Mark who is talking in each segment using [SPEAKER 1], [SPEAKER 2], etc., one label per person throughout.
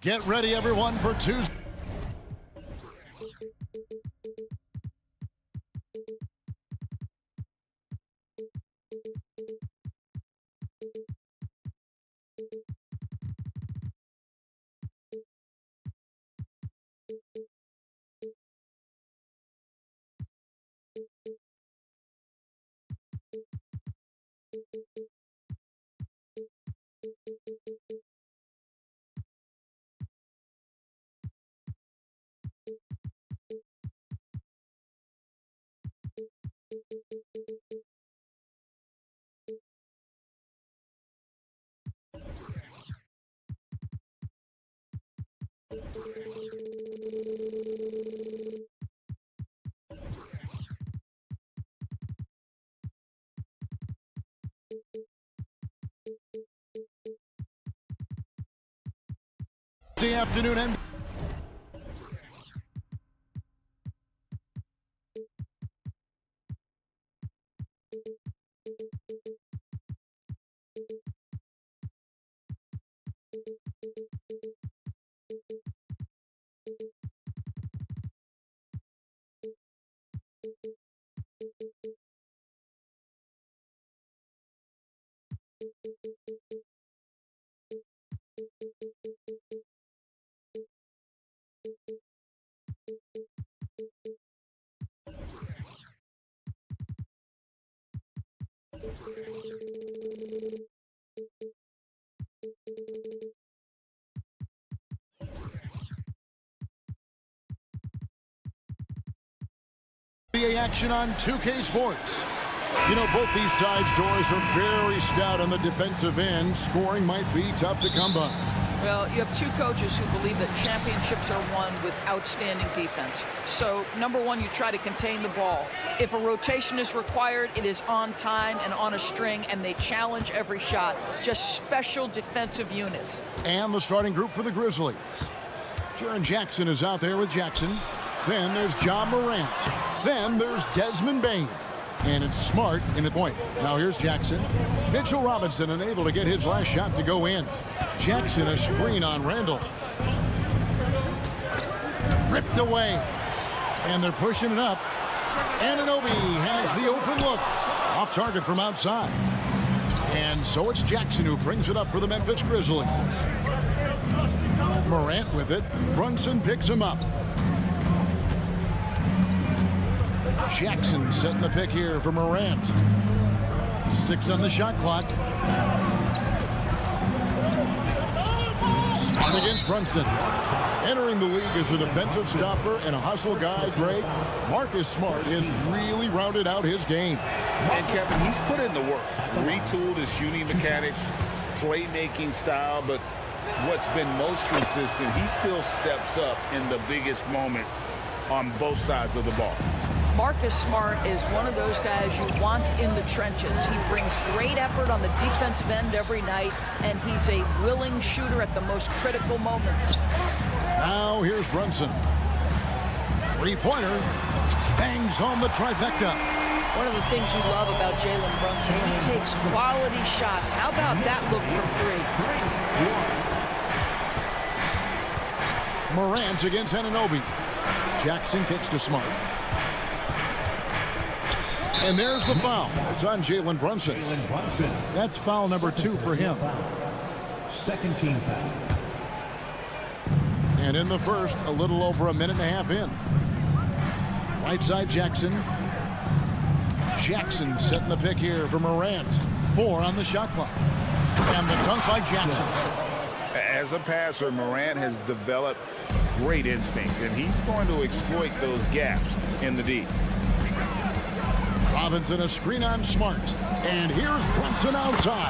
[SPEAKER 1] Get ready, everyone, for Tuesday. The afternoon and NBA action on 2K Sports. You know, both these sides' doors are very stout on the defensive end. Scoring might be tough to come by.
[SPEAKER 2] Well, you have two coaches who believe that championships are won with outstanding defense. So, number one, you try to contain the ball. If a rotation is required, it is on time and on a string, and they challenge every shot. Just special defensive units.
[SPEAKER 1] And the starting group for the Grizzlies. Jaren Jackson is out there with Jackson. Then there's John Morant. Then there's Desmond Bane. And it's Smart in the point. Now here's Jackson. Mitchell Robinson unable to get his last shot to go in. Jackson a screen on Randall. Ripped away. And they're pushing it up. Anunoby has the open look. Off target from outside. And so it's Jackson who brings it up for the Memphis Grizzlies. Morant with it. Brunson picks him up. Jackson setting the pick here for Morant. 6 on the shot clock. Smart against Brunson. Entering the league as a defensive stopper and a hustle guy, Greg, Marcus Smart has really rounded out his game.
[SPEAKER 3] And Kevin, he's put in the work. Retooled his shooting mechanics, playmaking style, but what's been most consistent, he still steps up in the biggest moments on both sides of the ball.
[SPEAKER 2] Marcus Smart is one of those guys you want in the trenches. He brings great effort on the defensive end every night, and he's a willing shooter at the most critical moments.
[SPEAKER 1] Now here's Brunson. Three-pointer. Bangs home the trifecta.
[SPEAKER 2] One of the things you love about Jalen Brunson, he takes quality shots. How about that look from three?
[SPEAKER 1] Morant against Anunoby. Jackson kicks to Smart. And there's the foul. It's on Jalen Brunson. That's foul number 2 for him.
[SPEAKER 4] Second team foul.
[SPEAKER 1] And in the first, a little over a minute and a half in. Right side Jackson. Jackson setting the pick here for Morant. 4 on the shot clock. And the dunk by Jackson.
[SPEAKER 3] As a passer, Morant has developed great instincts, and he's going to exploit those gaps in the D.
[SPEAKER 1] Robinson a screen on Smart. And here's Brunson outside.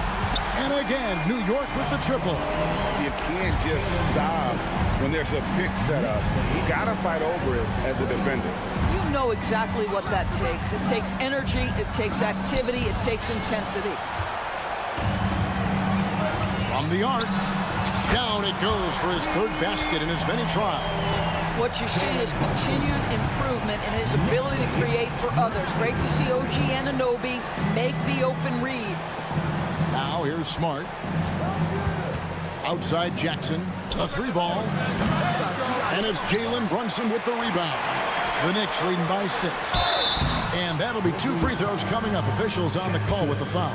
[SPEAKER 1] And again, New York with the triple.
[SPEAKER 3] You can't just stop when there's a pick set up. You got to fight over it as a defender.
[SPEAKER 2] You know exactly what that takes. It takes energy, it takes activity, it takes intensity.
[SPEAKER 1] From the arc, down it goes for his 3rd basket in as many trials.
[SPEAKER 2] What you see is continued improvement in his ability to create for others. Great to see OG Anunoby make the open read.
[SPEAKER 1] Now here's Smart. Outside Jackson, a 3-ball. And it's Jalen Brunson with the rebound. The Knicks leading by 6. And that'll be 2 free throws coming up. Officials on the call with the foul.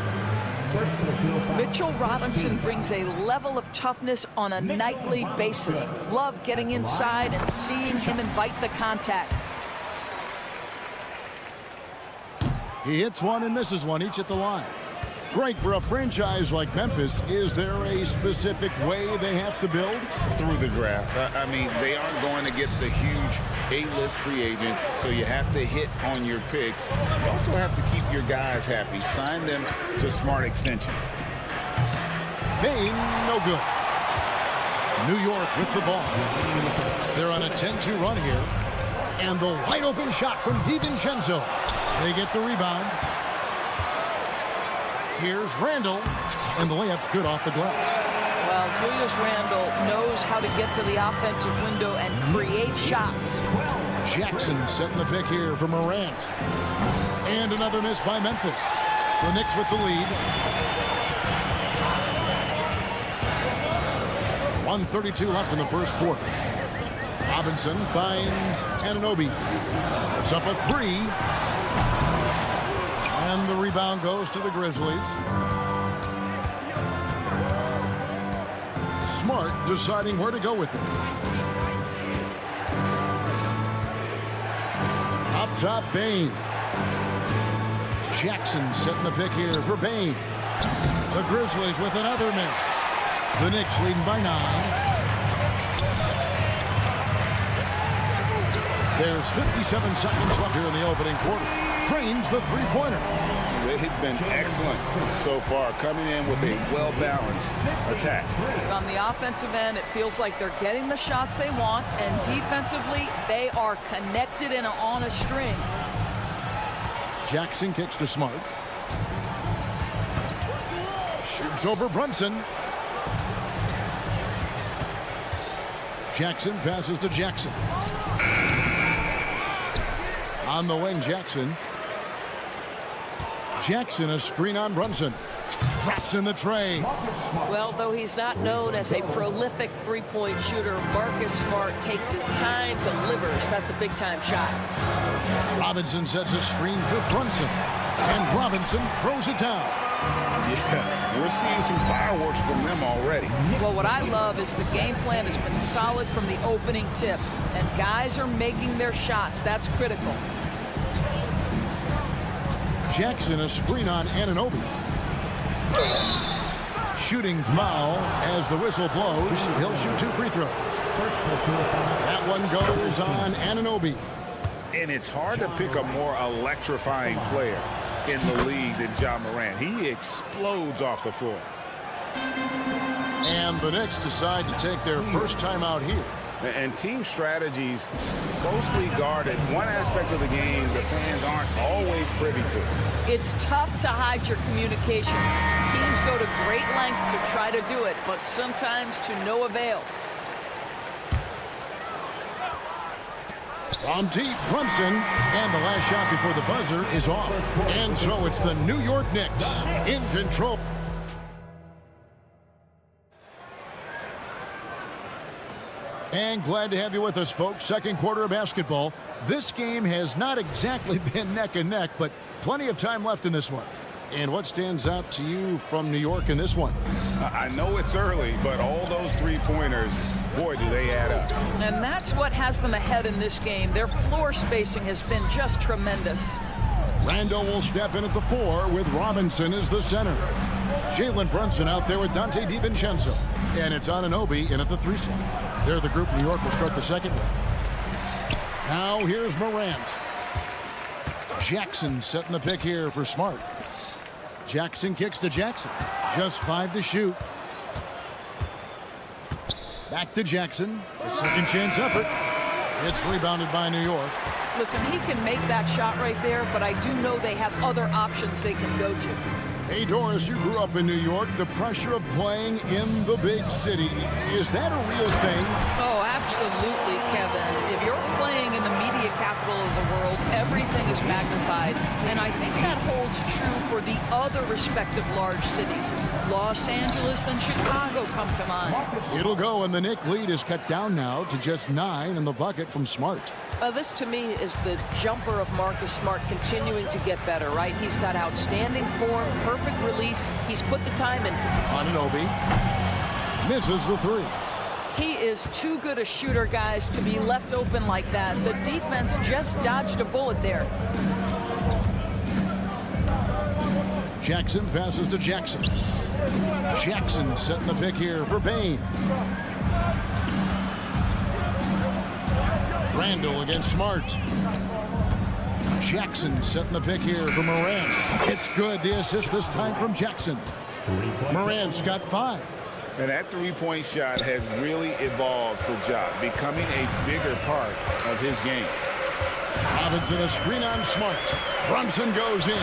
[SPEAKER 2] Mitchell Robinson brings a level of toughness on a nightly basis. Love getting inside and seeing him invite the contact.
[SPEAKER 1] He hits one and misses one, each at the line. Great for a franchise like Memphis. Is there a specific way they have to build?
[SPEAKER 3] Through the draft. I mean, they aren't going to get the huge A-list free agents, so you have to hit on your picks. You also have to keep your guys happy. Sign them to smart extensions.
[SPEAKER 1] Bain, no good. New York with the ball. They're on a 10-2 run here. And the wide open shot from DiVincenzo. They get the rebound. Here's Randall, and the layup's good off the glass.
[SPEAKER 2] Well, Julius Randle knows how to get to the offensive window and create shots.
[SPEAKER 1] Jackson setting the pick here for Morant. And another miss by Memphis. The Knicks with the lead. 1:32 left in the first quarter. Robinson finds Anunoby. It's up a 3. And the rebound goes to the Grizzlies. Smart deciding where to go with it. Up top, Bain. Jackson setting the pick here for Bain. The Grizzlies with another miss. The Knicks leading by 9. There's 57 seconds left here in the opening quarter. Trains the three-pointer.
[SPEAKER 3] They've been excellent so far, coming in with a well-balanced attack.
[SPEAKER 2] On the offensive end, it feels like they're getting the shots they want, and defensively, they are connected and on a string.
[SPEAKER 1] Jackson kicks to Smart. Shoots over Brunson. Jackson passes to Jackson. On the wing, Jackson. Jackson, a screen on Brunson. Drops in the tray.
[SPEAKER 2] Well, though he's not known as a prolific three-point shooter, Marcus Smart takes his time, delivers. That's a big-time shot.
[SPEAKER 1] Robinson sets a screen for Brunson. And Robinson throws it down.
[SPEAKER 3] Yeah, we're seeing some fireworks from them already.
[SPEAKER 2] Well, what I love is the game plan has been solid from the opening tip. And guys are making their shots. That's critical.
[SPEAKER 1] Jackson, a screen on Anunoby. Shooting foul as the whistle blows. He'll shoot 2 free throws. That one goes on Anunoby.
[SPEAKER 3] And it's hard to pick a more electrifying player in the league than Ja Morant. He explodes off the floor.
[SPEAKER 1] And the Knicks decide to take their first time out here.
[SPEAKER 3] And team strategies closely guarded. One aspect of the game the fans aren't always privy to.
[SPEAKER 2] It's tough to hide your communications. Teams go to great lengths to try to do it, but sometimes to no avail.
[SPEAKER 1] From deep, Brunson, and the last shot before the buzzer is off. And so it's the New York Knicks in control. And glad to have you with us, folks. Second quarter of basketball. This game has not exactly been neck and neck, but plenty of time left in this one. And what stands out to you from New York in this one?
[SPEAKER 3] I know it's early, but all those three-pointers, boy, do they add up.
[SPEAKER 2] And that's what has them ahead in this game. Their floor spacing has been just tremendous.
[SPEAKER 1] Randall will step in at the 4 with Robinson as the center. Jalen Brunson out there with Dante DiVincenzo. And it's Anunoby in at the 3 slot. They're the group New York will start the second with. Now here's Morant. Jackson setting the pick here for Smart. Jackson kicks to Jackson. Just 5 to shoot. Back to Jackson. A second chance effort. It's rebounded by New York.
[SPEAKER 2] Listen, he can make that shot right there, but I do know they have other options they can go to.
[SPEAKER 1] Hey, Doris, you grew up in New York. The pressure of playing in the big city, is that a real thing?
[SPEAKER 2] Oh, absolutely, Kevin. If you're playing in the media capital of the world, everything is magnified. And I think that holds true for the other respective large cities. Los Angeles and Chicago come to mind.
[SPEAKER 1] It'll go, and the Knicks lead is cut down now to just 9 in the bucket from Smart.
[SPEAKER 5] This, to me, is the jumper of Marcus Smart continuing to get better, right? He's got outstanding form, perfect release. He's put the time in.
[SPEAKER 1] Anunoby misses the 3.
[SPEAKER 2] He is too good a shooter, guys, to be left open like that. The defense just dodged a bullet there.
[SPEAKER 1] Jackson passes to Jackson. Jackson setting the pick here for Bain. Randall against Smart. Jackson setting the pick here for Morant. It's good. The assist this time from Jackson. Morant's got 5.
[SPEAKER 3] And that three-point shot has really evolved for Ja, becoming a bigger part of his game.
[SPEAKER 1] Robinson, a screen on Smart. Brunson goes in.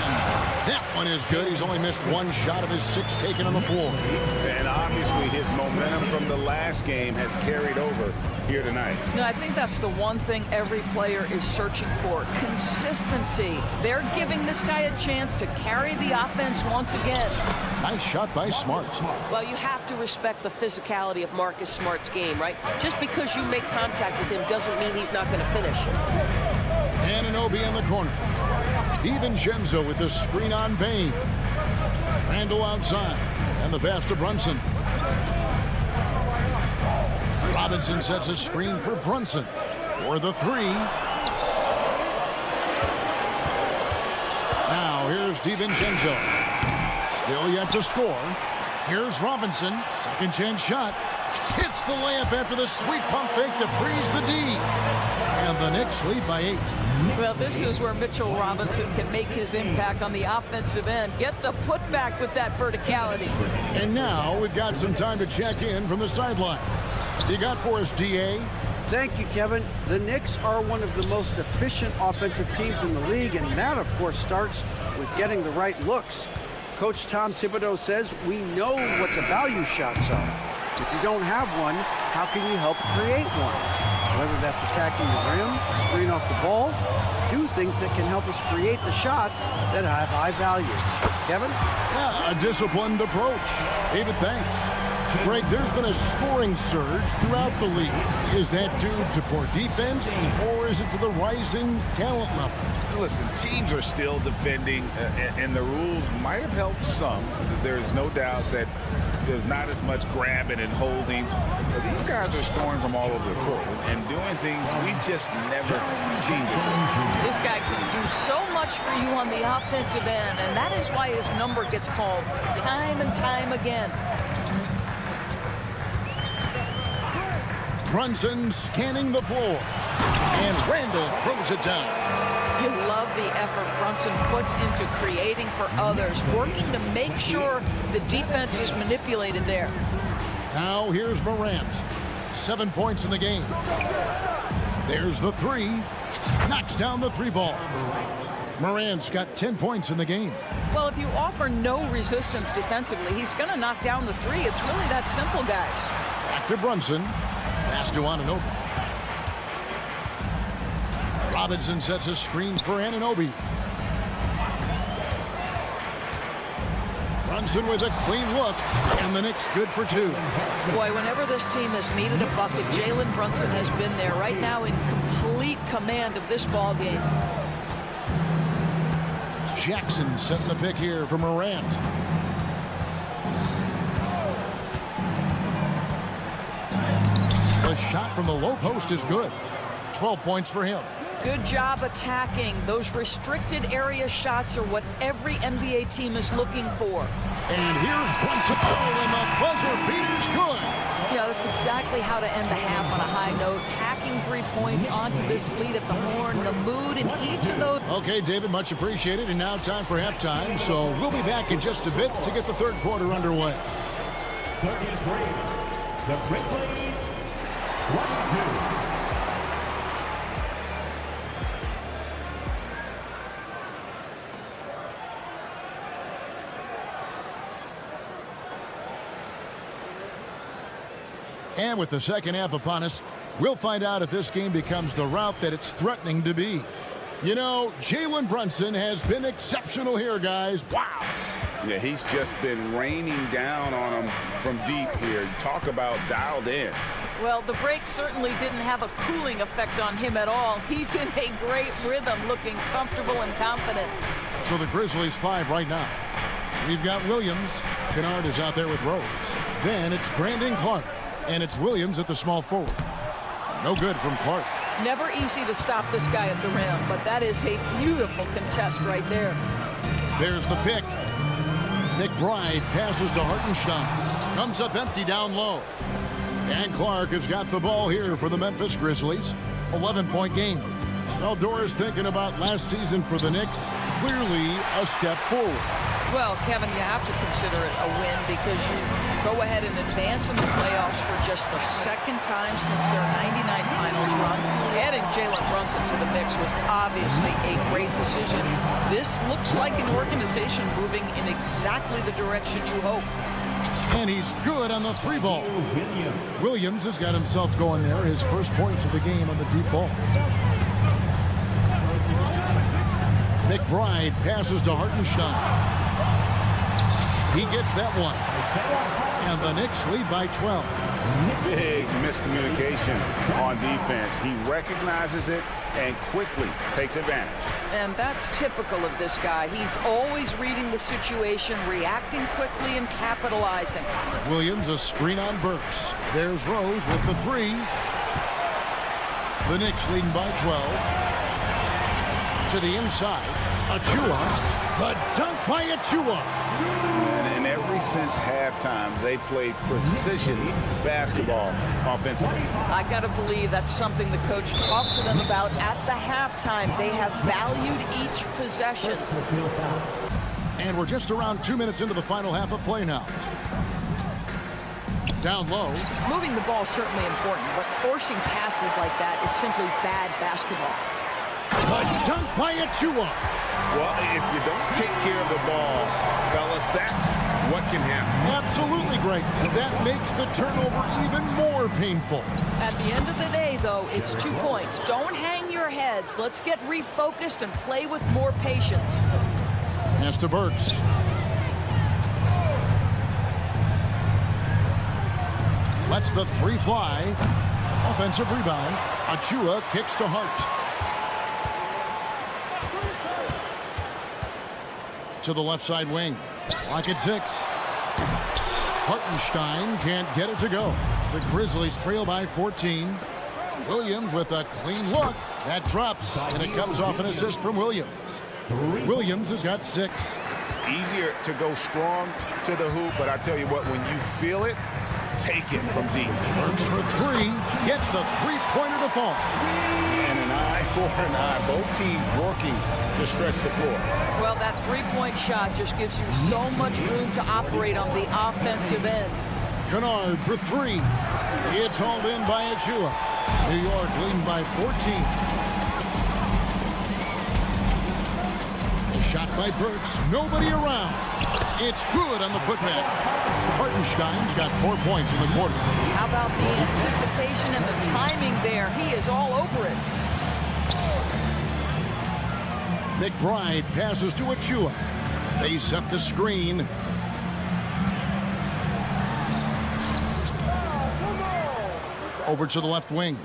[SPEAKER 1] That one is good. He's only missed 1 shot of his 6 taken on the floor.
[SPEAKER 3] And obviously his momentum from the last game has carried over here tonight.
[SPEAKER 2] No, I think that's the one thing every player is searching for. Consistency. They're giving this guy a chance to carry the offense once again.
[SPEAKER 1] Nice shot by Smart.
[SPEAKER 5] Well, you have to respect the physicality of Marcus Smart's game, right? Just because you make contact with him doesn't mean he's not going to finish.
[SPEAKER 1] Anunoby in the corner. DiVincenzo with the screen on Bain. Randall outside. And the pass to Brunson. Robinson sets a screen for Brunson. For the 3. Now here's DiVincenzo. Still yet to score. Here's Robinson. Second chance shot. Hits the layup after the sweet pump fake to freeze the D. And the Knicks lead by 8.
[SPEAKER 2] Well, this is where Mitchell Robinson can make his impact on the offensive end. Get the putback with that verticality.
[SPEAKER 1] And now we've got some time to check in from the sideline. You got for us, D.A.?
[SPEAKER 6] Thank you, Kevin. The Knicks are one of the most efficient offensive teams in the league, and that, of course, starts with getting the right looks. Coach Tom Thibodeau says we know what the value shots are. If you don't have one, how can you help create one? Whether that's attacking the rim, screen off the ball, do things that can help us create the shots that have high value. Kevin?
[SPEAKER 1] Yeah, a disciplined approach. David, thanks. Greg, there's been a scoring surge throughout the league. Is that due to poor defense, or is it to the rising talent level?
[SPEAKER 3] Listen, teams are still defending, and the rules might have helped some. There's no doubt that there's not as much grabbing and holding. But these guys are scoring from all over the court and doing things we've just never seen before.
[SPEAKER 2] This guy can do so much for you on the offensive end, and that is why his number gets called time and time again.
[SPEAKER 1] Brunson scanning the floor. And Randall throws it down.
[SPEAKER 2] You love the effort Brunson puts into creating for others, working to make sure the defense is manipulated there.
[SPEAKER 1] Now here's Morant. 7 points in the game. There's the 3. Knocks down the 3 ball. Morant's got 10 points in the game.
[SPEAKER 2] Well, if you offer no resistance defensively, he's going to knock down the 3. It's really that simple, guys.
[SPEAKER 1] Back to Brunson. Pass to Anunoby. Robinson sets a screen for Anunoby. Brunson with a clean look, and the Knicks good for 2.
[SPEAKER 2] Boy, whenever this team has needed a bucket, Jalen Brunson has been there right now in complete command of this ball game.
[SPEAKER 1] Jackson setting the pick here for Morant. The shot from the low post is good. 12 points for him.
[SPEAKER 2] Good job attacking. Those restricted area shots are what every NBA team is looking for.
[SPEAKER 1] And here's Brunson. Oh, and the buzzer beater's good.
[SPEAKER 2] Yeah, that's exactly how to end the half on a high note. Tacking 3 points onto this lead at the horn. The mood in each of those.
[SPEAKER 1] Okay, David, much appreciated. And now time for halftime. So we'll be back in just a bit to get the third quarter underway.
[SPEAKER 4] 33, the Grizzlies, 1-2.
[SPEAKER 1] And with the second half upon us, we'll find out if this game becomes the route that it's threatening to be. You know, Jalen Brunson has been exceptional here, guys. Wow.
[SPEAKER 3] Yeah, he's just been raining down on him from deep here. Talk about dialed in.
[SPEAKER 2] Well, the break certainly didn't have a cooling effect on him at all. He's in a great rhythm, looking comfortable and confident.
[SPEAKER 1] So the Grizzlies 5 right now. We've got Williams. Kennard is out there with Rose. Then it's Brandon Clark. And it's Williams at the small forward. No good from Clark.
[SPEAKER 2] Never easy to stop this guy at the rim, but that is a beautiful contest right there.
[SPEAKER 1] There's the pick. McBride passes to Hartenstein. Comes up empty down low. And Clark has got the ball here for the Memphis Grizzlies. 11-point game. Eldor is thinking about last season for the Knicks. Clearly a step forward.
[SPEAKER 2] Well, Kevin, you have to consider it a win because you go ahead and advance in the playoffs for just the second time since their 99 finals run. Adding Jalen Brunson to the mix was obviously a great decision. This looks like an organization moving in exactly the direction you hope.
[SPEAKER 1] And he's good on the three ball. Williams has got himself going there. His first points of the game on the deep ball. McBride passes to Hartenstein. He gets that one. And the Knicks lead by 12.
[SPEAKER 3] Big miscommunication on defense. He recognizes it and quickly takes advantage.
[SPEAKER 2] And that's typical of this guy. He's always reading the situation, reacting quickly, and capitalizing.
[SPEAKER 1] Williams, a screen on Burks. There's Rose with the three. The Knicks leading by 12. To the inside. Achua. The dunk by Achua.
[SPEAKER 3] And ever since halftime, they played precision basketball offensively.
[SPEAKER 2] I got to believe that's something the coach talked to them about at the halftime. They have valued each possession.
[SPEAKER 1] And we're just around 2 minutes into the final half of play now. Down low.
[SPEAKER 2] Moving the ball is certainly important, but forcing passes like that is simply bad basketball.
[SPEAKER 1] The dunk by Achua.
[SPEAKER 3] Well, if you don't take care of the ball, fellas, that's what can happen.
[SPEAKER 1] Absolutely, Greg. That makes the turnover even more painful.
[SPEAKER 2] At the end of the day, though, it's 2 points. Don't hang your heads. Let's get refocused and play with more patience.
[SPEAKER 1] Pass to Burks. Lets the three fly. Offensive rebound. Achua kicks to Hart. To the left side wing. Lock at 6. Hartenstein can't get it to go. The Grizzlies trail by 14. Williams with a clean look. That drops, and it comes off an assist from Williams. Williams has got 6.
[SPEAKER 3] Easier to go strong to the hoop, but I tell you what, when you feel it, take it from deep.
[SPEAKER 1] Burks for 3. Gets the three-pointer to fall.
[SPEAKER 3] And an eye for an eye. Both teams working to stretch the floor.
[SPEAKER 2] Well, that three-point shot just gives you so much room to operate on the offensive end.
[SPEAKER 1] Kennard for 3. It's hauled in by Achua. New York leading by 14. A shot by Burks. Nobody around. It's good on the putback. Hartenstein's got 4 points in the quarter.
[SPEAKER 2] How about the anticipation and the timing there? He is all over it.
[SPEAKER 1] McBride passes to Achua. They set the screen. Over to the left wing.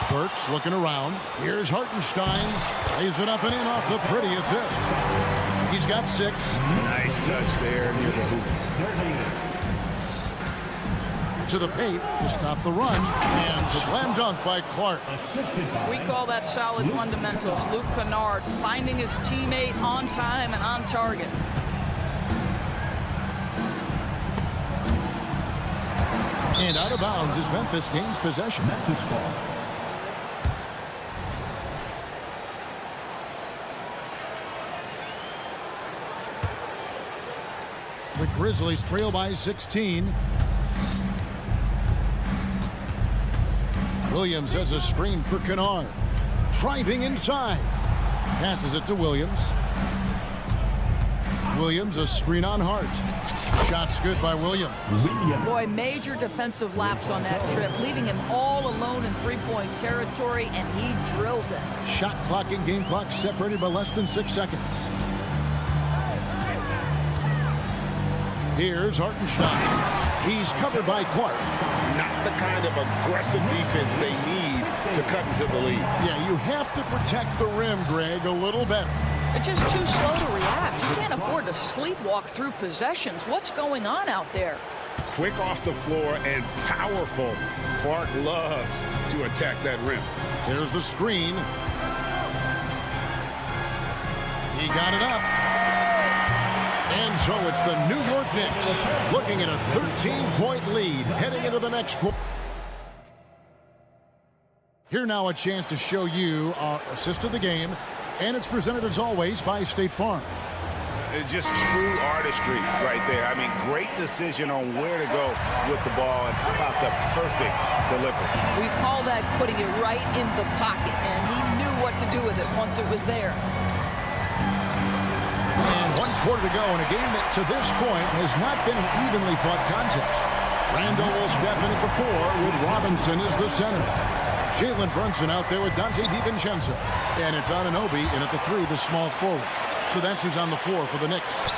[SPEAKER 1] Burks looking around. Here's Hartenstein. Lays it up and in off the pretty assist. He's got 6.
[SPEAKER 3] Nice touch there near the hoop.
[SPEAKER 1] To the paint to stop the run. And slam dunk by Clark.
[SPEAKER 2] We call that solid fundamentals. Luke Kennard finding his teammate on time and on target.
[SPEAKER 1] And out of bounds as Memphis gains possession.
[SPEAKER 4] Memphis ball.
[SPEAKER 1] The Grizzlies trail by 16. Williams has a screen for Kennard. Driving inside. Passes it to Williams. Williams, a screen on Hart. Shot's good by Williams.
[SPEAKER 2] Boy, major defensive lapse on that trip, leaving him all alone in three-point territory, and he drills it.
[SPEAKER 1] Shot clock and game clock separated by less than 6 seconds. Here's Hartenstein. He's covered by Clark.
[SPEAKER 3] Not the kind of aggressive defense they need to cut into the lead.
[SPEAKER 1] Yeah, you have to protect the rim, Greg, a little better.
[SPEAKER 2] They're just too slow to react. You can't afford to sleepwalk through possessions. What's going on out there?
[SPEAKER 3] Quick off the floor and powerful. Clark loves to attack that rim.
[SPEAKER 1] There's the screen. He got it up. And so it's the New York Knicks looking at a 13-point lead heading into the next quarter. Here now a chance to show you our assist of the game, and it's presented as always by State Farm.
[SPEAKER 3] It's just true artistry right there. I mean, great decision on where to go with the ball, and how about the perfect delivery.
[SPEAKER 2] We call that putting it right in the pocket, and he knew what to do with it once it was there.
[SPEAKER 1] And 1 quarter to go in a game that to this point has not been an evenly fought contest. Randall will step in at the 4 with Robinson as the center. Jalen Brunson out there with Dante DiVincenzo. And it's Anunoby in at the 3, the small forward. So that's who's on the floor for the Knicks.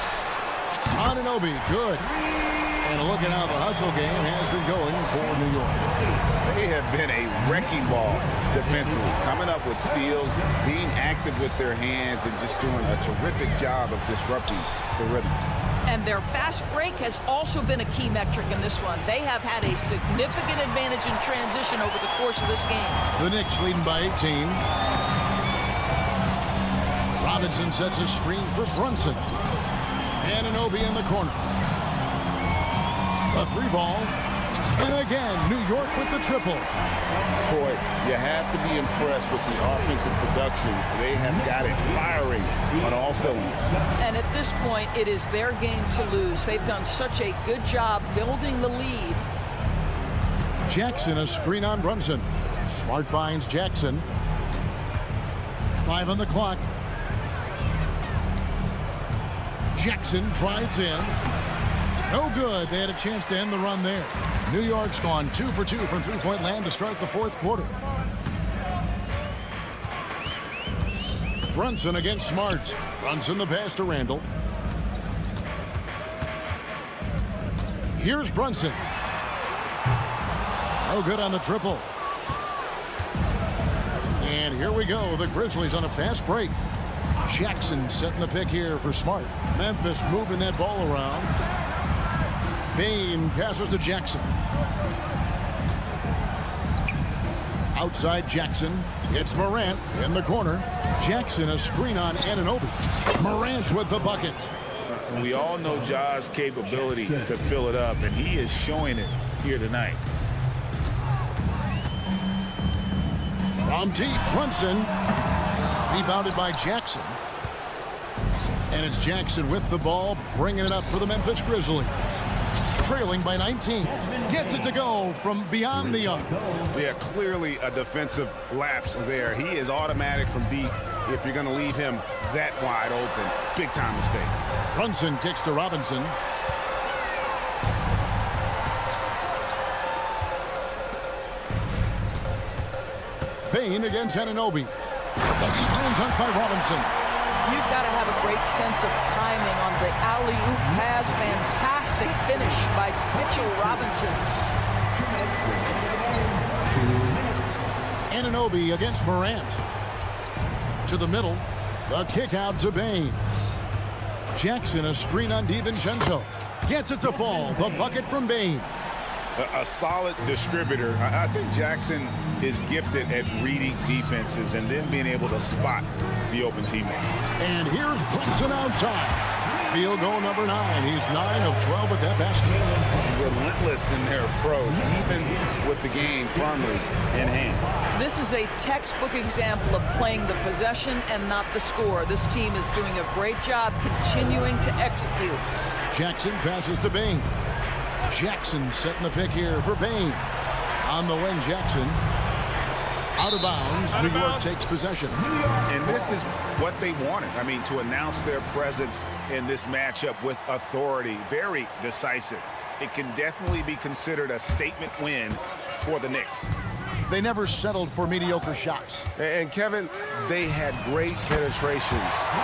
[SPEAKER 1] Anunoby, good. And look at how the hustle game has been going for New York.
[SPEAKER 3] They have been a wrecking ball defensively, coming up with steals, being active with their hands, and just doing a terrific job of disrupting the rhythm.
[SPEAKER 2] And their fast break has also been a key metric in this one. They have had a significant advantage in transition over the course of this game.
[SPEAKER 1] The Knicks leading by 18. Robinson sets a screen for Brunson. Anunoby in the corner. A 3 ball. And again, New York with the triple.
[SPEAKER 3] Boy, you have to be impressed with the offensive production. They have got it firing on all cylinders.
[SPEAKER 2] And at this point, it is their game to lose. They've done such a good job building the lead.
[SPEAKER 1] Jackson, a screen on Brunson. Smart finds Jackson. 5 on the clock. Jackson drives in. No good. They had a chance to end the run there. New York's gone 2 for 2 from three-point land to start the 4th quarter. Brunson against Smart. Brunson the pass to Randall. Here's Brunson. No good on the triple. And here we go. The Grizzlies on a fast break. Jackson setting the pick here for Smart. Memphis moving that ball around. Bain passes to Jackson. Outside Jackson. It's Morant in the corner. Jackson a screen on Anunoby. Morant with the bucket.
[SPEAKER 3] We all know Ja's capability to fill it up, and he is showing it here tonight.
[SPEAKER 1] From deep, Brunson. Rebounded by Jackson. And it's Jackson with the ball, bringing it up for the Memphis Grizzlies. Trailing by 19. Gets it to go from beyond the arc.
[SPEAKER 3] Yeah, clearly a defensive lapse there. He is automatic from deep if you're going to leave him that wide open. Big time mistake.
[SPEAKER 1] Brunson kicks to Robinson. Bain against Anunoby. The slam dunk by Robinson.
[SPEAKER 2] You've got to have a great sense of timing on the alley-oop pass. Fantastic finish by Mitchell Robinson.
[SPEAKER 1] Anunoby against Morant. To the middle. The kick out to Bain. Jackson a screen on DiVincenzo. Gets it to fall. The bucket from Bain.
[SPEAKER 3] A solid distributor. I think Jackson is gifted at reading defenses and then being able to spot the open teammate.
[SPEAKER 1] And here's Brunson outside. Field goal number 9. He's 9 of 12 at that basket.
[SPEAKER 3] Relentless in their approach, even with the game firmly in hand.
[SPEAKER 2] This is a textbook example of playing the possession and not the score. This team is doing a great job continuing to execute.
[SPEAKER 1] Jackson passes to Bain. Jackson setting the pick here for Bain. On the wing, Jackson. Out of bounds. New York takes possession.
[SPEAKER 3] And this is what they wanted. I mean, to announce their presence in this matchup with authority. Very decisive. It can definitely be considered a statement win for the Knicks.
[SPEAKER 1] They never settled for mediocre shots.
[SPEAKER 7] And Kevin, they had great penetration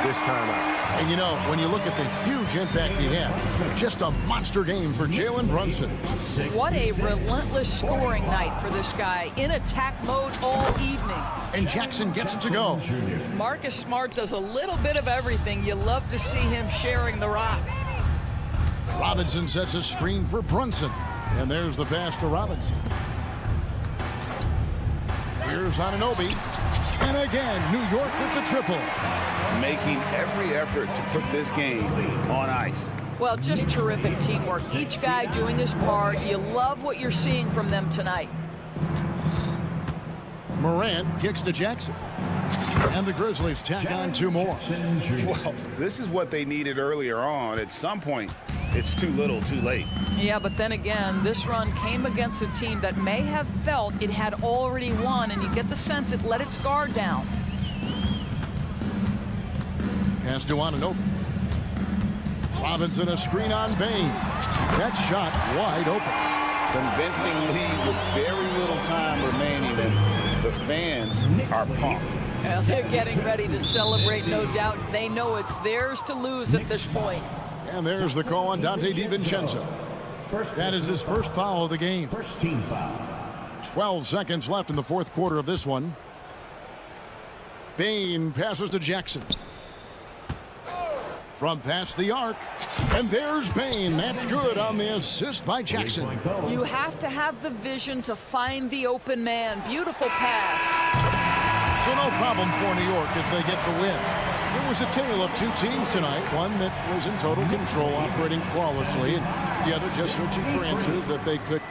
[SPEAKER 7] this time out.
[SPEAKER 1] And you know, when you look at the huge impact he had, just a monster game for Jalen Brunson.
[SPEAKER 2] What a relentless scoring night for this guy. In attack mode all evening.
[SPEAKER 1] And Jackson gets it to go.
[SPEAKER 2] Marcus Smart does a little bit of everything. You love to see him sharing the rock.
[SPEAKER 1] Robinson sets a screen for Brunson. And there's the pass to Robinson. Here's Anunoby. And again, New York with the triple.
[SPEAKER 3] Making every effort to put this game on ice.
[SPEAKER 2] Well, just terrific teamwork. Each guy doing his part. You love what you're seeing from them tonight.
[SPEAKER 1] Morant kicks to Jackson. And the Grizzlies tack on 2 more.
[SPEAKER 3] Well, this is what they needed earlier on. At some point, it's too little, too late.
[SPEAKER 2] Yeah, but then again, this run came against a team that may have felt it had already won, and you get the sense it let its guard down.
[SPEAKER 1] Pass to Anunoby. Robinson a screen on Bain. That shot wide open.
[SPEAKER 3] Convincing lead with very little time remaining, and the fans are pumped.
[SPEAKER 2] Well, they're getting ready to celebrate, no doubt. They know it's theirs to lose at this point.
[SPEAKER 1] And there's the call on Dante DiVincenzo. That is his first foul of the game.
[SPEAKER 4] First team foul.
[SPEAKER 1] 12 seconds left in the fourth quarter of this one. Bain passes to Jackson. From past the arc. And there's Bain. That's good on the assist by Jackson.
[SPEAKER 2] You have to have the vision to find the open man. Beautiful pass.
[SPEAKER 1] So no problem for New York as they get the win. It was a tale of 2 teams tonight. One that was in total control, operating flawlessly, and the other just searching for answers that they could.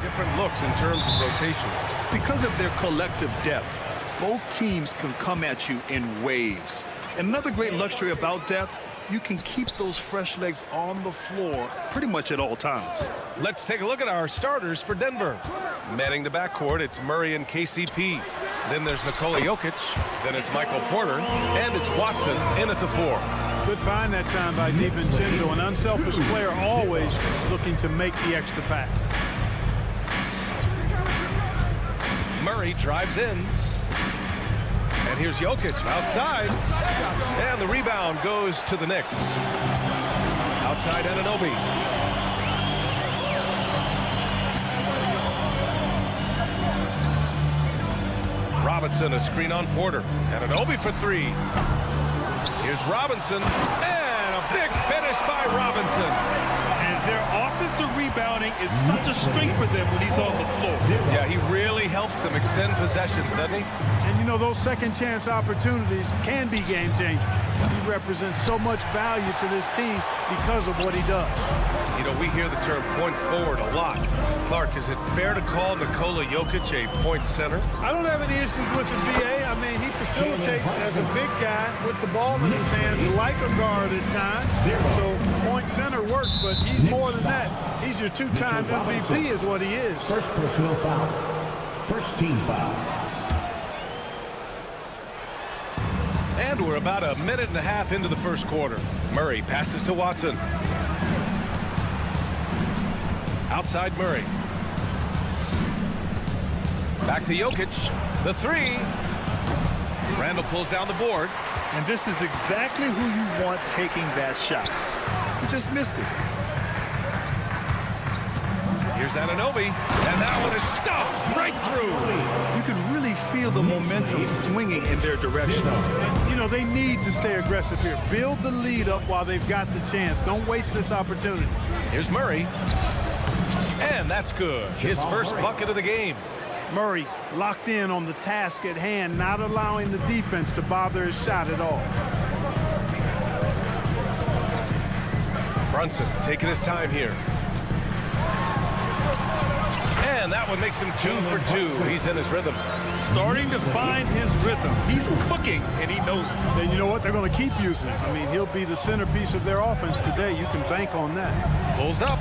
[SPEAKER 8] different looks in terms of rotations. Because of their collective depth, both teams can come at you in waves. And another great luxury about depth, you can keep those fresh legs on the floor pretty much at all times.
[SPEAKER 9] Let's take a look at our starters for Denver. Manning the backcourt, it's Murray and KCP. Then there's Nikola Jokic. Then it's Michael Porter. And it's Watson in at the 4.
[SPEAKER 10] Good find that time by DiVincenzo, an unselfish player always looking to make the extra pass.
[SPEAKER 9] Murray drives in. And here's Jokic outside. And the rebound goes to the Knicks. Outside Anunoby. Robinson, a screen on Porter. Anunoby for 3. Here's Robinson. And a big finish by Robinson.
[SPEAKER 8] And their offensive rebounding is such a strength for them when he's on the floor.
[SPEAKER 9] Yeah, he really helps them extend possessions, doesn't he?
[SPEAKER 10] And you know, those second chance opportunities can be game changers. He represents so much value to this team because of what he does.
[SPEAKER 9] You know, we hear the term point forward a lot. Clark, is it fair to call Nikola Jokic a point center?
[SPEAKER 10] I don't have any issues with the VA. I mean, he facilitates as a big guy with the ball in his hands, like a guard at times. So point center works, but he's more than that. He's your two-time MVP is what he is.
[SPEAKER 4] First personal foul. First team foul.
[SPEAKER 9] And we're about a minute and a half into the first quarter. Murray passes to Watson. Outside Murray. Back to Jokic. The 3. Randall pulls down the board.
[SPEAKER 8] And this is exactly who you want taking that shot. He just missed it.
[SPEAKER 9] Here's Anunoby. And that one is stuffed right through.
[SPEAKER 8] You can really feel the momentum swinging in their direction.
[SPEAKER 10] You know, they need to stay aggressive here. Build the lead up while they've got the chance. Don't waste this opportunity.
[SPEAKER 9] Here's Murray. And that's good. His first bucket of the game.
[SPEAKER 10] Murray locked in on the task at hand, not allowing the defense to bother his shot at all.
[SPEAKER 9] Brunson taking his time here. And that one makes him 2 for 2. He's in his rhythm.
[SPEAKER 8] Starting to find his rhythm. He's cooking, and he knows it.
[SPEAKER 10] And you know what? They're going to keep using him. I mean, he'll be the centerpiece of their offense today. You can bank on that.
[SPEAKER 9] Pulls up.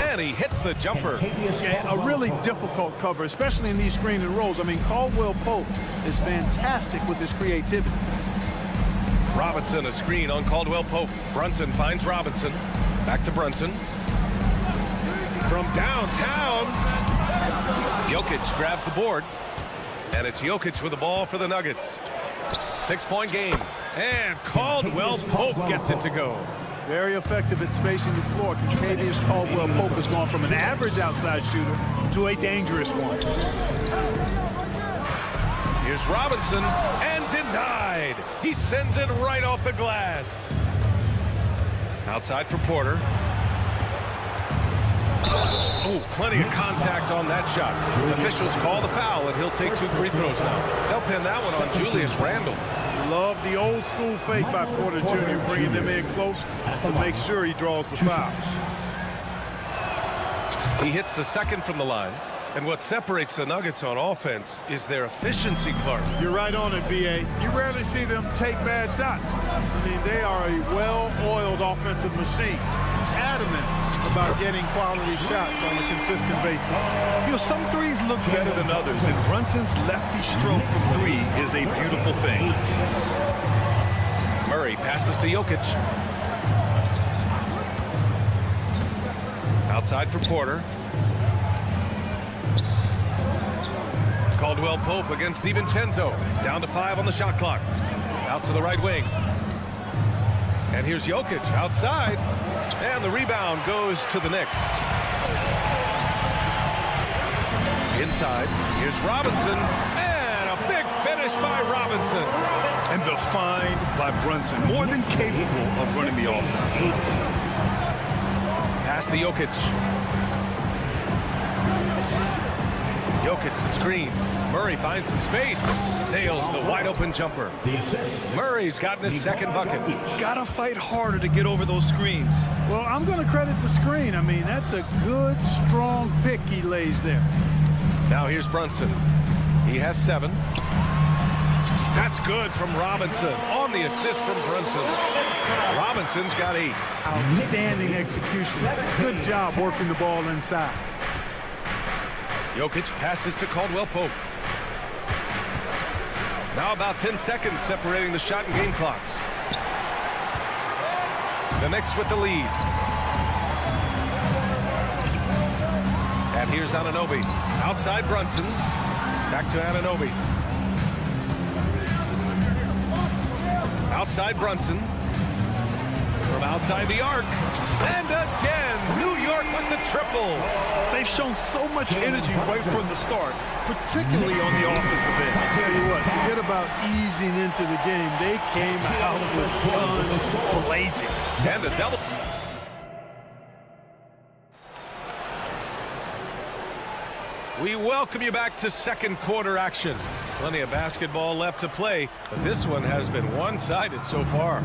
[SPEAKER 9] And he hits the jumper.
[SPEAKER 10] A really difficult cover, especially in these screen and rolls. I mean, Caldwell Pope is fantastic with his creativity.
[SPEAKER 9] Robinson, a screen on Caldwell Pope. Brunson finds Robinson. Back to Brunson. From downtown, Jokic grabs the board. And it's Jokic with the ball for the Nuggets. 6-point game. And Caldwell Pope gets it to go.
[SPEAKER 10] Very effective at spacing the floor. Contavious Caldwell Pope has gone from an average outside shooter to a dangerous one.
[SPEAKER 9] Here's Robinson, and denied. He sends it right off the glass. Outside for Porter. Oh, plenty of contact on that shot. Officials call the foul, and he'll take 2 free throws now. They'll pin that one on Julius Randle.
[SPEAKER 10] Love the old school fake by Porter Jr., bringing them in close to make sure he draws the foul.
[SPEAKER 9] He hits the second from the line. And what separates the Nuggets on offense is their efficiency, Clark.
[SPEAKER 10] You're right on it, B.A. You rarely see them take bad shots. I mean, they are a well-oiled offensive machine. Adamant about getting quality shots on a consistent basis.
[SPEAKER 8] You know, some threes look better than others, and Brunson's lefty stroke from 3 is a beautiful thing.
[SPEAKER 9] Murray passes to Jokic. Outside for Porter. Caldwell Pope against DiVincenzo. Down to 5 on the shot clock. Out to the right wing. And here's Jokic outside. And the rebound goes to the Knicks. Inside, here's Robinson. And a big finish by Robinson.
[SPEAKER 8] And the find by Brunson, more than capable of running the offense.
[SPEAKER 9] Pass to Jokic. Jokic the screen. Murray finds some space. Nails the wide open jumper. Murray's gotten his second bucket.
[SPEAKER 8] Gotta fight harder to get over those screens.
[SPEAKER 10] Well, I'm going to credit the screen. I mean, that's a good, strong pick he lays there.
[SPEAKER 9] Now here's Brunson. He has 7. That's good from Robinson on the assist from Brunson. Robinson's got 8.
[SPEAKER 10] Outstanding execution. Good job working the ball inside.
[SPEAKER 9] Jokic passes to Caldwell Pope. Now about 10 seconds separating the shot and game clocks. The Knicks with the lead. And here's Anunoby. Outside Brunson. Back to Anunoby. Outside Brunson. From outside the arc. And again, New York with the triple.
[SPEAKER 8] They've shown so much energy right from the start, particularly on the offensive end.
[SPEAKER 10] I'll tell you what, forget about easing into the game. They came out with guns blazing.
[SPEAKER 9] And a double. We welcome you back to second quarter action. Plenty of basketball left to play, but this one has been one-sided so far.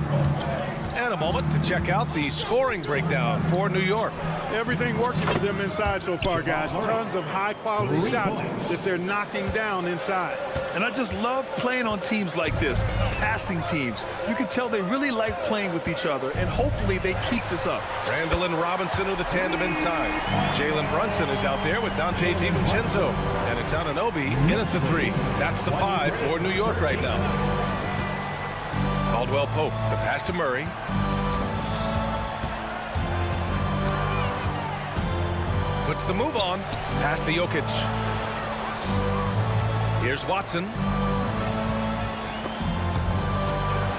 [SPEAKER 9] And a moment to check out the scoring breakdown for New York.
[SPEAKER 10] Everything working for them inside so far, guys. Tons of high-quality shots that they're knocking down inside.
[SPEAKER 8] And I just love playing on teams like this, passing teams. You can tell they really like playing with each other, and hopefully they keep this up.
[SPEAKER 9] Randall and Robinson are the tandem inside. Jalen Brunson is out there with Dante DiVincenzo. And it's Anunoby in at the 3. That's the 5 for New York right now. Caldwell Pope, the pass to Murray. Puts the move on. Pass to Jokic. Here's Watson.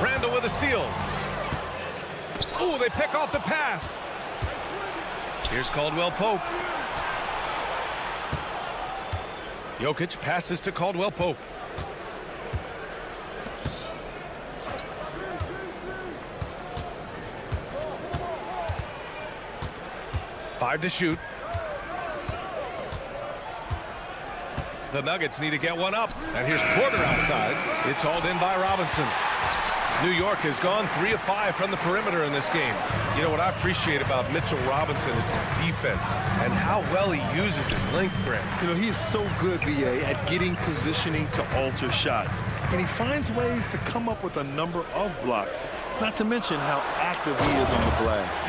[SPEAKER 9] Randall with a steal. Oh, they pick off the pass. Here's Caldwell Pope. Jokic passes to Caldwell Pope. Five to shoot. The Nuggets need to get one up. And here's Porter outside. It's hauled in by Robinson. New York has gone 3 of 5 from the perimeter in this game. You know what I appreciate about Mitchell Robinson is his defense and how well he uses his length, Grant.
[SPEAKER 8] You know, he is so good, BA, at getting positioning to alter shots. And he finds ways to come up with a number of blocks, not to mention how active he is on the glass.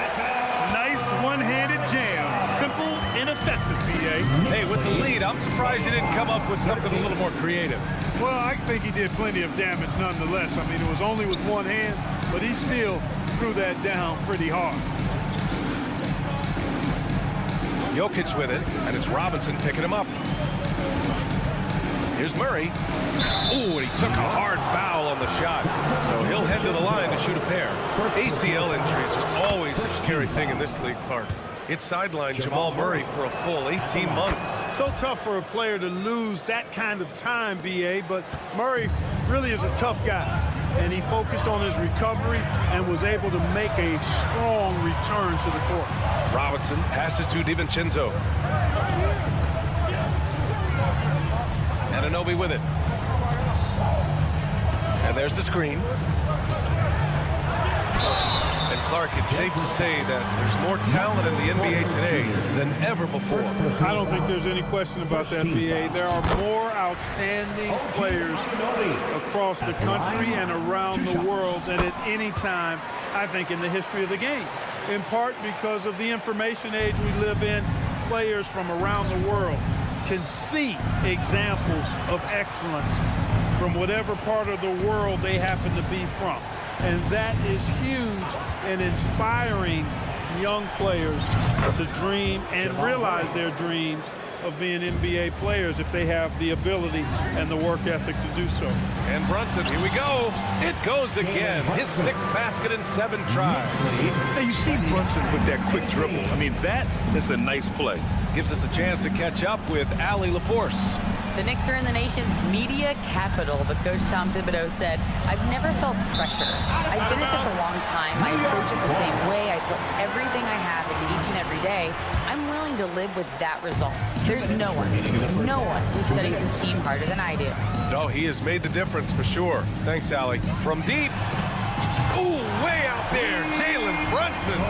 [SPEAKER 10] Nice one-handed jam. Simple and effective, BA.
[SPEAKER 9] Hey, with the lead, I'm surprised he didn't come up with something a little more creative.
[SPEAKER 10] Well, I think he did plenty of damage nonetheless. I mean, it was only with one hand, but he still threw that down pretty hard.
[SPEAKER 9] Jokic with it, and it's Robinson picking him up. Here's Murray. Ooh, and he took a hard foul on the shot. So he'll head to the line to shoot a pair. ACL injuries are always a scary thing in this league, Clark. It sidelined Jamal Murray for a full 18 months.
[SPEAKER 10] So tough for a player to lose that kind of time, BA, but Murray really is a tough guy. And he focused on his recovery and was able to make a strong return to the court.
[SPEAKER 9] Robinson passes to DiVincenzo. Anunoby with it. And there's the screen. And Clark, it's safe to say that there's more talent in the NBA today than ever before.
[SPEAKER 10] I don't think there's any question about that, BA. There are more outstanding players across the country and around the world than at any time, I think, in the history of the game. In part because of the information age we live in, players from around the world can see examples of excellence from whatever part of the world they happen to be from. And that is huge in inspiring young players to dream and realize their dreams of being NBA players if they have the ability and the work ethic to do so.
[SPEAKER 9] And Brunson, here we go. It goes again. His 6th basket in 7 tries.
[SPEAKER 8] Now you see Brunson with that quick dribble. I mean, that is a nice play.
[SPEAKER 9] Gives us a chance to catch up with Allie LaForce.
[SPEAKER 11] The Knicks are in the nation's media capital, but Coach Tom Thibodeau said, I've never felt pressure. I've been at this a long time. I approach it the same way. I put everything I have in each and every day. I'm unwilling to live with that result. There's no one who studies his team harder than I do.
[SPEAKER 9] No, he has made the difference for sure. Thanks, Allie. From deep. Ooh, way out there, Jalen Brunson.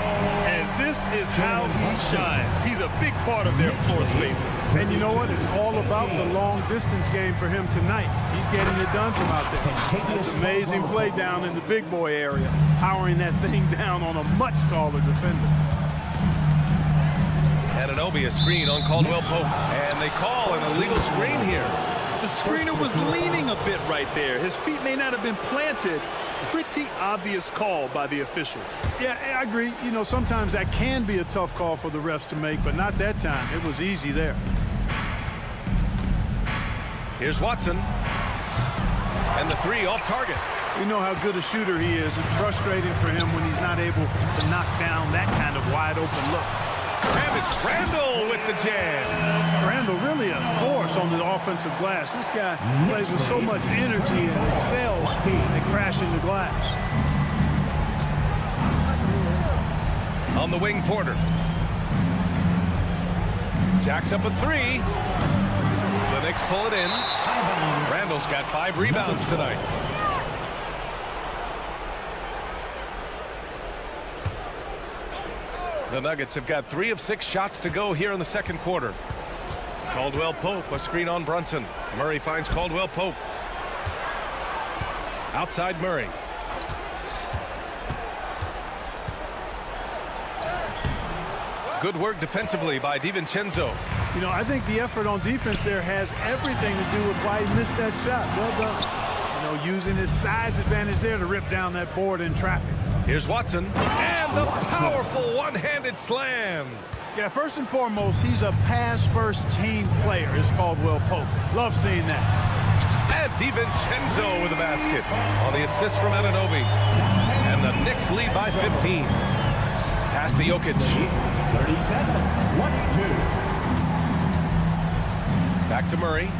[SPEAKER 8] And this is how he shines. He's a big part of their floor spacing.
[SPEAKER 10] And you know what? It's all about the long distance game for him tonight. He's getting it done from out there. It's amazing play down in the big boy area, powering that thing down on a much taller defender.
[SPEAKER 9] Anunoby, a screen on Caldwell Pope. And they call an illegal screen here.
[SPEAKER 8] The screener was leaning a bit right there. His feet may not have been planted. Pretty obvious call by the officials.
[SPEAKER 10] Yeah, I agree. You know, sometimes that can be a tough call for the refs to make, but not that time. It was easy there.
[SPEAKER 9] Here's Watson. And the three off target.
[SPEAKER 10] We know how good a shooter he is. It's frustrating for him when he's not able to knock down that kind of wide open look.
[SPEAKER 9] And it's Randall with the jam.
[SPEAKER 10] Randall really a force on the offensive glass. This guy plays with so much energy and excels at crashing the glass.
[SPEAKER 9] On the wing, Porter. Jacks up a three. The Knicks pull it in. Randall's got 5 rebounds tonight. The Nuggets have got 3 of 6 shots to go here in the second quarter. Caldwell Pope, a screen on Brunson. Murray finds Caldwell Pope. Outside Murray. Good work defensively by DiVincenzo.
[SPEAKER 10] You know, I think the effort on defense there has everything to do with why he missed that shot. Well done. You know, using his size advantage there to rip down that board in traffic.
[SPEAKER 9] Here's Watson. And the powerful one-handed slam.
[SPEAKER 10] Yeah, first and foremost, he's a pass-first team player, is Caldwell Pope. Love seeing that.
[SPEAKER 9] And DiVincenzo with a basket on the assist from Anunoby. And the Knicks lead by 15. Pass to Jokic.
[SPEAKER 4] 37-22.
[SPEAKER 9] Back to Murray.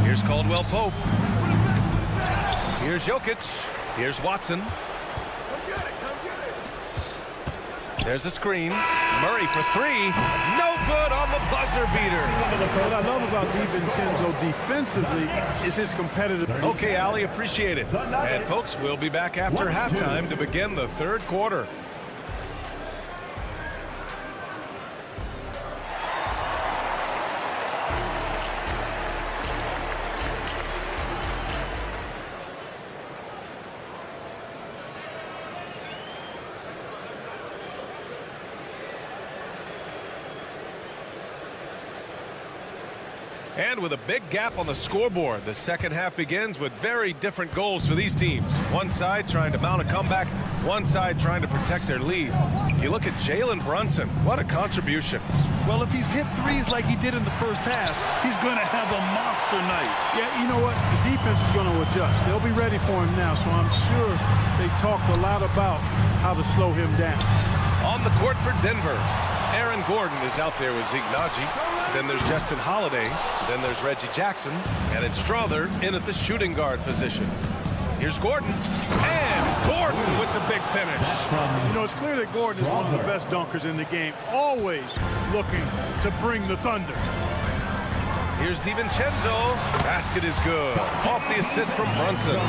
[SPEAKER 9] Here's Caldwell Pope. Here's Jokic. Here's Watson. There's a screen. Murray for 3. No good on the buzzer beater.
[SPEAKER 10] What I love about DiVincenzo defensively is his competitive.
[SPEAKER 9] Okay, Allie, appreciate it. And folks, we'll be back after halftime to begin the third quarter. And with a big gap on the scoreboard, the second half begins with very different goals for these teams. One side trying to mount a comeback, one side trying to protect their lead. You look at Jalen Brunson, what a contribution.
[SPEAKER 8] Well, if he's hit threes like he did in the first half, he's going to have a monster night.
[SPEAKER 10] Yeah, you know what? The defense is going to adjust. They'll be ready for him now, so I'm sure they talked a lot about how to slow him down.
[SPEAKER 9] On the court for Denver, Aaron Gordon is out there with Zeke Naji. Then there's Justin Holiday. Then there's Reggie Jackson. And it's Strother in at the shooting guard position. Here's Gordon. And Gordon with the big finish.
[SPEAKER 10] You know, it's clear that Gordon is one of the best dunkers in the game. Always looking to bring the thunder.
[SPEAKER 9] Here's DiVincenzo. Basket is good. Off the assist from Brunson.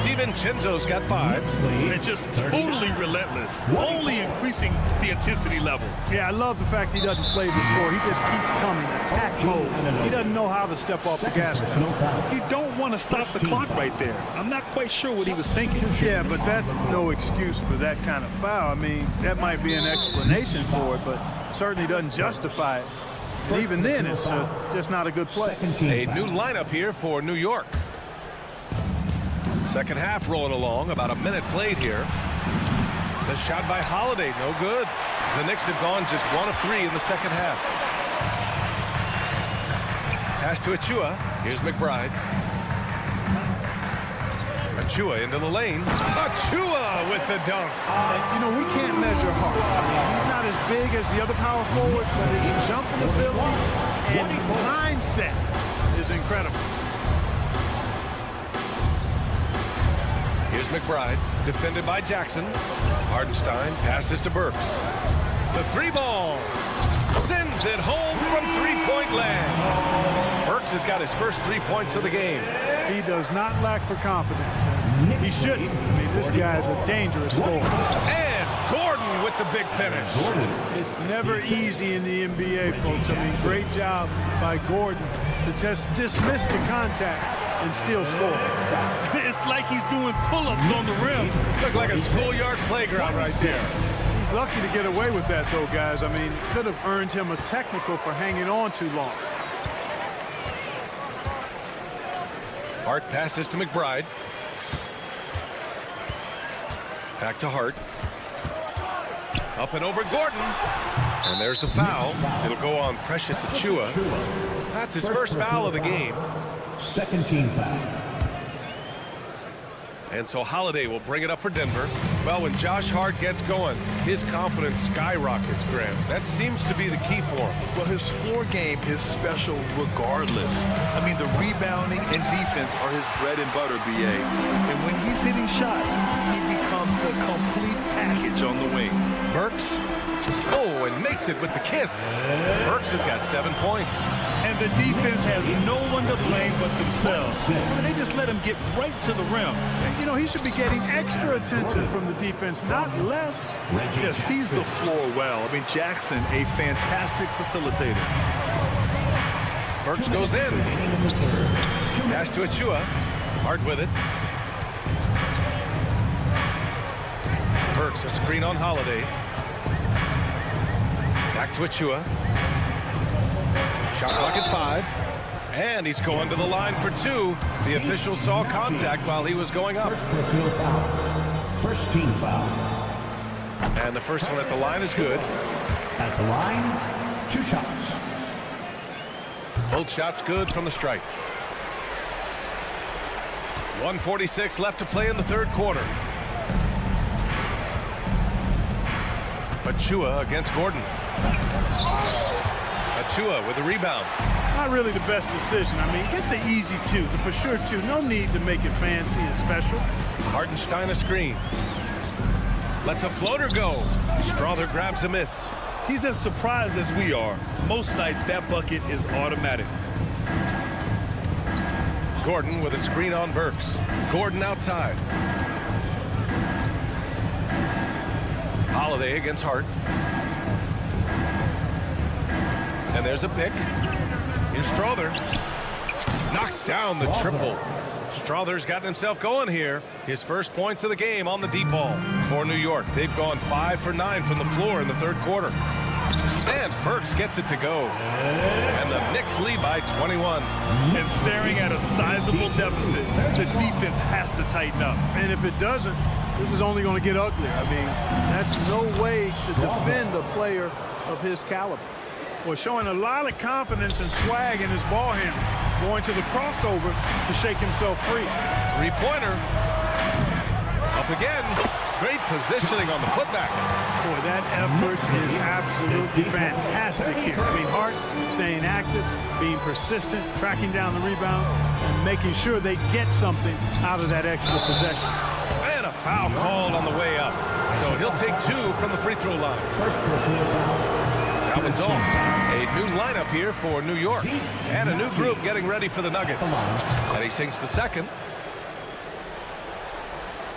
[SPEAKER 9] DiVincenzo's got 5.
[SPEAKER 8] And just totally relentless. Only increasing the intensity level.
[SPEAKER 10] Yeah, I love the fact he doesn't play the score. He just keeps coming. Attack mode. He doesn't know how to step off the gas pedal.
[SPEAKER 8] You don't want to stop the clock right there. I'm not quite sure what he was thinking.
[SPEAKER 10] Yeah, but that's no excuse for that kind of foul. I mean, that might be an explanation for it, but certainly doesn't justify it. And even then, it's just not a good play.
[SPEAKER 9] A new lineup here for New York. Second half rolling along, about a minute played here. The shot by Holiday, no good. The Knicks have gone just 1 of 3 in the second half. Pass to Achua. Here's McBride. Achua into the lane. Achua with the dunk.
[SPEAKER 10] You know, we can't measure Hart. He's not as big as the other power forwards, but his jumping ability and mindset is incredible.
[SPEAKER 9] Here's McBride, defended by Jackson. Hardenstein passes to Burks. The three ball. Sends it home from three-point land. Burks has got his first 3 points of the game.
[SPEAKER 10] He does not lack for confidence. He shouldn't. I mean, this guy's a dangerous scorer.
[SPEAKER 9] And Gordon with the big finish.
[SPEAKER 10] It's never easy in the NBA, folks. I mean, great job by Gordon to just dismiss the contact and still score.
[SPEAKER 8] It's like he's doing pull-ups on the rim.
[SPEAKER 9] Looked like a schoolyard playground right there.
[SPEAKER 10] He's lucky to get away with that, though, guys. I mean, could have earned him a technical for hanging on too long.
[SPEAKER 9] Hart passes to McBride. Back to Hart. Up and over Gordon. And there's the foul. It'll go on Precious Achiuwa. That's his first foul of the game.
[SPEAKER 4] Second team foul.
[SPEAKER 9] And so Holiday will bring it up for Denver. Well, when Josh Hart gets going, his confidence skyrockets, Graham. That seems to be the key for him.
[SPEAKER 8] Well, his floor game is special regardless. I mean, the rebounding and defense are his bread and butter, BA. And when he's hitting shots, he becomes the complete package on the wing.
[SPEAKER 9] Burks. Oh, and makes it with the kiss. Burks has got 7 points.
[SPEAKER 8] And the defense has no one to blame but themselves. They just let him get right to the rim.
[SPEAKER 10] You know, he should be getting extra attention from the defense, not less.
[SPEAKER 8] Yeah, sees the floor well. I mean, Jackson, a fantastic facilitator.
[SPEAKER 9] Burks goes in. Pass to Achiuwa. Hart with it. Burks, a screen on Holiday. Back to Achiuwa. Shot clock at 5. And he's going to the line for 2. The official saw contact while he was going up.
[SPEAKER 4] First team foul.
[SPEAKER 9] And the first one at the line is good.
[SPEAKER 4] At the line, 2 shots.
[SPEAKER 9] Both shots good from the stripe. 1:46 left to play in the third quarter. Achiuwa against Gordon. Achiuwa with a rebound.
[SPEAKER 10] Not really the best decision. I mean, get the easy 2, the for sure 2. No need to make it fancy and special.
[SPEAKER 9] Hartenstein a screen. Lets a floater go. Strother grabs a miss.
[SPEAKER 8] He's as surprised as we are. Most nights, that bucket is automatic.
[SPEAKER 9] Gordon with a screen on Burks. Gordon outside. Holiday against Hart. And there's a pick. Here's Strother. Knocks down the triple. Strother's gotten himself going here. His first points of the game on the deep ball for New York. They've gone 5 for 9 from the floor in the third quarter. And Burks gets it to go. And the Knicks lead by 21.
[SPEAKER 8] And staring at a sizable deficit, the defense has to tighten up.
[SPEAKER 10] And if it doesn't, this is only going to get uglier. I mean, that's no way to defend a player of his caliber. Well, showing a lot of confidence and swag in his ball handling. Going to the crossover to shake himself free.
[SPEAKER 9] Three-pointer. Up again. Great positioning on the putback.
[SPEAKER 10] Boy, that effort is absolutely fantastic here. I mean, Hart staying active, being persistent, tracking down the rebound, and making sure they get something out of that extra possession.
[SPEAKER 9] And a foul called on the way up. So he'll take 2 from the free throw line. That one's off. A new lineup here for New York. And a new group getting ready for the Nuggets. And he sinks the second.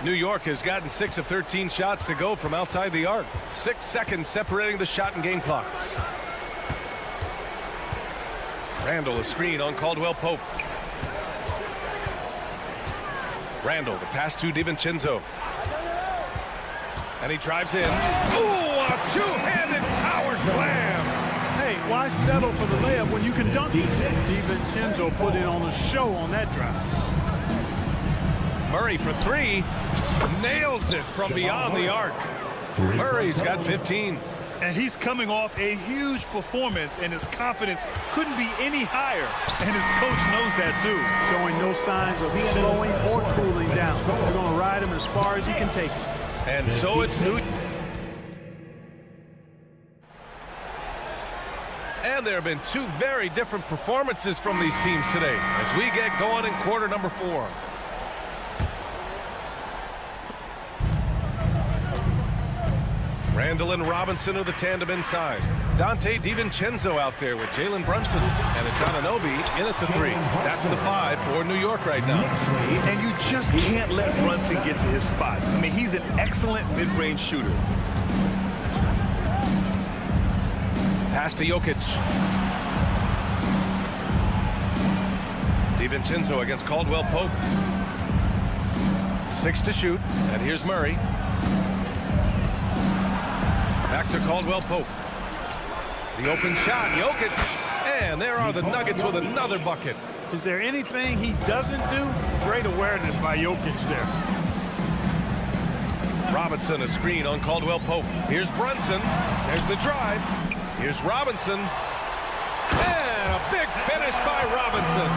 [SPEAKER 9] New York has gotten 6 of 13 shots to go from outside the arc. 6 seconds separating the shot and game clocks. Randall, a screen on Caldwell Pope. Randall, the pass to DiVincenzo. And he drives in. Ooh, a two-handed power slam.
[SPEAKER 10] Hey, why settle for the layup when you can dunk it? DiVincenzo put it on a show on that drive.
[SPEAKER 9] Murray for 3. Nails it from beyond the arc. Murray's got 15.
[SPEAKER 8] And he's coming off a huge performance, and his confidence couldn't be any higher. And his coach knows that, too.
[SPEAKER 10] Showing no signs of slowing or cooling down. They're going to ride him as far as he can take it.
[SPEAKER 9] And so it's New. And there have been 2 very different performances from these teams today as we get going in quarter number 4. Randall and Robinson are the tandem inside. Dante DiVincenzo out there with Jalen Brunson. And it's Anunoby in at the 3. That's the 5 for New York right now.
[SPEAKER 8] And you just can't let Brunson get to his spots. I mean, he's an excellent mid-range shooter.
[SPEAKER 9] Pass to Jokic. DiVincenzo against Caldwell Pope. 6 to shoot. And here's Murray. Back to Caldwell Pope. The open shot, Jokic. And there are the Nuggets with another bucket.
[SPEAKER 10] Is there anything he doesn't do? Great awareness by Jokic there.
[SPEAKER 9] Robinson, a screen on Caldwell Pope. Here's Brunson. There's the drive. Here's Robinson. And a big finish by Robinson.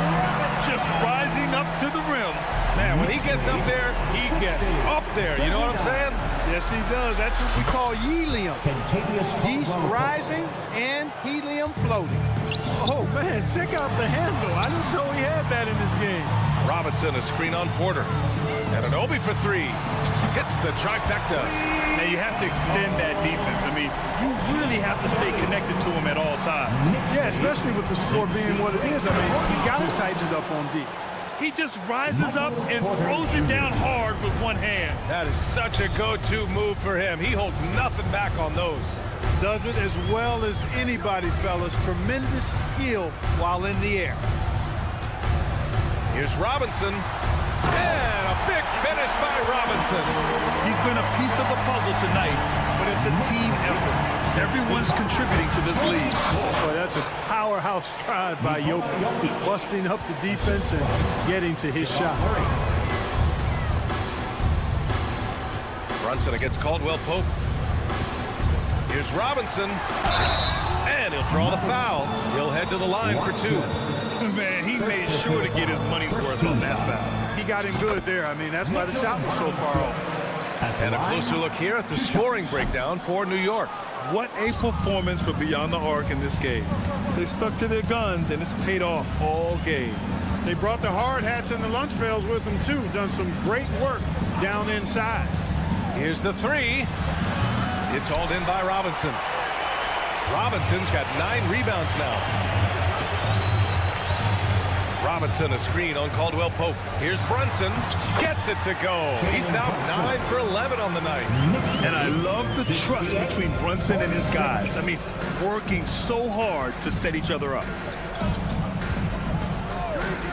[SPEAKER 8] Just rising up to the rim.
[SPEAKER 9] Man, when he gets up there, he gets up there. You know what I'm saying?
[SPEAKER 10] Yes, he does. That's what we call helium. Yeast rising and helium floating. Oh, man, check out the handle. I didn't know he had that in his game.
[SPEAKER 9] Robinson, a screen on Porter. And Anunoby for 3. Hits the trifecta.
[SPEAKER 8] Now, you have to extend that defense. I mean, you really have to stay connected to him at all times.
[SPEAKER 10] Yeah, especially with the score being what it is. I mean, you got to tighten it up on D.
[SPEAKER 8] He just rises up and throws it down hard with one hand.
[SPEAKER 9] That is such a go-to move for him. He holds nothing back on those.
[SPEAKER 10] Does it as well as anybody, fellas. Tremendous skill while in the air.
[SPEAKER 9] Here's Robinson. And a big finish by Robinson.
[SPEAKER 8] He's been a piece of the puzzle tonight, but it's a team effort. Everyone's contributing to this lead.
[SPEAKER 10] Boy, that's a powerhouse drive by Jokic, busting up the defense and getting to his shot.
[SPEAKER 9] Brunson against Caldwell Pope. Here's Robinson. And he'll draw the foul. He'll head to the line for 2.
[SPEAKER 8] Man, he made sure to get his money's worth on that foul.
[SPEAKER 10] He got him good there. I mean, that's why the shot was so far off.
[SPEAKER 9] And a closer look here at the scoring breakdown for New York.
[SPEAKER 8] What a performance for Beyond the Arc in this game. They stuck to their guns, and it's paid off all game.
[SPEAKER 10] They brought the hard hats and the lunch pails with them, too. Done some great work down inside.
[SPEAKER 9] Here's the 3. It's hauled in by Robinson. Robinson's got 9 rebounds now. Robinson, a screen on Caldwell Pope. Here's Brunson. Gets it to go. He's now 9 for 11 on the night.
[SPEAKER 8] And I love the trust between Brunson and his guys. I mean, working so hard to set each other up.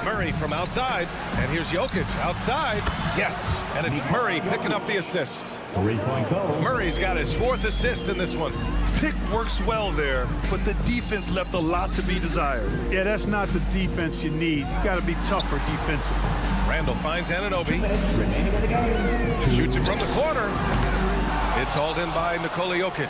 [SPEAKER 9] Murray from outside. And here's Jokic outside. Yes. And it's Murray picking up the assist.
[SPEAKER 4] 3-point goal.
[SPEAKER 9] Murray's got his 4th assist in this one.
[SPEAKER 8] Pick works well there, but the defense left a lot to be desired.
[SPEAKER 10] Yeah, that's not the defense you need. You got to be tougher defensively.
[SPEAKER 9] Randall finds Anunoby. Shoots it from the corner. It's hauled in by Nikola Jokic.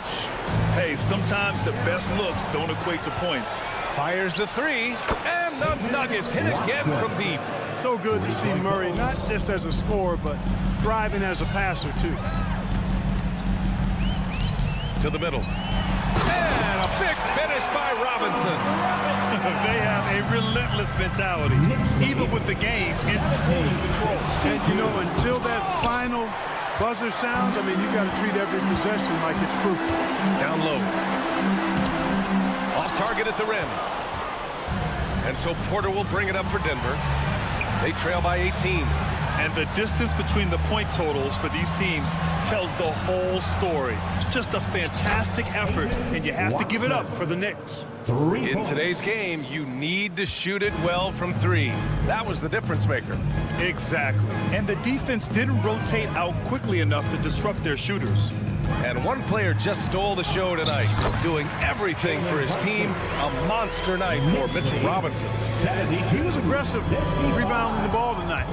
[SPEAKER 8] Hey, sometimes the best looks don't equate to points.
[SPEAKER 9] Fires the 3, and the Nuggets hit again from deep.
[SPEAKER 10] So good to see Murray, not just as a scorer, but thriving as a passer, too.
[SPEAKER 9] To the middle. And a big finish by Robinson.
[SPEAKER 8] They have a relentless mentality, even with the game in total control.
[SPEAKER 10] And, you know, until that final buzzer sounds, I mean, you got to treat every possession like it's crucial.
[SPEAKER 9] Down low. Off target at the rim. And so Porter will bring it up for Denver. They trail by 18.
[SPEAKER 8] And the distance between the point totals for these teams tells the whole story. Just a fantastic effort, and you have to give it up for the Knicks.
[SPEAKER 9] In today's game, you need to shoot it well from 3. That was the difference maker.
[SPEAKER 8] Exactly. And the defense didn't rotate out quickly enough to disrupt their shooters.
[SPEAKER 9] And one player just stole the show tonight, doing everything for his team. A monster night for Mitchell Robinson.
[SPEAKER 10] He was aggressive rebounding the ball tonight.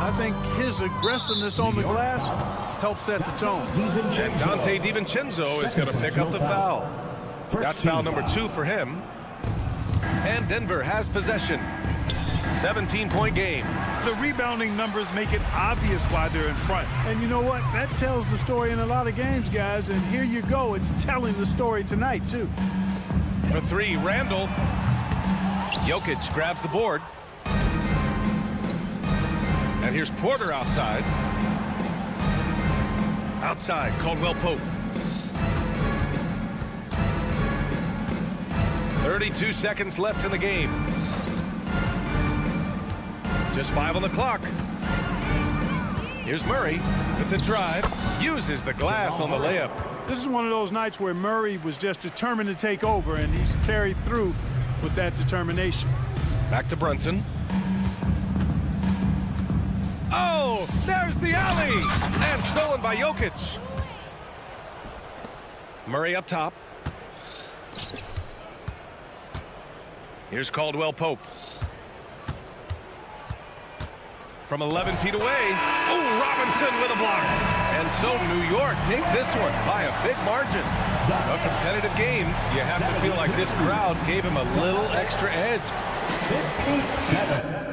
[SPEAKER 10] I think his aggressiveness on the glass helped set the tone.
[SPEAKER 9] And Dante DiVincenzo is going to pick up the foul. That's foul number 2 for him. And Denver has possession. 17-point game.
[SPEAKER 8] The rebounding numbers make it obvious why they're in front.
[SPEAKER 10] And you know what? That tells the story in a lot of games, guys. And here you go. It's telling the story tonight, too.
[SPEAKER 9] For 3, Randall. Jokic grabs the board. And here's Porter outside. Outside, Caldwell Pope. 32 seconds left in the game. Just 5 on the clock. Here's Murray with the drive. Uses the glass on the layup.
[SPEAKER 10] This is one of those nights where Murray was just determined to take over, and he's carried through with that determination.
[SPEAKER 9] Back to Brunson. Oh, there's the alley! And stolen by Jokic. Murray up top. Here's Caldwell Pope. From 11 feet away. Oh, Robinson with a block. And so New York takes this one by a big margin. A competitive game. You have to feel like this crowd gave him a little extra edge.
[SPEAKER 4] 57.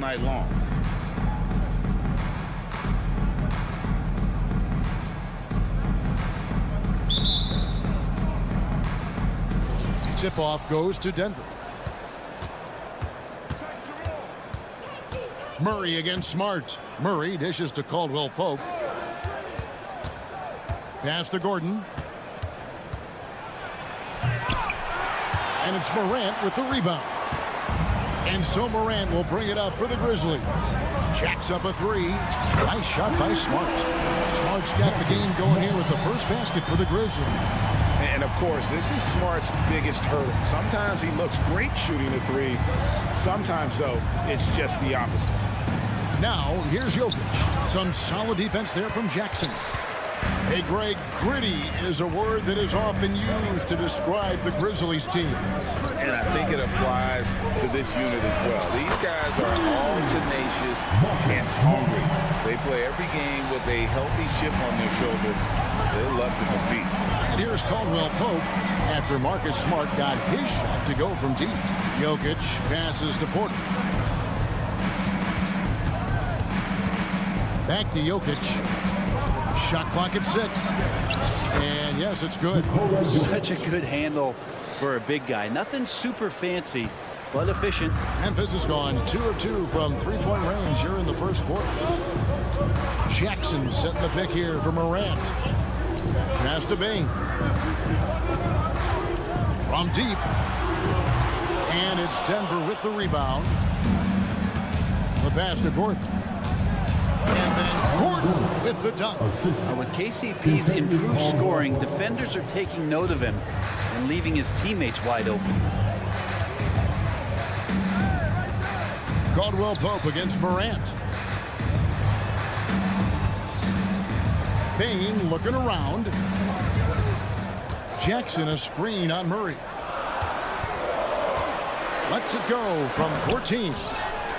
[SPEAKER 3] night long.
[SPEAKER 1] Tip-off goes to Denver. Murray against Smart. Murray dishes to Caldwell Pope. Pass to Gordon. And it's Morant with the rebound. And so Morant will bring it up for the Grizzlies. Jacks up a three. Nice shot by Smart. Smart's got the game going here with the first basket for the Grizzlies.
[SPEAKER 3] And, of course, this is Smart's biggest hurdle. Sometimes he looks great shooting a three. Sometimes, though, it's just the opposite.
[SPEAKER 1] Now, here's Jokic. Some solid defense there from Jackson. Hey, Greg, gritty is a word that is often used to describe the Grizzlies team.
[SPEAKER 3] And I think it applies to this unit as well. These guys are all tenacious and hungry. They play every game with a healthy chip on their shoulder. They love to compete.
[SPEAKER 1] And here's Caldwell Pope after Marcus Smart got his shot to go from deep. Jokic passes to Porter. Back to Jokic. Shot clock at 6. And yes, it's good.
[SPEAKER 6] Such a good handle for a big guy. Nothing super fancy, but efficient.
[SPEAKER 1] Memphis has gone 2 of 2 from three-point range here in the first quarter. Jackson setting the pick here for Morant. Pass to Bain. From deep. And it's Denver with the rebound. The pass to Gordon. And then Gordon with the dunk.
[SPEAKER 6] With KCP's improved scoring, defenders are taking note of him and leaving his teammates wide open.
[SPEAKER 1] Caldwell Pope against Morant. Bain looking around. Jackson a screen on Murray. Lets it go from 14.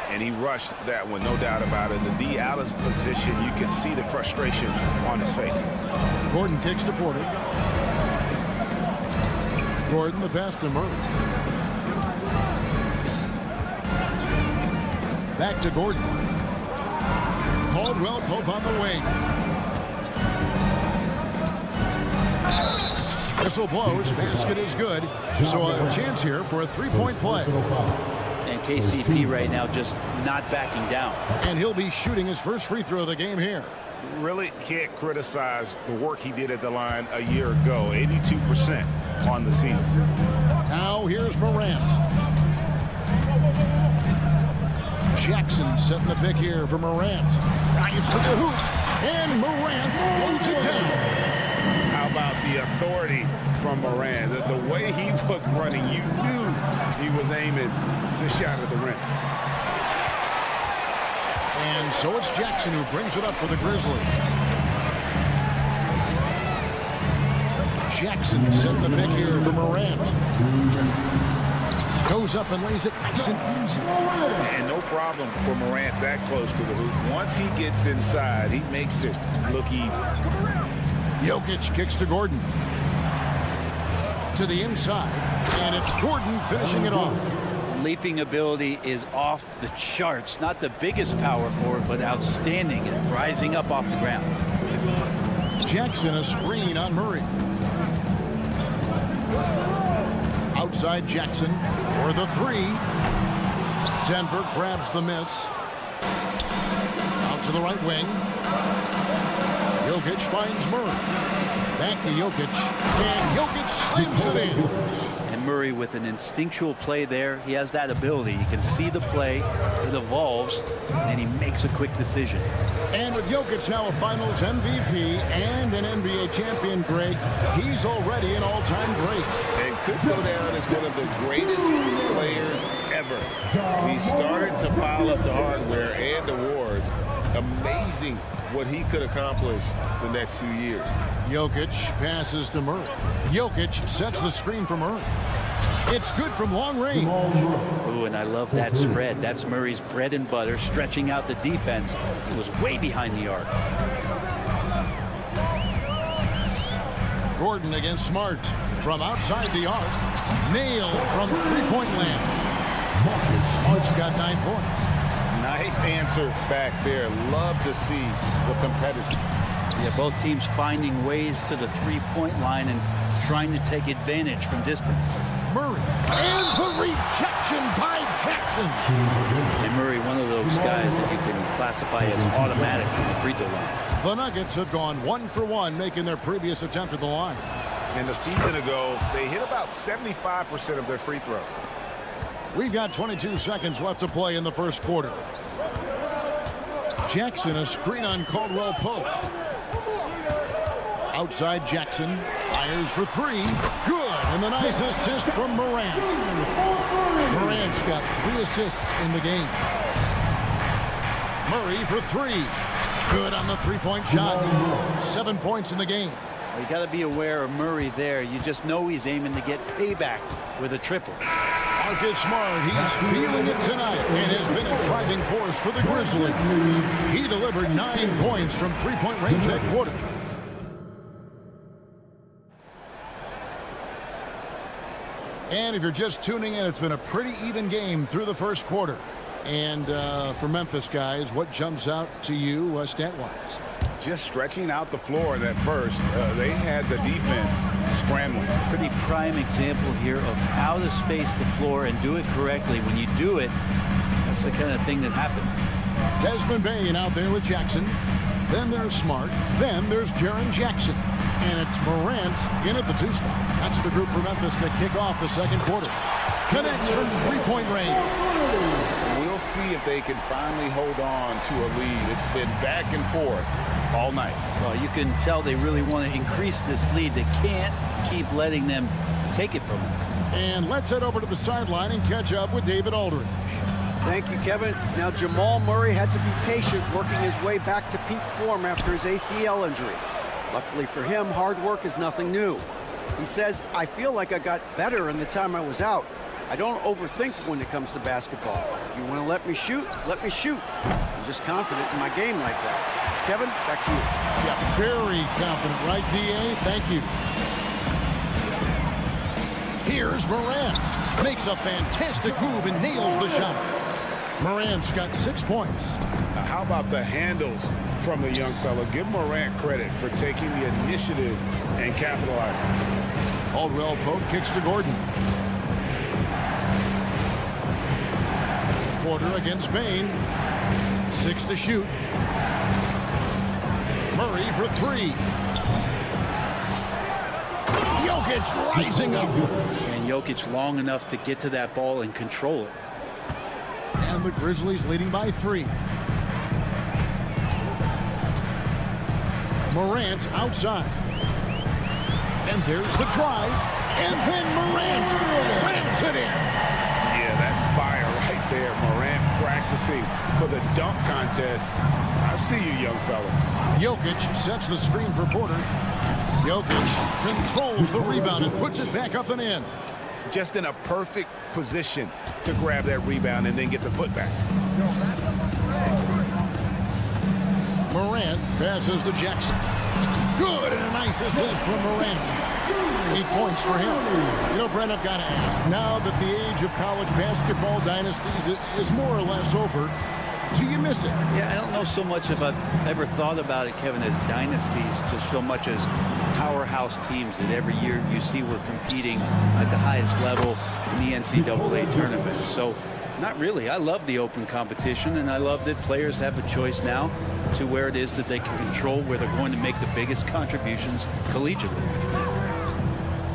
[SPEAKER 7] And he rushed that one, no doubt about it. The D out of position, you can see the frustration on his face.
[SPEAKER 1] Gordon kicks to Porter. Gordon the pass to Murray. Back to Gordon. Caldwell Pope on the wing. Whistle blows. Basket is good. So a chance here for a three-point play.
[SPEAKER 6] And KCP right now just not backing down.
[SPEAKER 1] And he'll be shooting his first free throw of the game here.
[SPEAKER 7] Really can't criticize the work he did at the line a year ago. 82% on the season.
[SPEAKER 1] Now here's Morant. Jackson setting the pick here for Morant. Drives to the hoop. And Morant throws it down.
[SPEAKER 3] How about the authority from Morant? The way he was running, you knew he was aiming to shot at the rim.
[SPEAKER 1] And so it's Jackson who brings it up for the Grizzlies. Jackson set the pick here for Morant. Goes up and lays it nice and easy.
[SPEAKER 3] And no problem for Morant that close to the hoop. Once he gets inside, he makes it look easy.
[SPEAKER 1] Jokic kicks to Gordon. To the inside. And it's Gordon finishing it off.
[SPEAKER 6] Leaping ability is off the charts. Not the biggest power forward, but outstanding and rising up off the ground.
[SPEAKER 1] Jackson a screen on Murray. Outside Jackson for the three. Denver grabs the miss. Out to the right wing. Jokic finds Murray. Back to Jokic. And Jokic slams it in.
[SPEAKER 6] And Murray with an instinctual play there. He has that ability. You can see the play. It evolves. And he makes a quick decision.
[SPEAKER 1] And with Jokic now a Finals MVP and an NBA champion, Greg, he's already an all-time great.
[SPEAKER 3] And could go down as one of the greatest players ever. He started to pile up the hardware and awards. Amazing what he could accomplish the next few years.
[SPEAKER 1] Jokic passes to Murray. Jokic sets the screen for Murray. It's good from long range.
[SPEAKER 6] Ooh, and I love that spread. That's Murray's bread and butter, stretching out the defense. He was way behind the arc.
[SPEAKER 1] Gordon against Smart from outside the arc. Nailed from three-point land. Smart's got 9 points.
[SPEAKER 3] Nice answer back there. Love to see the competitors.
[SPEAKER 12] Yeah, both teams finding ways to the three-point line and trying to take advantage from distance.
[SPEAKER 1] Murray, and the rejection by Jackson.
[SPEAKER 12] And Murray, one of those guys that you can classify as automatic from the free throw line.
[SPEAKER 1] The Nuggets have gone 1 for 1, making their previous attempt at the line.
[SPEAKER 7] And a season ago, they hit about 75% of their free throws.
[SPEAKER 1] We've got 22 seconds left to play in the first quarter. Jackson, a screen on Caldwell Pope. Outside Jackson, fires for three. Good, and the nice assist from Morant. Morant's got 3 assists in the game. Murray for three. Good on the three-point shot. 7 points in the game.
[SPEAKER 12] You got to be aware of Murray there. You just know he's aiming to get payback with a triple.
[SPEAKER 1] Marcus Smart, he's feeling it tonight and has been a driving force for the Grizzlies. He delivered 9 points from three-point range that quarter. And if you're just tuning in, it's been a pretty even game through the first quarter. And for Memphis guys, what jumps out to you stat-wise?
[SPEAKER 3] Just stretching out the floor that first. They had the defense scrambling.
[SPEAKER 12] Pretty prime example here of how to space the floor and do it correctly. When you do it, that's the kind of thing that happens.
[SPEAKER 1] Desmond Bain out there with Jackson. Then there's Smart. Then there's Jaren Jackson. And it's Morant in at the 2 spot. That's the group for Memphis to kick off the second quarter. Connects from three-point range.
[SPEAKER 3] We'll see if they can finally hold on to a lead. It's been back and forth all night.
[SPEAKER 12] Well, you can tell they really want to increase this lead. They can't keep letting them take it from them.
[SPEAKER 1] And let's head over to the sideline and catch up with David Aldridge.
[SPEAKER 6] Thank you, Kevin. Now, Jamal Murray had to be patient working his way back to peak form after his ACL injury. Luckily for him, hard work is nothing new. He says, I feel like I got better in the time I was out. I don't overthink when it comes to basketball. If you want to let me shoot, let me shoot. I'm just confident in my game like that. Kevin, back to you.
[SPEAKER 1] Yeah, very confident, right, D.A.? Thank you. Here's Morant. Makes a fantastic move and nails the shot. Morant's got 6 points.
[SPEAKER 3] Now, how about the handles from the young fella? Give Morant credit for taking the initiative and capitalizing.
[SPEAKER 1] Caldwell Pope kicks to Gordon. Porter against Bain. 6 to shoot. Murray for 3. Jokic rising up.
[SPEAKER 12] And Jokic long enough to get to that ball and control it.
[SPEAKER 1] And the Grizzlies leading by 3. Morant outside. And there's the drive. And then Morant rams it in.
[SPEAKER 3] Yeah, that's fire right there. Morant practicing for the dunk contest. I see you, young fella.
[SPEAKER 1] Jokic sets the screen for Porter. Jokic controls the rebound and puts it back up and in.
[SPEAKER 7] Just in a perfect position to grab that rebound and then get the putback.
[SPEAKER 1] Morant passes to Jackson. Good, and a nice assist from Morant. 8 points for him. You know, Brent, I've got to ask, now that the age of college basketball dynasties is more or less over, do you miss it?
[SPEAKER 12] Yeah, I don't know so much if I've ever thought about it, Kevin, as dynasties, just so much as powerhouse teams that every year you see we're competing at the highest level in the NCAA tournament. So, not really. I love the open competition, and I love that players have a choice now to where it is that they can control where they're going to make the biggest contributions collegiately.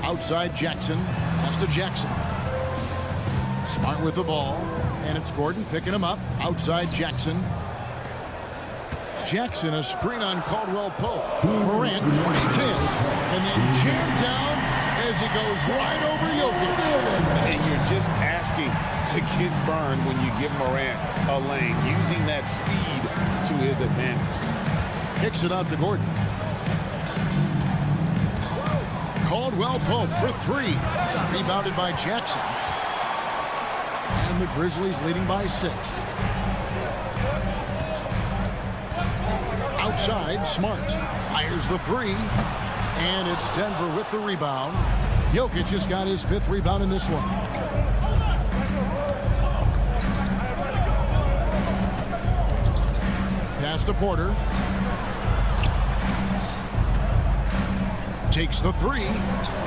[SPEAKER 1] Outside Jackson, pass to Jackson. Smart with the ball, and it's Gordon picking him up. Outside Jackson. Jackson, a screen on Caldwell Pope. Morant drives in, and then jammed down as he goes right over Jokic.
[SPEAKER 3] And you're just asking to get burned when you give Morant a lane, using that speed to his advantage.
[SPEAKER 1] Kicks it out to Gordon. Caldwell Pope for 3. Rebounded by Jackson. And the Grizzlies leading by 6. Outside, Smart fires the 3. And it's Denver with the rebound. Jokic just got his 5th rebound in this one. Pass to Porter. Takes the three.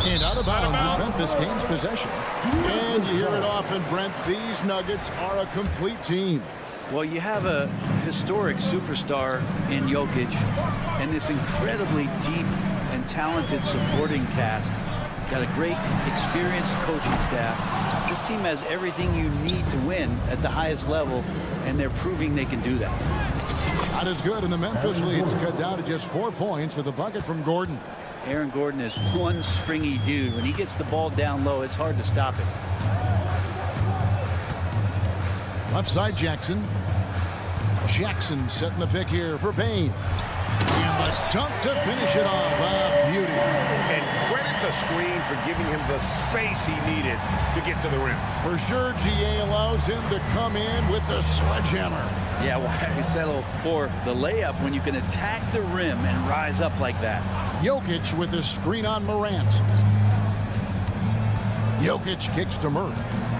[SPEAKER 1] And out of bounds as Memphis gains possession. And you hear it often, Brent. These Nuggets are a complete team.
[SPEAKER 12] Well, you have a historic superstar in Jokic and this incredibly deep and talented supporting cast. Got a great, experienced coaching staff. This team has everything you need to win at the highest level, and they're proving they can do that.
[SPEAKER 1] Not as good, and the Memphis lead's cut down to just 4 points with a bucket from Gordon.
[SPEAKER 12] Aaron Gordon is one springy dude. When he gets the ball down low, it's hard to stop it.
[SPEAKER 1] Left side, Jackson. Jackson setting the pick here for Bane. And the dunk to finish it off. A beauty.
[SPEAKER 7] And credit the screen for giving him the space he needed to get to the rim.
[SPEAKER 1] For sure, GA allows him to come in with the sledgehammer.
[SPEAKER 12] Yeah, why settle for the layup when you can attack the rim and rise up like that?
[SPEAKER 1] Jokic with the screen on Morant. Jokic kicks to Murray.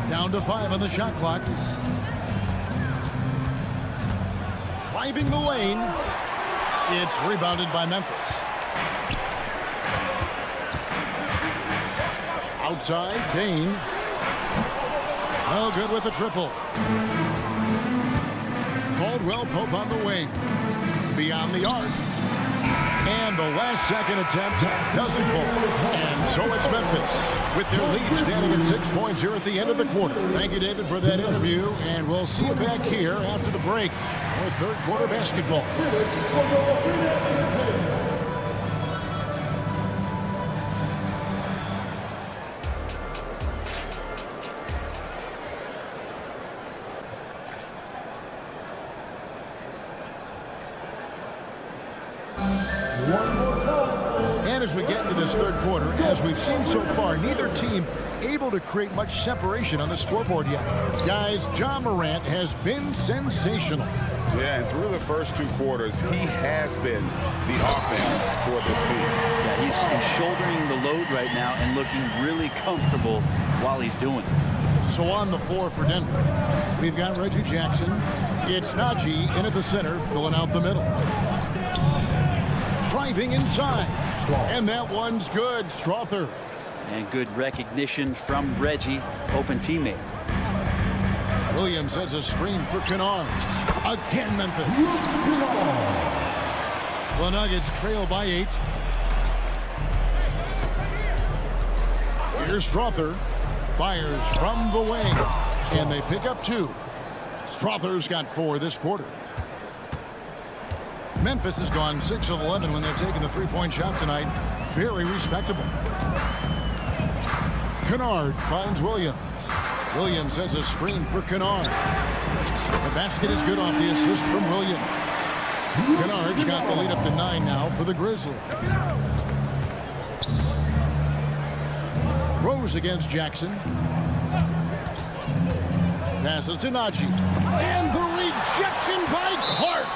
[SPEAKER 1] Down to 5 on the shot clock. Driving the lane. It's rebounded by Memphis. Outside, Dane. No good with the triple. Caldwell Pope on the wing. Beyond the arc. And the last second attempt doesn't fall. And so it's Memphis with their lead standing at 6 points here at the end of the quarter. Thank you, David, for that interview. And we'll see you back here after the break for third quarter basketball. And as we get into this third quarter, as we've seen so far, neither team able to create much separation on the scoreboard yet. Guys, Ja Morant has been sensational.
[SPEAKER 7] Yeah, and through the first 2 quarters, he has been the offense for this team.
[SPEAKER 12] Yeah, he's shouldering the load right now and looking really comfortable while he's doing it.
[SPEAKER 1] So on the floor for Denver, we've got Reggie Jackson. It's Najee in at the center, filling out the middle. Driving inside. And that one's good. Strother.
[SPEAKER 12] And good recognition from Reggie, open teammate.
[SPEAKER 1] Williams has a screen for Kennard. Again, Memphis. The Nuggets trail by 8. Here's Strother. Fires from the wing. And they pick up 2. Strother's got 4 this quarter. Memphis has gone 6 of 11 when they've taken the three-point shot tonight. Very respectable. Kennard finds Williams. Williams has a screen for Kennard. The basket is good off the assist from Williams. Kennard's got the lead up to 9 now for the Grizzlies. Rose against Jackson. Passes to Najee. And the rejection by Clark.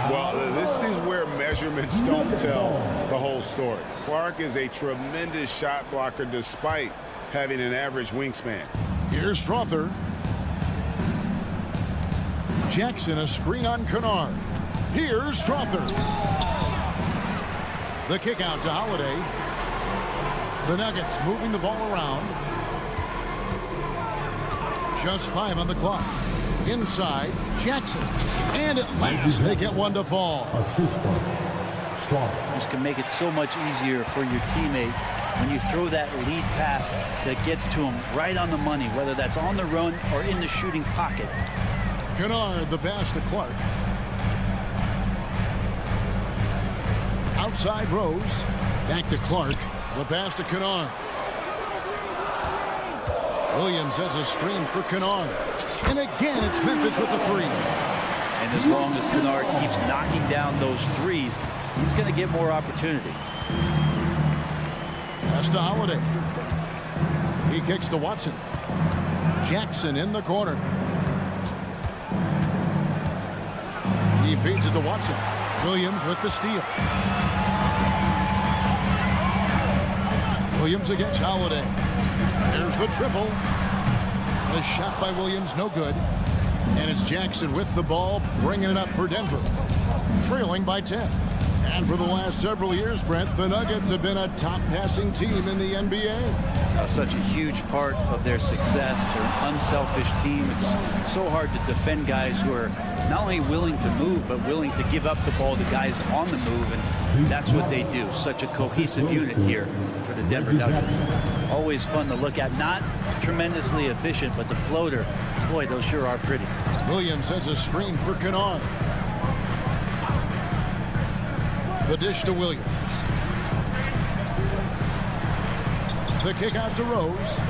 [SPEAKER 7] Well, this is where measurements don't tell the whole story. Clark is a tremendous shot blocker despite having an average wingspan.
[SPEAKER 1] Here's Strother. Jackson a screen on Kennard. Here's Strother. The kick out to Holiday. The Nuggets moving the ball around. Just 5 on the clock. Inside, Jackson. And at last, they get one to fall.
[SPEAKER 12] This can make it so much easier for your teammate when you throw that lead pass that gets to him right on the money, whether that's on the run or in the shooting pocket.
[SPEAKER 1] Kennard, the pass to Clark. Outside Rose. Back to Clark. The pass to Kennard. Williams has a screen for Kennard. And again, it's Memphis with the 3.
[SPEAKER 12] And as long as Kennard keeps knocking down those threes, he's going to get more opportunity.
[SPEAKER 1] Pass to Holiday. He kicks to Watson. Jackson in the corner. He feeds it to Watson. Williams with the steal. Williams against Holiday. There's the triple. The shot by Williams, no good. And it's Jackson with the ball, bringing it up for Denver. trailing by 10. And for the last several years, Brent, the Nuggets have been a top passing team in the NBA.
[SPEAKER 12] Such a huge part of their success. They're an unselfish team. It's so hard to defend guys who are not only willing to move, but willing to give up the ball to guys on the move, and that's what they do. Such a cohesive unit here for the Denver Nuggets. Always fun to look at. Not tremendously efficient, but the floater, boy, those sure are pretty.
[SPEAKER 1] Williams sends a screen for Kennard. The dish to Williams. The kick out to Rose.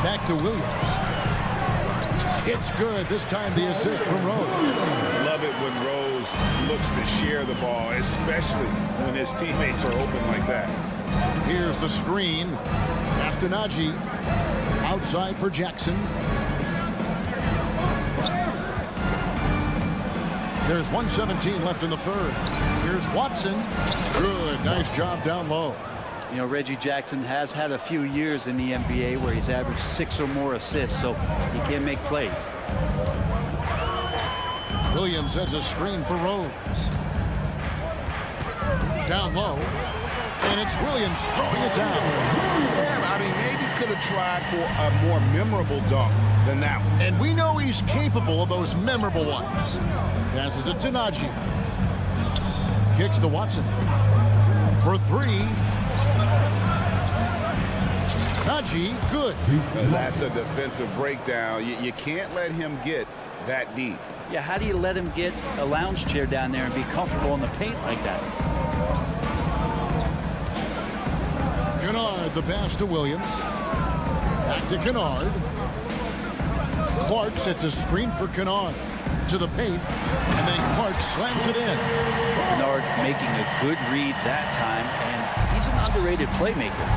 [SPEAKER 1] Back to Williams. It's good. This time the assist from Rose.
[SPEAKER 7] Love it when Rose looks to share the ball, especially when his teammates are open like that.
[SPEAKER 1] Here's the screen. Astenaji outside for Jackson. There's 1:17 left in the third. Here's Watson. Good. Nice job down low.
[SPEAKER 12] You know, Reggie Jackson has had a few years in the NBA where he's averaged 6 or more assists, so he can make plays.
[SPEAKER 1] Williams sets a screen for Rose. Down low. And it's Williams throwing it down.
[SPEAKER 7] Yeah, I mean, maybe could have tried for a more memorable dunk than that one.
[SPEAKER 1] And we know he's capable of those memorable ones. Passes it to Najee. Kicks to Watson. For three. Najee, good.
[SPEAKER 7] That's a defensive breakdown. You can't let him get that deep.
[SPEAKER 12] Yeah, how do you let him get a lounge chair down there and be comfortable in the paint like that?
[SPEAKER 1] Kennard, the pass to Williams. Back to Kennard. Clark sets a screen for Kennard. To the paint, and then Clark slams it in.
[SPEAKER 12] Kennard making a good read that time, and he's an underrated playmaker.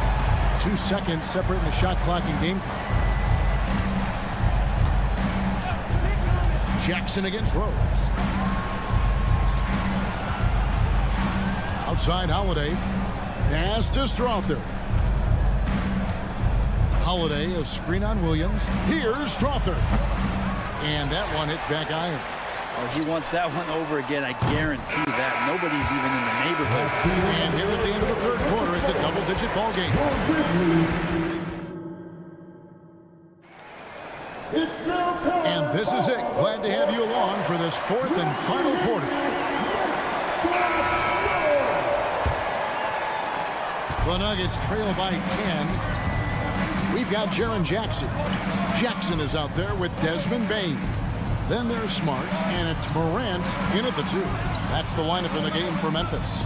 [SPEAKER 1] 2 seconds separating the shot clock and game clock. Jackson against Rose. Outside Holiday. Pass to Strother. Holiday, a screen on Williams. Here's Strother. And that one hits back iron.
[SPEAKER 12] Oh, he wants that one over again, I guarantee that. Nobody's even in the neighborhood.
[SPEAKER 1] And here at the end of the third quarter, it's a double-digit ball game. And this is it. Glad to have you along for this fourth and final quarter. The Nuggets trail by 10. We've got Jaren Jackson. Jackson is out there with Desmond Bane. Then there's Smart, and it's Morant in at the 2. That's the lineup in the game for Memphis.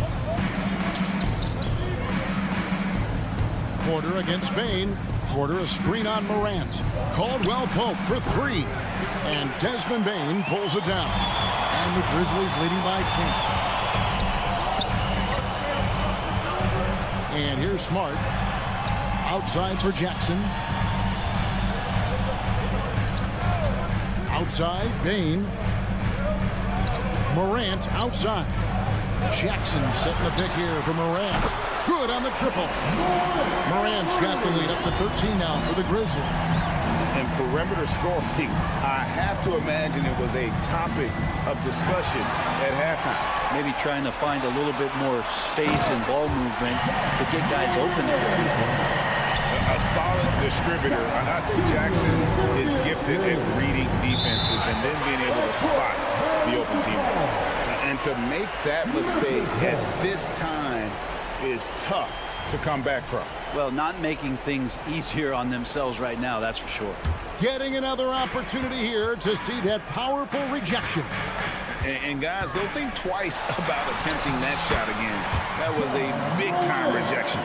[SPEAKER 1] Porter against Bane. Porter a screen on Morant. Caldwell Pope for 3. And Desmond Bane pulls it down. And the Grizzlies leading by 10. And here's Smart. Outside for Jackson. Outside, Bane. Morant outside. Jackson setting the pick here for Morant. Good on the triple. Morant's got the lead up to 13 now for the Grizzlies.
[SPEAKER 7] And perimeter scoring, I have to imagine it was a topic of discussion at halftime.
[SPEAKER 12] Maybe trying to find a little bit more space and ball movement to get guys open there.
[SPEAKER 7] A solid distributor. Jackson is gifted at reading defenses and then being able to spot the open teammate. And to make that mistake at this time is tough to come back from.
[SPEAKER 12] Well, not making things easier on themselves right now, that's for sure.
[SPEAKER 1] Getting another opportunity here to see that powerful rejection.
[SPEAKER 7] And guys, they'll think twice about attempting that shot again. That was a big-time rejection.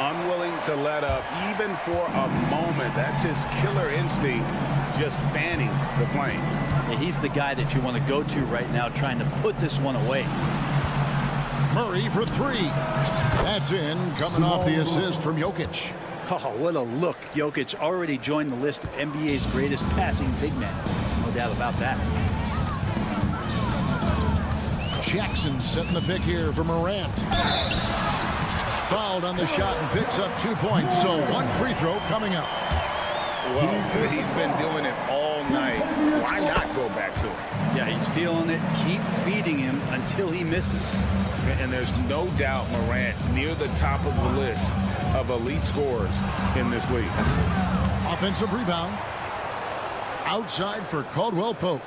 [SPEAKER 7] Unwilling to let up even for a moment. That's his killer instinct, just fanning the flame.
[SPEAKER 12] Yeah, he's the guy that you want to go to right now, trying to put this one away.
[SPEAKER 1] Murray for 3. That's in, coming off the assist from Jokic.
[SPEAKER 12] Oh, what a look. Jokic already joined the list of NBA's greatest passing big men. No doubt about that.
[SPEAKER 1] Jackson setting the pick here for Morant. Fouled on the shot and picks up 2 points, so 1 free throw coming up.
[SPEAKER 7] Well, he's been doing it all night. Why not go back to him?
[SPEAKER 12] Yeah, he's feeling it. Keep feeding him until he misses.
[SPEAKER 7] And there's no doubt Morant near the top of the list of elite scorers in this league.
[SPEAKER 1] Offensive rebound. Outside for Caldwell Pope.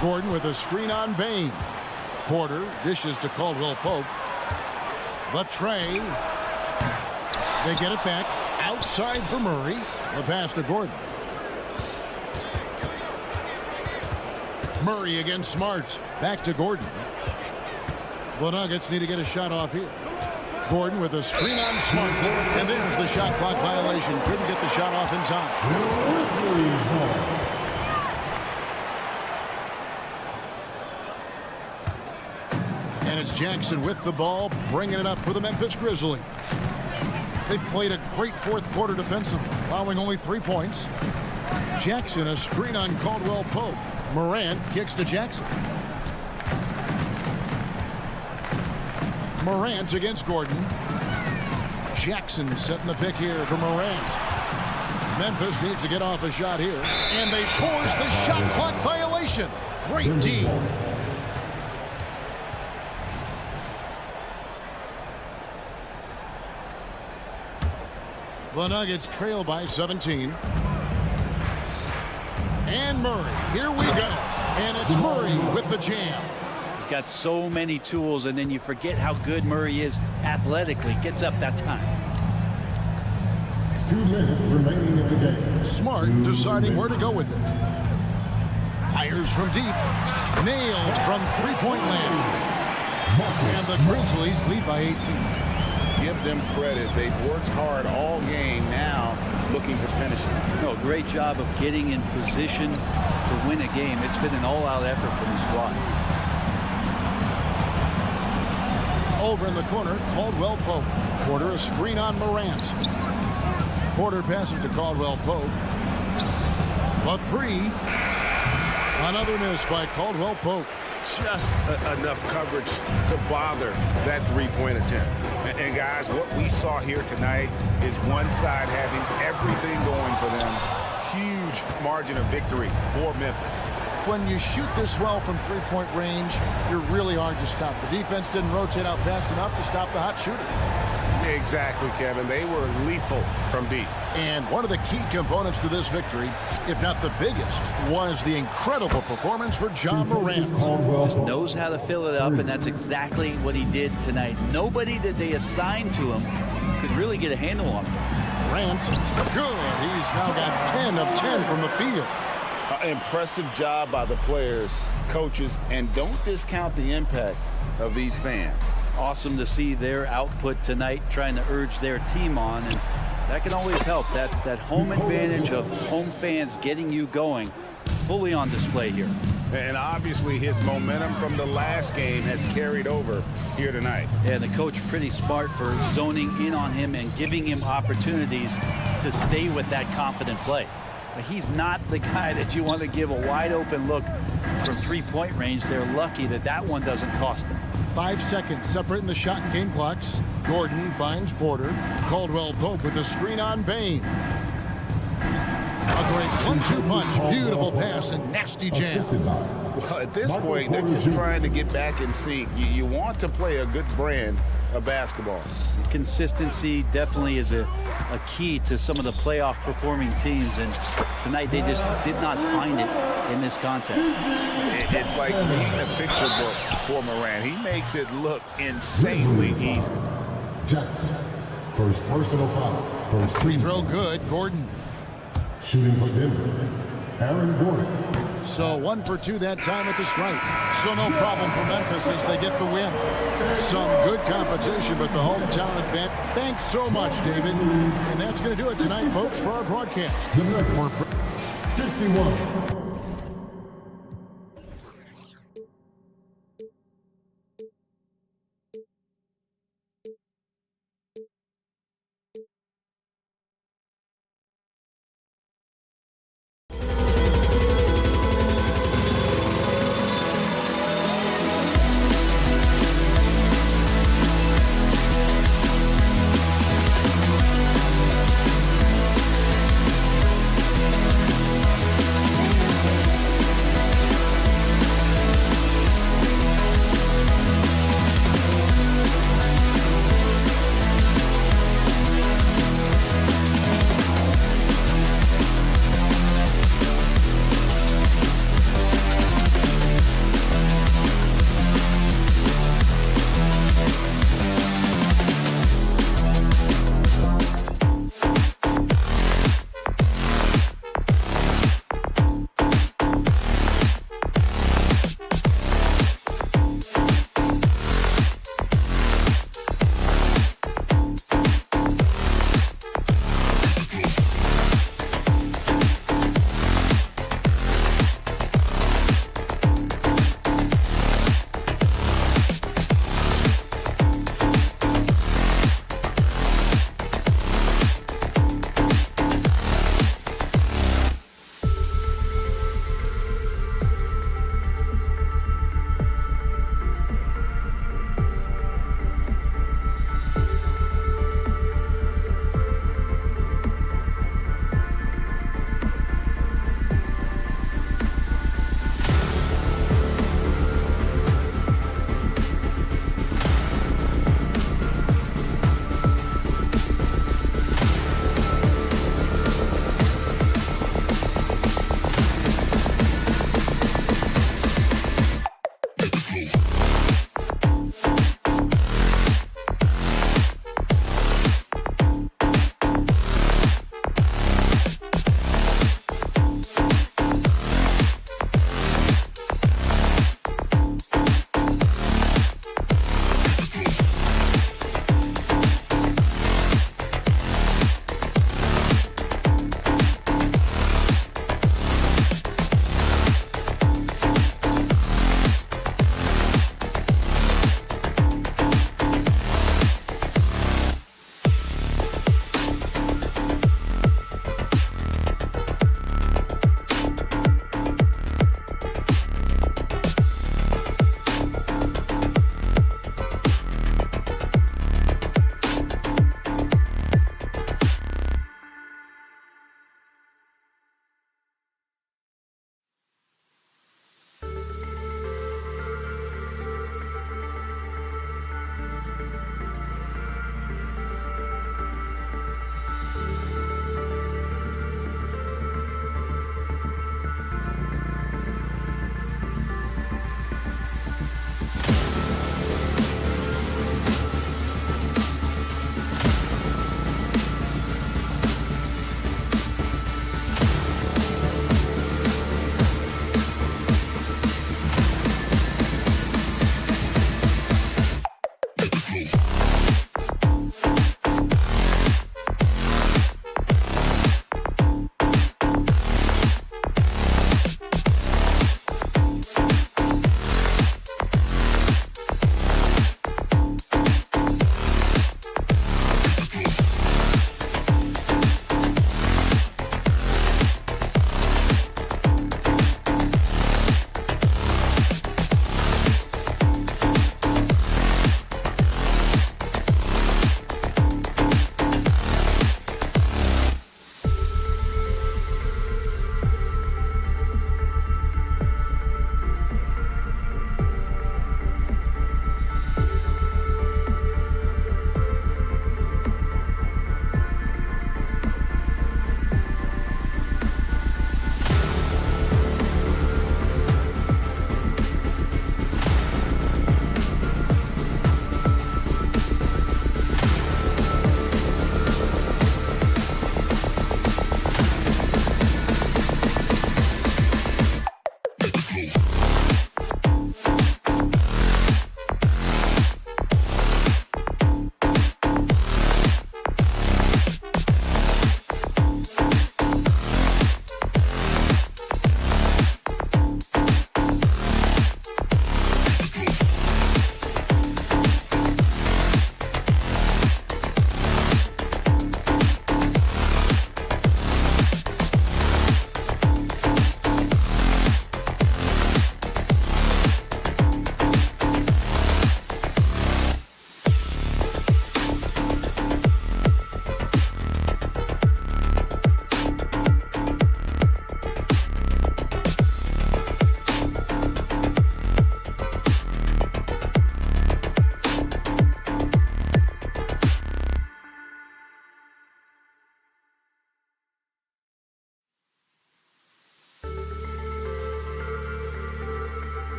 [SPEAKER 1] Gordon with a screen on Bain. Porter dishes to Caldwell Pope. The tray. They get it back. Outside for Murray. The pass to Gordon. Murray against Smart. Back to Gordon. The Nuggets need to get a shot off here. Gordon with a screen on Smart. And there's the shot clock violation. Couldn't get the shot off in time. And it's Jackson with the ball, bringing it up for the Memphis Grizzlies. They played a great fourth quarter defensively, allowing only 3 points. Jackson, a screen on Caldwell Pope. Morant kicks to Jackson. Morant against Gordon. Jackson setting the pick here for Morant. Memphis needs to get off a shot here. And they force the shot clock violation. Great D. The Nuggets trail by 17. And Murray, here we go. And it's Murray with the jam.
[SPEAKER 12] He's got so many tools, and then you forget how good Murray is athletically. Gets up that time.
[SPEAKER 1] 2 minutes remaining in the game. Smart deciding where to go with it. Fires from deep. Nailed from three-point land. And the Grizzlies lead by 18.
[SPEAKER 7] Give them credit. They've worked hard all game, now looking to finish it.
[SPEAKER 12] No, great job of getting in position to win a game. It's been an all-out effort from the squad.
[SPEAKER 1] Over in the corner, Caldwell Pope. Porter a screen on Morant. Porter passes to Caldwell Pope. A three. Another miss by Caldwell Pope.
[SPEAKER 7] Just enough coverage to bother that three-point attempt. And guys, what we saw here tonight is one side having everything going for them. Huge margin of victory for Memphis.
[SPEAKER 1] When you shoot this well from three-point range, you're really hard to stop. The defense didn't rotate out fast enough to stop the hot shooters.
[SPEAKER 7] Exactly, Kevin. They were lethal from deep.
[SPEAKER 1] And one of the key components to this victory, if not the biggest, was the incredible performance for John Morant.
[SPEAKER 12] Just knows how to fill it up, and that's exactly what he did tonight. Nobody that they assigned to him could really get a handle on him.
[SPEAKER 1] Morant, good. He's now got 10 of 10 from the field.
[SPEAKER 7] Impressive job by the players, coaches, and don't discount the impact of these fans.
[SPEAKER 12] Awesome to see their output tonight, trying to urge their team on, and that can always help. That home advantage of home fans getting you going, fully on display here.
[SPEAKER 7] And obviously his momentum from the last game has carried over here tonight.
[SPEAKER 12] And the coach pretty smart for zoning in on him and giving him opportunities to stay with that confident play. He's not the guy that you want to give a wide open look from three-point range. They're lucky that that one doesn't cost them.
[SPEAKER 1] 5 seconds separating the shot and game clocks. Gordon finds Porter. Caldwell Pope with a screen on Bain. A great 1-2 punch. Beautiful pass and nasty jam.
[SPEAKER 7] Well, at this point, they're just trying to get back in sync. You want to play a good brand of basketball.
[SPEAKER 12] Consistency definitely is a key to some of the playoff performing teams, and tonight they just did not find it in this contest.
[SPEAKER 7] It's like reading a picture book for Morant. He makes it look insanely easy.
[SPEAKER 13] Jackson, first personal foul. First
[SPEAKER 1] free throw good. Gordon.
[SPEAKER 13] Shooting for Denver, Aaron Gordon.
[SPEAKER 1] So 1 for 2 that time at the strike. So no problem for Memphis as they get the win. Some good competition, but the hometown advantage. Thanks so much, David. And that's going to do it tonight, folks, for our broadcast.
[SPEAKER 13] For 51.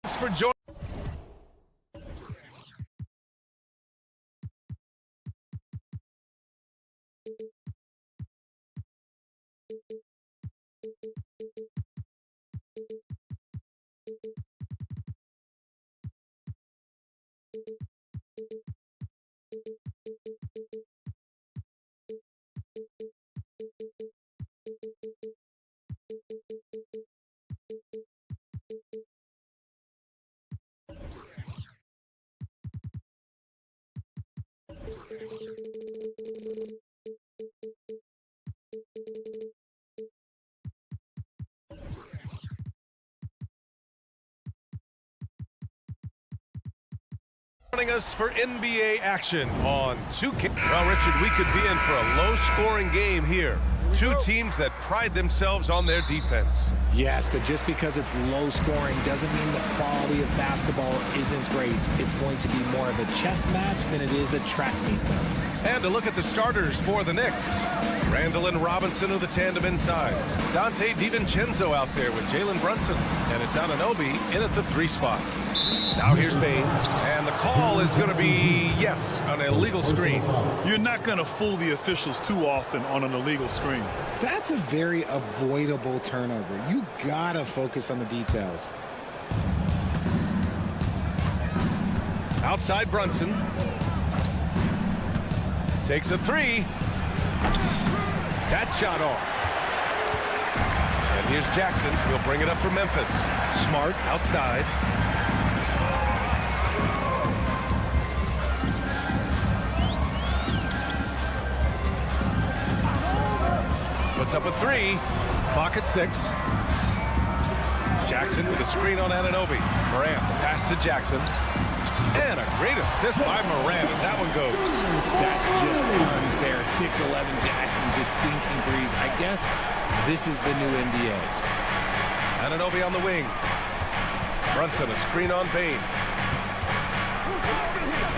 [SPEAKER 9] Thanks for joining. Joining us for NBA action on 2K. Well, Richard, we could be in for a low-scoring game here. Two teams that pride themselves on their defense.
[SPEAKER 14] Yes, but just because it's low scoring doesn't mean the quality of basketball isn't great. It's going to be more of a chess match than it is a track meet, though.
[SPEAKER 9] And to look at the starters for the Knicks. Randall and Robinson are the tandem inside. Dante DiVincenzo out there with Jalen Brunson. And it's Anunoby in at the 3 spot. Now here's Bane. And the call is going to be, yes, an illegal screen.
[SPEAKER 8] You're not going to fool the officials too often on an illegal screen.
[SPEAKER 14] That's a very avoidable turnover. You gotta focus on the details.
[SPEAKER 9] Outside Brunson. Takes a 3. That shot off. And here's Jackson. He'll bring it up for Memphis. Smart outside. Puts up a 3. Clock at 6. Jackson with a screen on Anunoby. Morant, the pass to Jackson. And a great assist by Morant as that one goes.
[SPEAKER 14] That's just unfair. 6'11" Jackson just sinking threes. I guess this is the new NBA.
[SPEAKER 9] Anunoby on the wing. Brunson, a screen on Bane.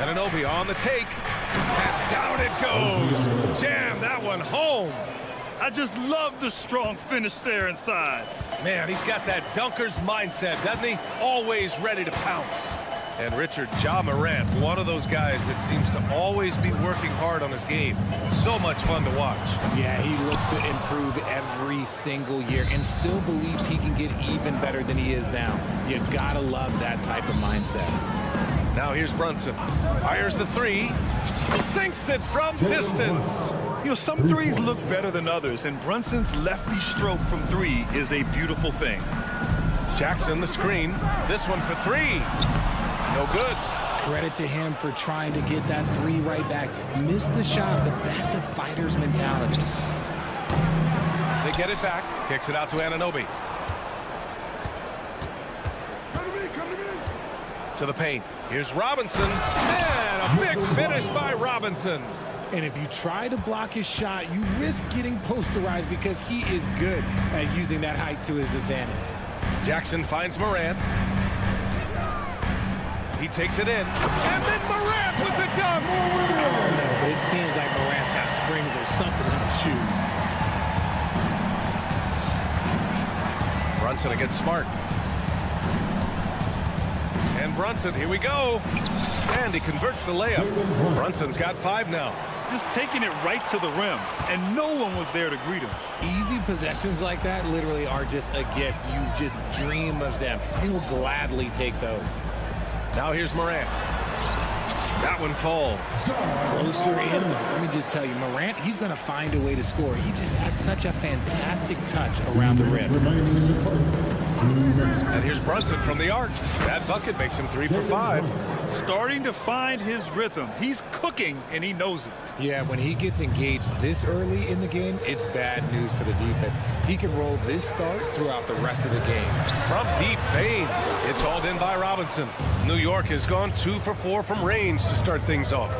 [SPEAKER 9] Anunoby on the take. And down it goes. Jam that one home.
[SPEAKER 8] I just love the strong finish there inside.
[SPEAKER 9] Man, he's got that dunker's mindset, doesn't he? Always ready to pounce. And Richard, Ja Morant, one of those guys that seems to always be working hard on his game. So much fun to watch.
[SPEAKER 14] Yeah, he looks to improve every single year and still believes he can get even better than he is now. You gotta love that type of mindset.
[SPEAKER 9] Now here's Brunson. Fires the 3. Sinks it from distance.
[SPEAKER 8] You know, some threes look better than others, and Brunson's lefty stroke from 3 is a beautiful thing.
[SPEAKER 9] Jackson, the screen. This one for 3. No good.
[SPEAKER 14] Credit to him for trying to get that 3 right back. Missed the shot, but that's a fighter's mentality.
[SPEAKER 9] They get it back. Kicks it out to Anunoby. To the paint. Here's Robinson. Man, a big finish by Robinson.
[SPEAKER 14] And if you try to block his shot, you risk getting posterized because he is good at using that height to his advantage.
[SPEAKER 9] Jackson finds Morant. He takes it in. And then Morant with the dunk.
[SPEAKER 14] No, but it seems like Morant's got springs or something in his shoes.
[SPEAKER 9] Brunson against Smart. And Brunson, here we go. And he converts the layup. Brunson's got 5 now.
[SPEAKER 8] Just taking it right to the rim, and no one was there to greet him.
[SPEAKER 14] Easy possessions like that literally are just a gift. You just dream of them. He'll gladly take those.
[SPEAKER 9] Now here's Morant. That one falls.
[SPEAKER 14] Closer in. Let me just tell you, Morant, he's going to find a way to score. He just has such a fantastic touch around the rim.
[SPEAKER 9] And here's Brunson from the arc. That bucket makes him 3 for 5.
[SPEAKER 8] Starting to find his rhythm. He's cooking, and he knows it.
[SPEAKER 14] Yeah, when he gets engaged this early in the game, it's bad news for the defense. He can roll this start throughout the rest of the game.
[SPEAKER 9] From deep, Bane. It's hauled in by Robinson. New York has gone 2 for 4 from range to start things off.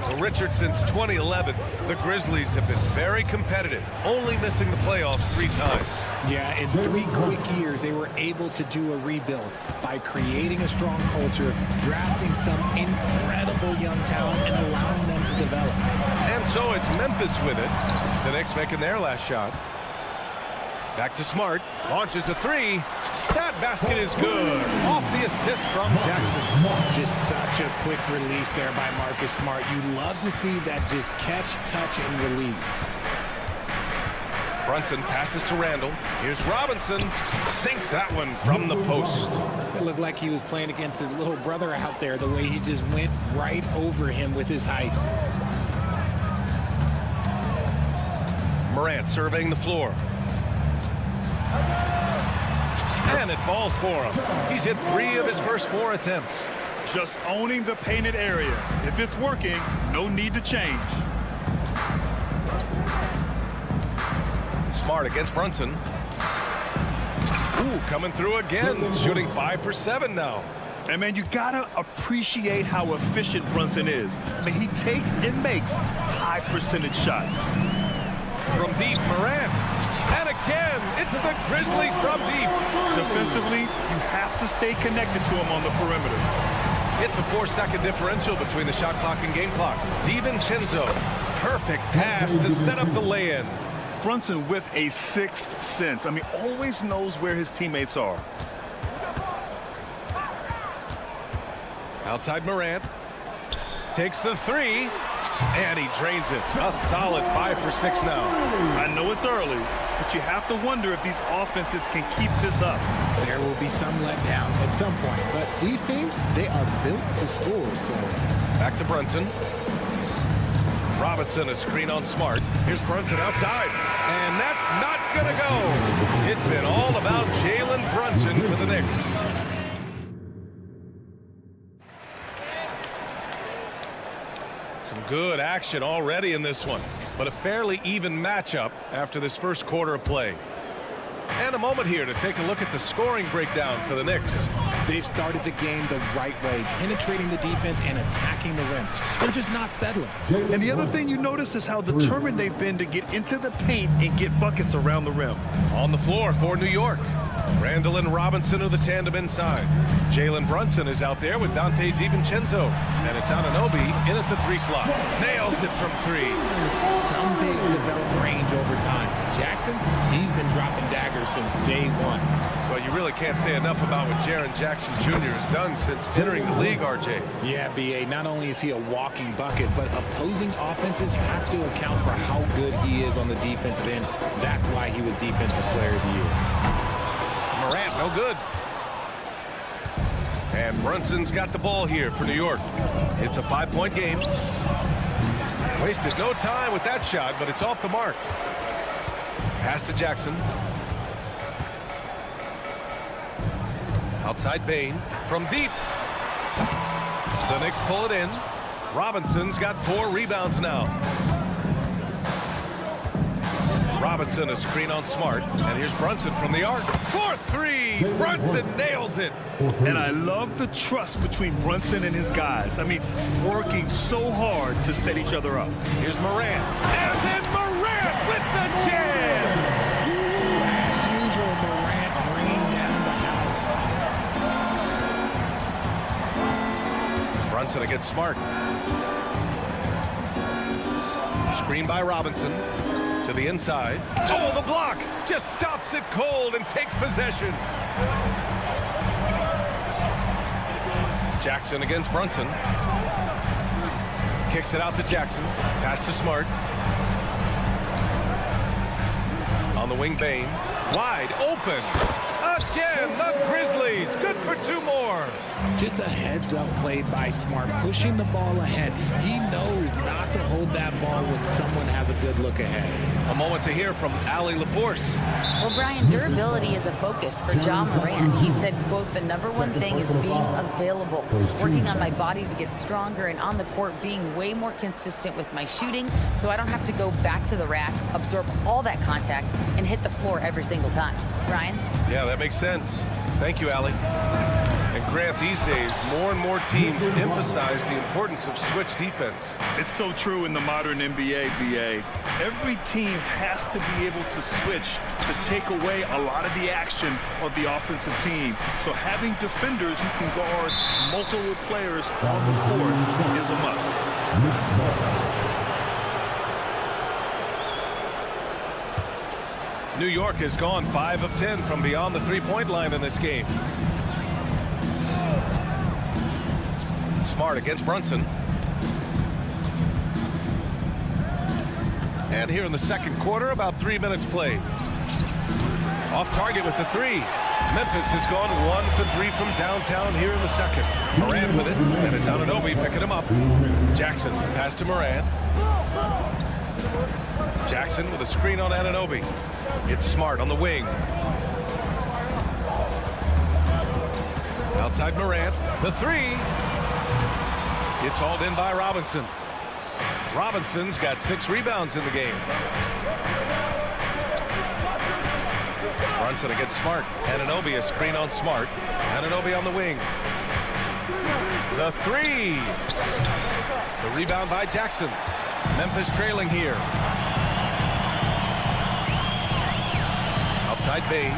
[SPEAKER 9] So Richard, since 2011, the Grizzlies have been very competitive, only missing the playoffs 3 times.
[SPEAKER 14] Yeah, in 3 quick years, they were able to do a rebuild by creating a strong culture, drafting some incredible young talent, and allowing them to develop.
[SPEAKER 9] And so it's Memphis with it. The Knicks making their last shot. Back to Smart. Launches a three. That basket is good. Off the assist from Jackson.
[SPEAKER 14] Just such a quick release there by Marcus Smart. You love to see that just catch, touch, and release.
[SPEAKER 9] Brunson passes to Randall. Here's Robinson. Sinks that one from the post.
[SPEAKER 14] It looked like he was playing against his little brother out there, the way he just went right over him with his height.
[SPEAKER 9] Morant surveying the floor. And it falls for him. He's hit 3 of his first 4 attempts.
[SPEAKER 8] Just owning the painted area. If it's working, no need to change.
[SPEAKER 9] Smart against Brunson. Ooh, coming through again. Shooting 5 for 7 now.
[SPEAKER 8] And man, you gotta appreciate how efficient Brunson is. I mean, he takes and makes high percentage shots.
[SPEAKER 9] From deep, Morant. And again, it's the Grizzlies from deep.
[SPEAKER 8] Defensively, you have to stay connected to him on the perimeter.
[SPEAKER 9] It's a 4-second differential between the shot clock and game clock. DiVincenzo, perfect pass to set up the lay-in.
[SPEAKER 8] Brunson with a 6th sense. I mean, always knows where his teammates are.
[SPEAKER 9] Outside Morant. Takes the 3. And he drains it. A solid 5 for 6 now.
[SPEAKER 8] I know it's early, but you have to wonder if these offenses can keep this up.
[SPEAKER 14] There will be some letdown at some point, but these teams, they are built to score. So
[SPEAKER 9] back to Brunson. Robinson, a screen on Smart. Here's Brunson outside. And that's not going to go. It's been all about Jalen Brunson for the Knicks. Some good action already in this one, but a fairly even matchup after this first quarter of play. And a moment here to take a look at the scoring breakdown for the Knicks.
[SPEAKER 14] They've started the game the right way, penetrating the defense and attacking the rim. They're just not settling.
[SPEAKER 8] And the other thing you notice is how determined they've been to get into the paint and get buckets around the rim.
[SPEAKER 9] On the floor for New York. Randall and Robinson are the tandem inside. Jalen Brunson is out there with Dante DiVincenzo. And it's Anunoby in at the 3 slot. Nails it from 3.
[SPEAKER 14] Some bigs develop range over time. Jackson, he's been dropping daggers since day 1.
[SPEAKER 9] Well, you really can't say enough about what Jaren Jackson Jr. has done since entering the league, RJ.
[SPEAKER 14] Yeah, B.A., not only is he a walking bucket, but opposing offenses have to account for how good he is on the defensive end. That's why he was Defensive Player of the Year.
[SPEAKER 9] Morant, no good. And Brunson's got the ball here for New York. It's a 5-point game. Wasted no time with that shot, but it's off the mark. Pass to Jackson. Outside Bane from deep. The Knicks pull it in. Robinson's got 4 rebounds now. Robinson, a screen on Smart. And here's Brunson from the arc. 4-3. Brunson nails it.
[SPEAKER 8] And I love the trust between Brunson and his guys. I mean, working so hard to set each other up.
[SPEAKER 9] Here's Morant. And then Morant with the jam.
[SPEAKER 14] As usual, Morant bringing down the house.
[SPEAKER 9] Brunson against Smart. Screen by Robinson. To the inside. Oh, the block! Just stops it cold and takes possession. Jackson against Brunson. Kicks it out to Jackson. Pass to Smart. On the wing, Bane. Wide open. Again, the Grizzlies. Good for 2 more.
[SPEAKER 14] Just a heads-up play by Smart, pushing the ball ahead. He knows not to hold that ball when someone has a good look ahead.
[SPEAKER 9] A moment to hear from Allie LaForce.
[SPEAKER 11] Well, Brian, durability is a focus for Ja Morant. He said, quote, the #1 thing is being available, working on my body to get stronger, and on the court being way more consistent with my shooting so I don't have to go back to the rack, absorb all that contact, and hit the floor every single time. Brian?
[SPEAKER 9] Yeah, that makes sense. Thank you, Allie. And Grant, these days, more and more teams emphasize the importance of switch defense.
[SPEAKER 8] It's so true in the modern NBA, BA. Every team has to be able to switch to take away a lot of the action of the offensive team. So having defenders who can guard multiple players on the court is a must.
[SPEAKER 9] New York has gone 5 of 10 from beyond the three-point line in this game. Smart against Brunson. And here in the second quarter, about 3 minutes played. Off target with the three. Memphis has gone 1 for 3 from downtown here in the second. Morant with it, and it's Anunoby picking him up. Jackson pass to Morant. Jackson with a screen on Anunoby. It's Smart on the wing. Outside Morant, the three. It's hauled in by Robinson. Robinson's got 6 rebounds in the game. Brunson against Smart. Anunoby a screen on Smart. Anunoby on the wing. The three. The rebound by Jackson. Memphis trailing here. Outside Bain.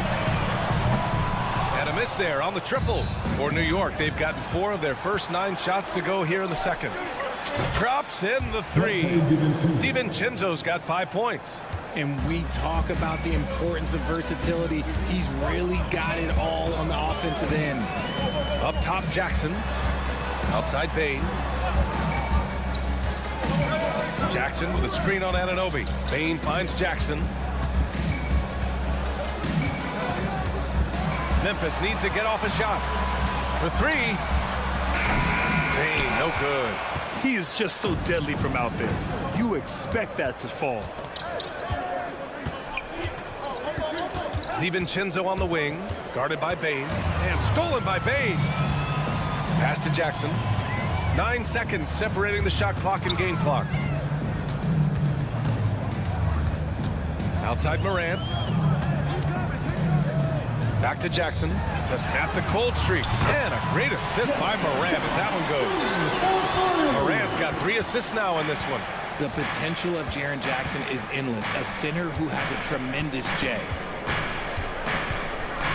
[SPEAKER 9] And a miss there on the triple for New York. They've gotten 4 of their first 9 shots to go here in the second. Drops in the three. DiVincenzo's got 5 points.
[SPEAKER 14] And we talk about the importance of versatility. He's really got it all on the offensive end.
[SPEAKER 9] Up top, Jackson. Outside Bain. Jackson with a screen on Anunoby. Bain finds Jackson. Memphis needs to get off a shot. For 3. Bain, no good.
[SPEAKER 8] He is just so deadly from out there. You expect that to fall.
[SPEAKER 9] DiVincenzo on the wing, guarded by Bain, and stolen by Bain. Pass to Jackson. 9 seconds separating the shot clock and game clock. Outside Morant. Back to Jackson to snap the cold streak. And a great assist by Morant as that one goes. Morant's got 3 assists now in this one.
[SPEAKER 14] The potential of Jaren Jackson is endless. A center who has a tremendous J.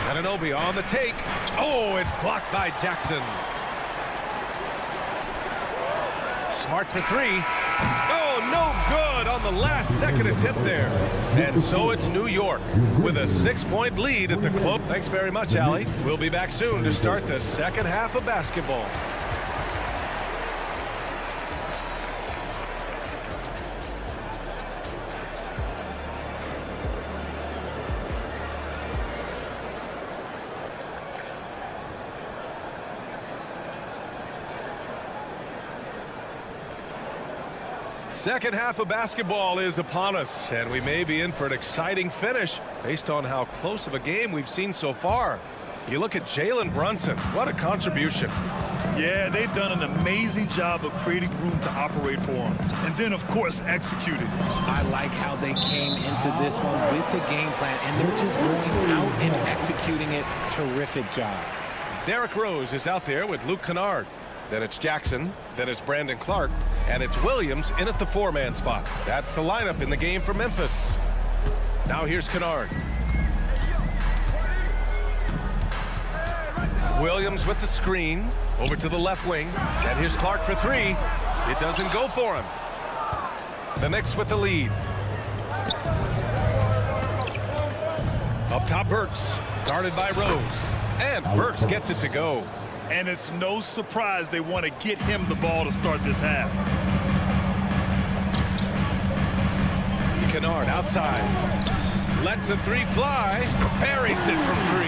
[SPEAKER 9] Anunoby on the take. Oh, it's blocked by Jackson. Smart for 3. Oh, no good on the last second attempt there. And so it's New York with a 6-point lead at the close. Thanks very much, Allie. We'll be back soon to start the second half of basketball. Second half of basketball is upon us, and we may be in for an exciting finish based on how close of a game we've seen so far. You look at Jalen Brunson. What a contribution.
[SPEAKER 8] Yeah, they've done an amazing job of creating room to operate for him. And then, of course, executing.
[SPEAKER 14] I like how they came into this one with the game plan, and they're just going out and executing it. Terrific job.
[SPEAKER 9] Derrick Rose is out there with Luke Kennard. Then it's Jackson, then it's Brandon Clark, and it's Williams in at the 4-man spot. That's the lineup in the game for Memphis. Now here's Kennard. Williams with the screen, over to the left wing, and here's Clark for 3. It doesn't go for him. The Knicks with the lead. Up top, Burks, guarded by Rose, and Burks gets it to go.
[SPEAKER 8] And it's no surprise they want to get him the ball to start this half.
[SPEAKER 9] Kennard outside. Lets the 3 fly. Parries it from 3.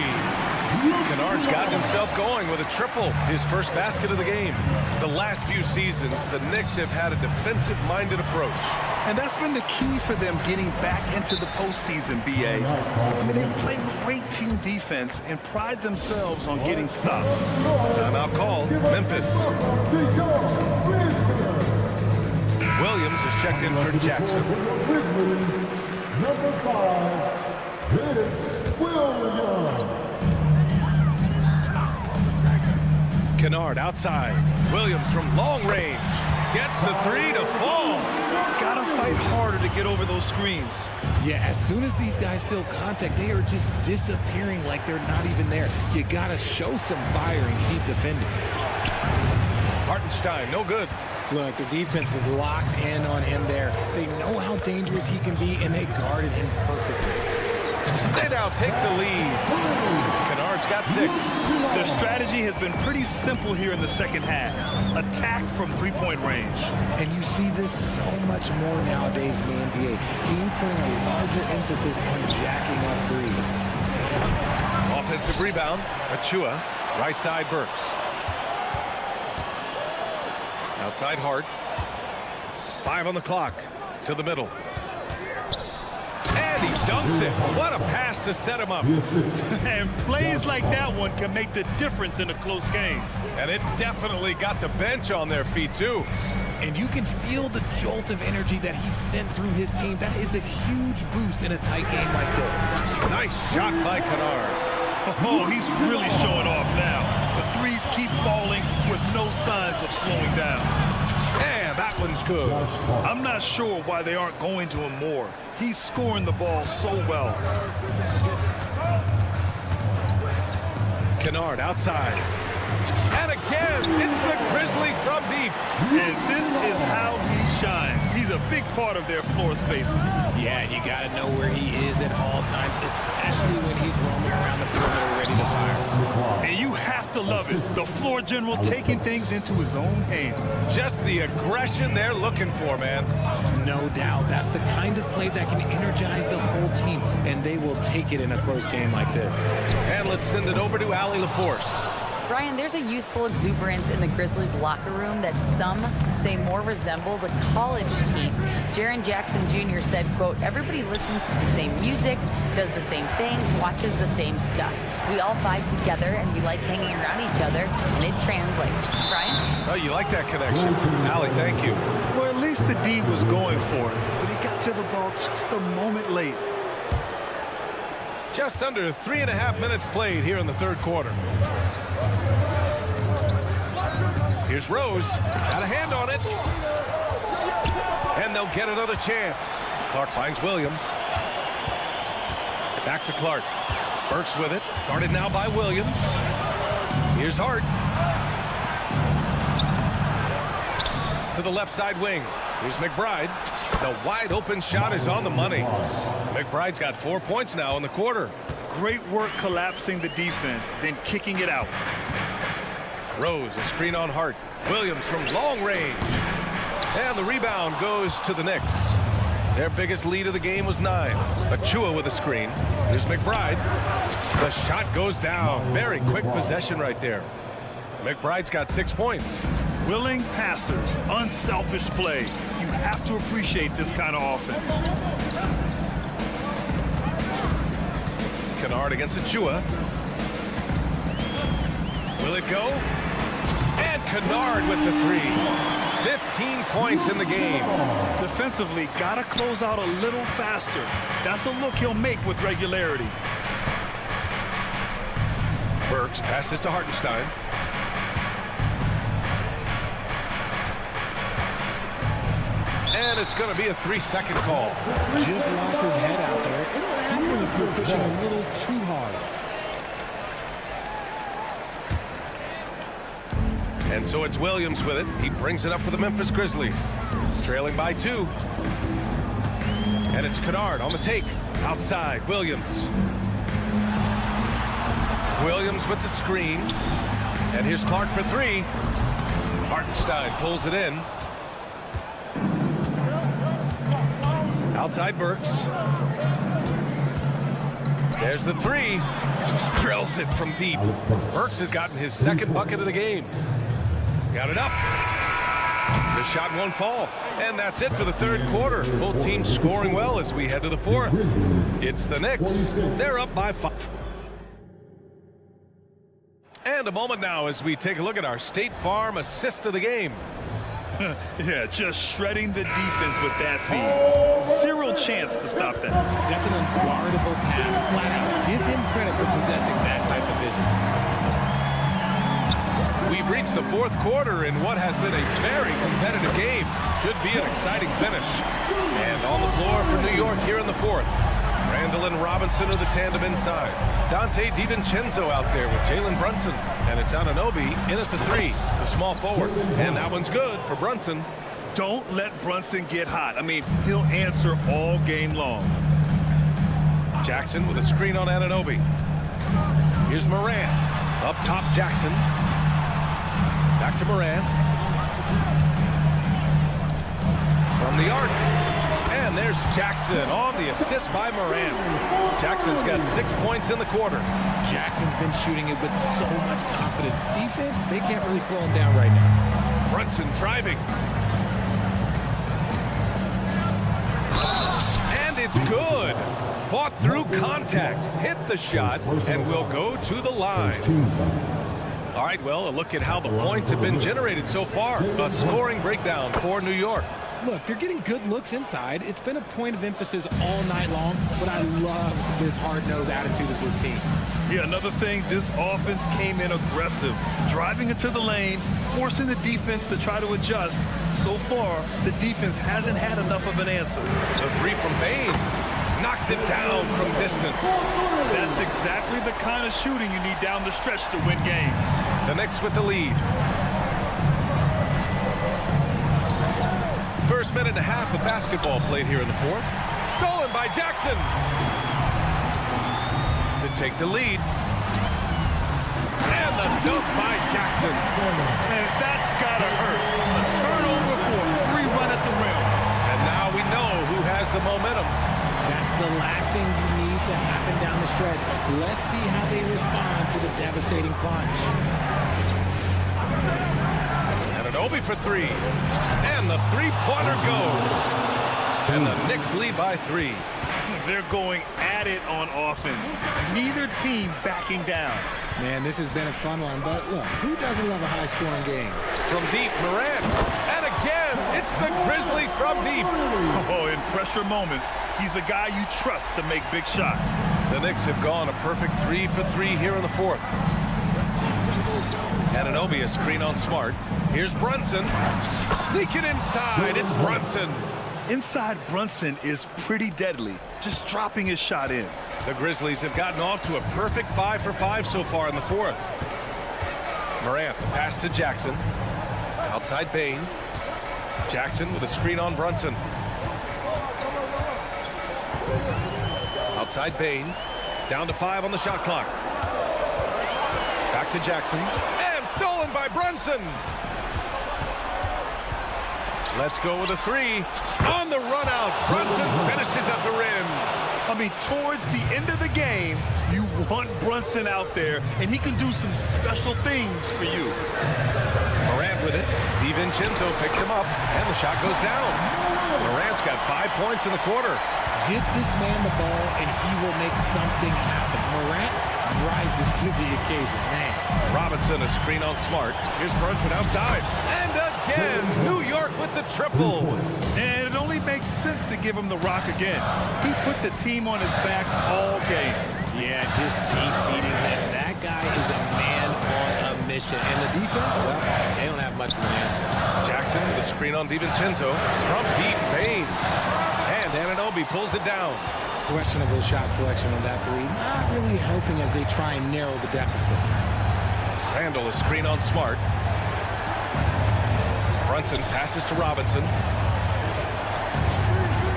[SPEAKER 9] Kennard's gotten himself going with a triple. His first basket of the game. The last few seasons, the Knicks have had a defensive-minded approach.
[SPEAKER 8] And that's been the key for them getting back into the postseason, B.A. I mean, they play great team defense and pride themselves on getting stops.
[SPEAKER 9] Timeout called. Memphis. Williams is checked in for Jackson.
[SPEAKER 13] Number 5, Vince Williams.
[SPEAKER 9] Kennard outside. Williams from long range. Gets the 3 to fall.
[SPEAKER 8] Gotta fight harder to get over those screens.
[SPEAKER 14] Yeah, as soon as these guys build contact, they are just disappearing like they're not even there. You gotta show some fire and keep defending.
[SPEAKER 9] Hartenstein, no good.
[SPEAKER 14] Look, the defense was locked in on him there. They know how dangerous he can be, and they guarded him perfectly.
[SPEAKER 9] They now take the lead. Kennard's got 6.
[SPEAKER 8] The strategy has been pretty simple here in the second half. Attack from three-point range.
[SPEAKER 14] And you see this so much more nowadays in the NBA. Teams putting a larger emphasis on jacking up threes.
[SPEAKER 9] Offensive rebound. Achua. Right side Burks. Outside Hart. 5 on the clock. To the middle. And he dunks it. What a pass to set him up.
[SPEAKER 8] And plays like that one can make the difference in a close game.
[SPEAKER 9] And it definitely got the bench on their feet, too.
[SPEAKER 14] And you can feel the jolt of energy that he sent through his team. That is a huge boost in a tight game like this.
[SPEAKER 9] Nice shot by Kennard.
[SPEAKER 8] Oh, he's really showing off now. The threes keep falling with no signs of slowing down.
[SPEAKER 9] And that one's good.
[SPEAKER 8] I'm not sure why they aren't going to him more. He's scoring the ball so well.
[SPEAKER 9] Kennard outside. And again, it's the Grizzlies from deep.
[SPEAKER 8] And this is how he shines. He's a big part of their floor spacing.
[SPEAKER 14] Yeah, and you got to know where he is at all times, especially when he's roaming around the perimeter ready to fire.
[SPEAKER 8] And you have to love it. The floor general taking things into his own hands.
[SPEAKER 9] Just the aggression they're looking for, man.
[SPEAKER 14] No doubt. That's the kind of play that can energize the whole team, and they will take it in a close game like this.
[SPEAKER 9] And let's send it over to Allie LaForce.
[SPEAKER 11] Brian, there's a youthful exuberance in the Grizzlies locker room that some say more resembles a college team. Jaren Jackson Jr. said, quote, everybody listens to the same music, does the same things, watches the same stuff. We all vibe together and we like hanging around each other, and it translates. Brian?
[SPEAKER 9] Oh, you like that connection. Allie, thank you.
[SPEAKER 8] Well, at least the D was going for it, but he got to the ball just a moment late.
[SPEAKER 9] Just under 3.5 minutes played here in the third quarter. Here's Rose. Got a hand on it. And they'll get another chance. Clark finds Williams. Back to Clark. Burks with it. Guarded now by Williams. Here's Hart. To the left side wing. Here's McBride. The wide open shot is on the money. McBride's got 4 points now in the quarter.
[SPEAKER 8] Great work collapsing the defense, then kicking it out.
[SPEAKER 9] Rose, a screen on Hart. Williams from long range. And the rebound goes to the Knicks. Their biggest lead of the game was 9. Achua with a screen. Here's McBride. The shot goes down. Very quick possession right there. McBride's got 6 points.
[SPEAKER 8] Willing passers, unselfish play. You have to appreciate this kind of offense.
[SPEAKER 9] Kennard against Achua. Will it go? And Kennard with the 3. 15 points in the game.
[SPEAKER 8] Defensively, gotta close out a little faster. That's a look he'll make with regularity.
[SPEAKER 9] Burks passes to Hartenstein. And it's going to be a 3-second call.
[SPEAKER 14] Just lost his head out there. It'll happen if you're pushing a little too hard.
[SPEAKER 9] And so it's Williams with it. He brings it up for the Memphis Grizzlies. Trailing by 2. And it's Kennard on the take. Outside, Williams. Williams with the screen. And here's Clark for 3. Hartenstein pulls it in. Outside Burks. There's the 3. Drills it from deep. Burks has gotten his 2nd bucket of the game. Got it up. The shot won't fall. And that's it for the third quarter. Both teams scoring well as we head to the 4th. It's the Knicks. They're up by 5. And a moment now as we take a look at our State Farm assist of the game.
[SPEAKER 8] Yeah, just shredding the defense with that feed. Zero chance to stop that.
[SPEAKER 14] That's an unguardable pass, flat out. Give him credit for possessing that type of vision.
[SPEAKER 9] We've reached the 4th quarter in what has been a very competitive game. Should be an exciting finish. And on the floor for New York here in the 4th. Randall and Robinson are the tandem inside. Dante DiVincenzo out there with Jalen Brunson. And it's Anunoby in at the 3, the small forward. And that one's good for Brunson.
[SPEAKER 8] Don't let Brunson get hot. I mean, he'll answer all game long.
[SPEAKER 9] Jackson with a screen on Anunoby. Here's Morant. Up top, Jackson. Back to Morant. From the arc. And there's Jackson on the assist by Morant. Jackson's got 6 points in the quarter.
[SPEAKER 14] Jackson's been shooting it with so much confidence. Defense, they can't really slow him down right now.
[SPEAKER 9] Brunson driving. And it's good. Fought through contact, hit the shot, and will go to the line. All right, well, a look at how the points have been generated so far. A scoring breakdown for New York.
[SPEAKER 14] Look, they're getting good looks inside. It's been a point of emphasis all night long, but I love this hard-nosed attitude of this team.
[SPEAKER 8] Yeah, another thing, this offense came in aggressive, driving into the lane, forcing the defense to try to adjust. So far, the defense hasn't had enough of an answer.
[SPEAKER 9] The three from Bain knocks it down from distance.
[SPEAKER 8] That's exactly the kind of shooting you need down the stretch to win games.
[SPEAKER 9] The Knicks with the lead. First minute and a half of basketball played here in the fourth. Stolen by Jackson. To take the lead. And the dunk by Jackson.
[SPEAKER 8] And that's gotta hurt. A turnover for a free run at the rim.
[SPEAKER 9] And now we know who has the momentum.
[SPEAKER 14] That's the last thing you need to happen down the stretch. Let's see how they respond to the devastating plunge.
[SPEAKER 9] Anunoby for three. And the three-pointer goes. And the Knicks lead by 3.
[SPEAKER 8] They're going at it on offense. Neither team backing down.
[SPEAKER 14] Man, this has been a fun one, but look, who doesn't love a high-scoring game?
[SPEAKER 9] From deep, Morant. And again, it's the Grizzlies from deep.
[SPEAKER 8] Oh, in pressure moments, he's a guy you trust to make big shots.
[SPEAKER 9] The Knicks have gone a perfect 3 for 3 here in the fourth. Anunoby, a screen on Smart. Here's Brunson. Sneaking inside. It's Brunson.
[SPEAKER 8] Inside Brunson is pretty deadly, just dropping his shot in.
[SPEAKER 9] The Grizzlies have gotten off to a perfect 5 for 5 so far in the fourth. Morant, the pass to Jackson. Outside Bain. Jackson with a screen on Brunson. Outside Bain. Down to 5 on the shot clock. Back to Jackson. And stolen by Brunson. Let's go with a 3. On the run out. Brunson finishes at the rim.
[SPEAKER 8] I mean, towards the end of the game, you want Brunson out there, and he can do some special things for you.
[SPEAKER 9] Morant with it. DiVincenzo picks him up, and the shot goes down. Morant's got 5 points in the quarter.
[SPEAKER 14] Get this man the ball, and he will make something happen. Morant rises to the occasion, man.
[SPEAKER 9] Robinson, a screen on Smart. Here's Brunson outside. And again, New York with the triple.
[SPEAKER 8] And it only makes sense to give him the rock again. He put the team on his back all game.
[SPEAKER 14] Yeah, just keep feeding him. That guy is a man on a mission. And the defense, well, they don't have much of an answer.
[SPEAKER 9] Jackson with a screen on DiVincenzo. From deep, Bain. And Anunoby pulls it down.
[SPEAKER 14] Questionable shot selection on that 3. Not really helping as they try and narrow the deficit.
[SPEAKER 9] Randall, a screen on Smart. Brunson passes to Robinson.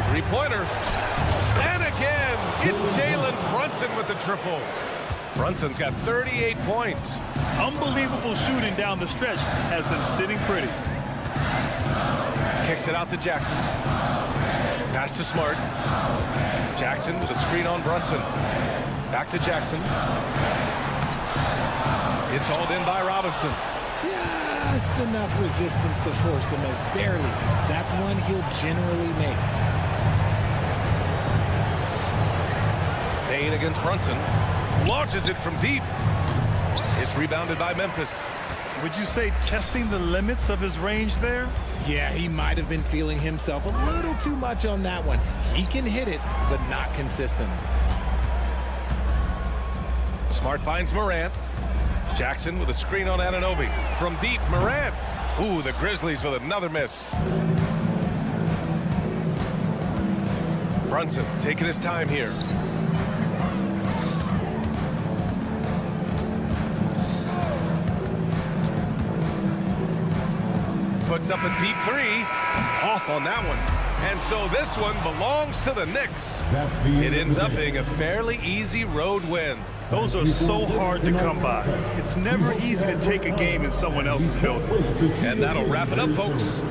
[SPEAKER 9] Three-pointer. And again, it's Jalen Brunson with the triple. Brunson's got 38 points.
[SPEAKER 8] Unbelievable shooting down the stretch has them sitting pretty.
[SPEAKER 9] Kicks it out to Jackson. Pass to Smart. Jackson with a screen on Brunson. Back to Jackson. It's hauled in by Robinson.
[SPEAKER 14] Just enough resistance to force them as barely. That's one he'll generally make.
[SPEAKER 9] Bain against Brunson. Launches it from deep. It's rebounded by Memphis.
[SPEAKER 8] Would you say testing the limits of his range there?
[SPEAKER 14] Yeah, he might have been feeling himself a little too much on that one. He can hit it, but not consistently.
[SPEAKER 9] Smart finds Morant. Jackson with a screen on Anunoby. From deep, Morant. Ooh, the Grizzlies with another miss. Brunson taking his time here. Puts up a deep 3. Off on that one. And so this one belongs to the Knicks. It ends up being a fairly easy road win.
[SPEAKER 8] Those are so hard to come by. It's never easy to take a game in someone else's building.
[SPEAKER 9] And that'll wrap it up, folks.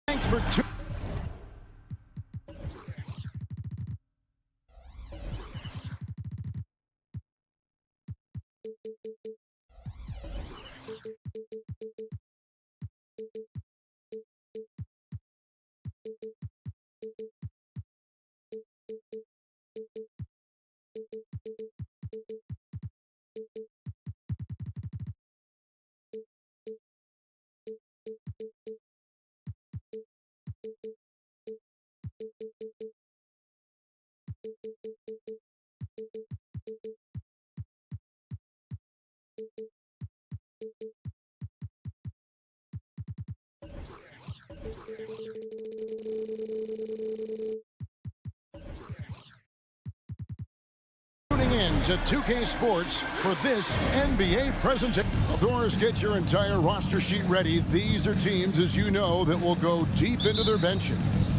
[SPEAKER 1] Thanks for tuning in to 2K Sports for this NBA presentation. Outdoors, get your entire roster sheet ready. These are teams, as you know, that will go deep into their benches.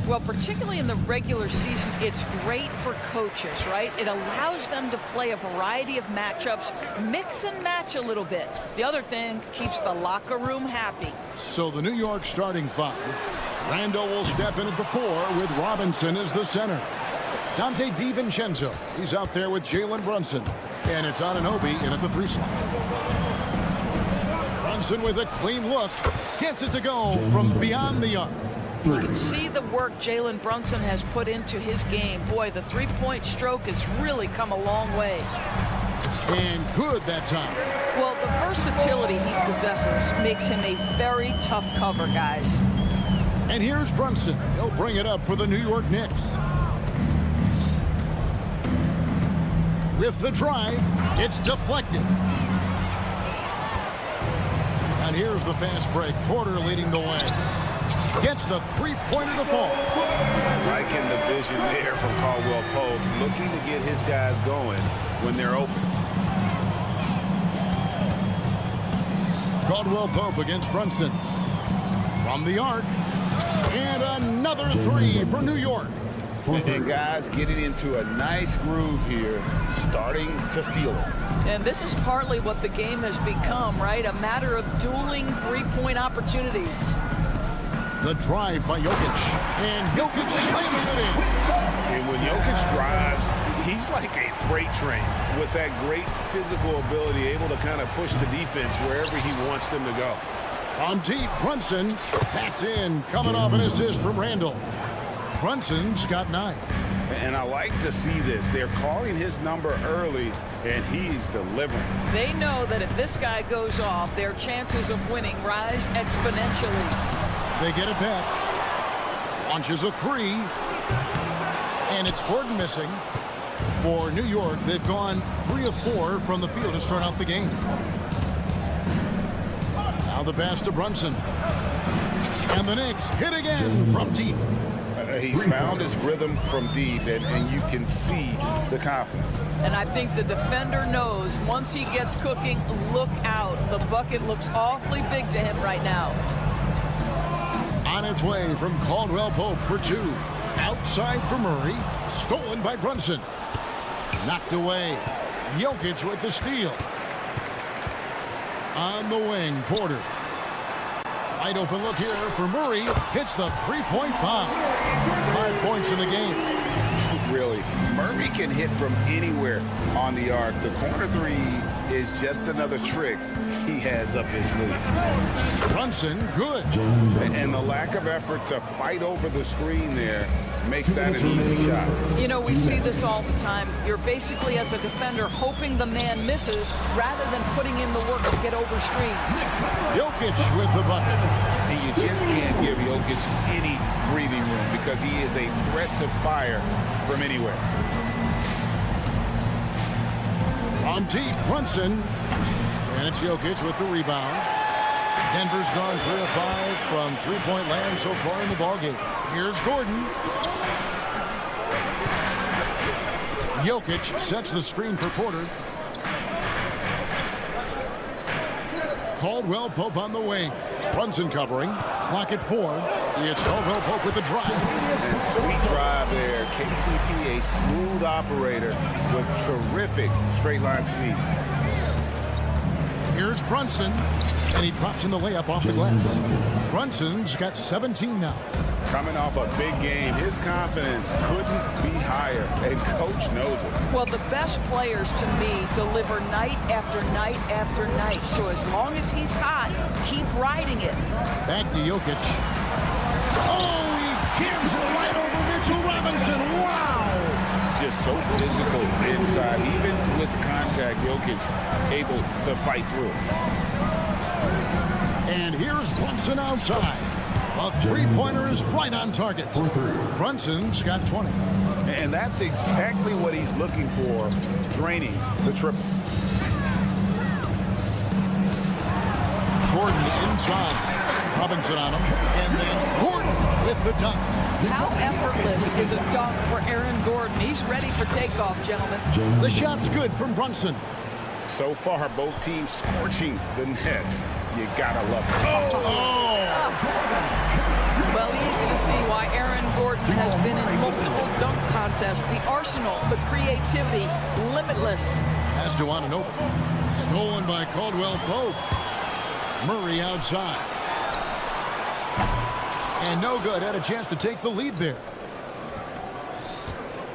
[SPEAKER 2] Well, particularly in the regular season, it's great for coaches, right? It allows them to play a variety of matchups, mix and match a little bit. The other thing, keeps the locker room happy.
[SPEAKER 1] So the New York starting five. Randall will step in at the 4 with Robinson as the center. Dante DiVincenzo, he's out there with Jalen Brunson. And it's Anunoby in at the 3 slot. Brunson with a clean look. Gets it to go from beyond the arc.
[SPEAKER 2] You can see the work Jalen Brunson has put into his game. Boy, the three-point stroke has really come a long way.
[SPEAKER 1] And good that time.
[SPEAKER 2] Well, the versatility he possesses makes him a very tough cover, guys.
[SPEAKER 1] And here's Brunson. He'll bring it up for the New York Knicks. With the drive, it's deflected. And here's the fast break. Porter leading the way. Gets the three-pointer to fall.
[SPEAKER 7] Liking the vision there from Caldwell Pope, looking to get his guys going when they're open.
[SPEAKER 1] Caldwell Pope against Brunson. From the arc. And another 3 for New York.
[SPEAKER 7] And guys getting into a nice groove here, starting to feel it.
[SPEAKER 2] And this is partly what the game has become, right? A matter of dueling three-point opportunities.
[SPEAKER 1] The drive by Jokic. And Jokic slams it in.
[SPEAKER 7] And when Jokic drives, he's like a freight train with that great physical ability, able to kind of push the defense wherever he wants them to go.
[SPEAKER 1] On deep, Brunson. That's in. Coming off an assist from Randall. Brunson's got 9.
[SPEAKER 7] And I like to see this. They're calling his number early, and he's delivering.
[SPEAKER 2] They know that if this guy goes off, their chances of winning rise exponentially.
[SPEAKER 1] They get it back. Launches a 3. And it's Gordon missing. For New York, they've gone 3 of 4 from the field to start out the game. Now the pass to Brunson. And the Knicks hit again from deep.
[SPEAKER 7] He's found his rhythm from deep, and you can see the confidence.
[SPEAKER 2] And I think the defender knows once he gets cooking, look out. The bucket looks awfully big to him right now.
[SPEAKER 1] On its way from Caldwell Pope for 2. Outside for Murray. Stolen by Brunson. Knocked away. Jokic with the steal. On the wing, Porter. Wide open look here for Murray. Hits the three-point bomb. 5 points in the game.
[SPEAKER 7] Really, Murray can hit from anywhere on the arc. The corner 3 is just another trick he has up his sleeve.
[SPEAKER 1] Brunson, good.
[SPEAKER 7] And the lack of effort to fight over the screen there
[SPEAKER 3] makes that an easy shot.
[SPEAKER 2] You know, we see this all the time. You're basically, as a defender, hoping the man misses rather than putting in the work to get over screens.
[SPEAKER 1] Jokic with the bucket.
[SPEAKER 3] And you just can't give Jokic any breathing room because he is a threat to fire from anywhere.
[SPEAKER 1] On deep, Brunson. And it's Jokic with the rebound. Denver's gone 3 of 5 from three-point land so far in the ballgame. Here's Gordon. Jokic sets the screen for Porter. Caldwell Pope on the wing. Brunson covering. Clock at 4. It's Caldwell Pope with the drive.
[SPEAKER 3] And sweet drive there. KCP, a smooth operator with terrific straight line speed.
[SPEAKER 1] Here's Brunson, and he drops in the layup off the glass. Brunson's got 17 now.
[SPEAKER 3] Coming off a big game, his confidence couldn't be higher, and coach knows it.
[SPEAKER 2] Well, the best players, to me, deliver night after night after night. So as long as he's hot, keep riding it.
[SPEAKER 1] Back to Jokic. Oh, he jams it right over Mitchell Robinson. Wow!
[SPEAKER 3] Just so physical inside. Even with contact, Jokic able to fight through.
[SPEAKER 1] And here's Brunson outside. A three-pointer is right on target. Brunson's got 20.
[SPEAKER 3] And that's exactly what he's looking for, draining the triple.
[SPEAKER 1] Gordon inside. Robinson on him. And then Gordon with the dunk.
[SPEAKER 2] How effortless is a dunk for Aaron Gordon? He's ready for takeoff, gentlemen.
[SPEAKER 1] The shot's good from Brunson.
[SPEAKER 3] So far, both teams scorching the Nets. You gotta love it.
[SPEAKER 2] Well, easy to see why Aaron Gordon has been in multiple dunk contests. The arsenal, the creativity, limitless.
[SPEAKER 1] Has to want an open. Stolen by Caldwell Pope. Murray outside. And no good. Had a chance to take the lead there.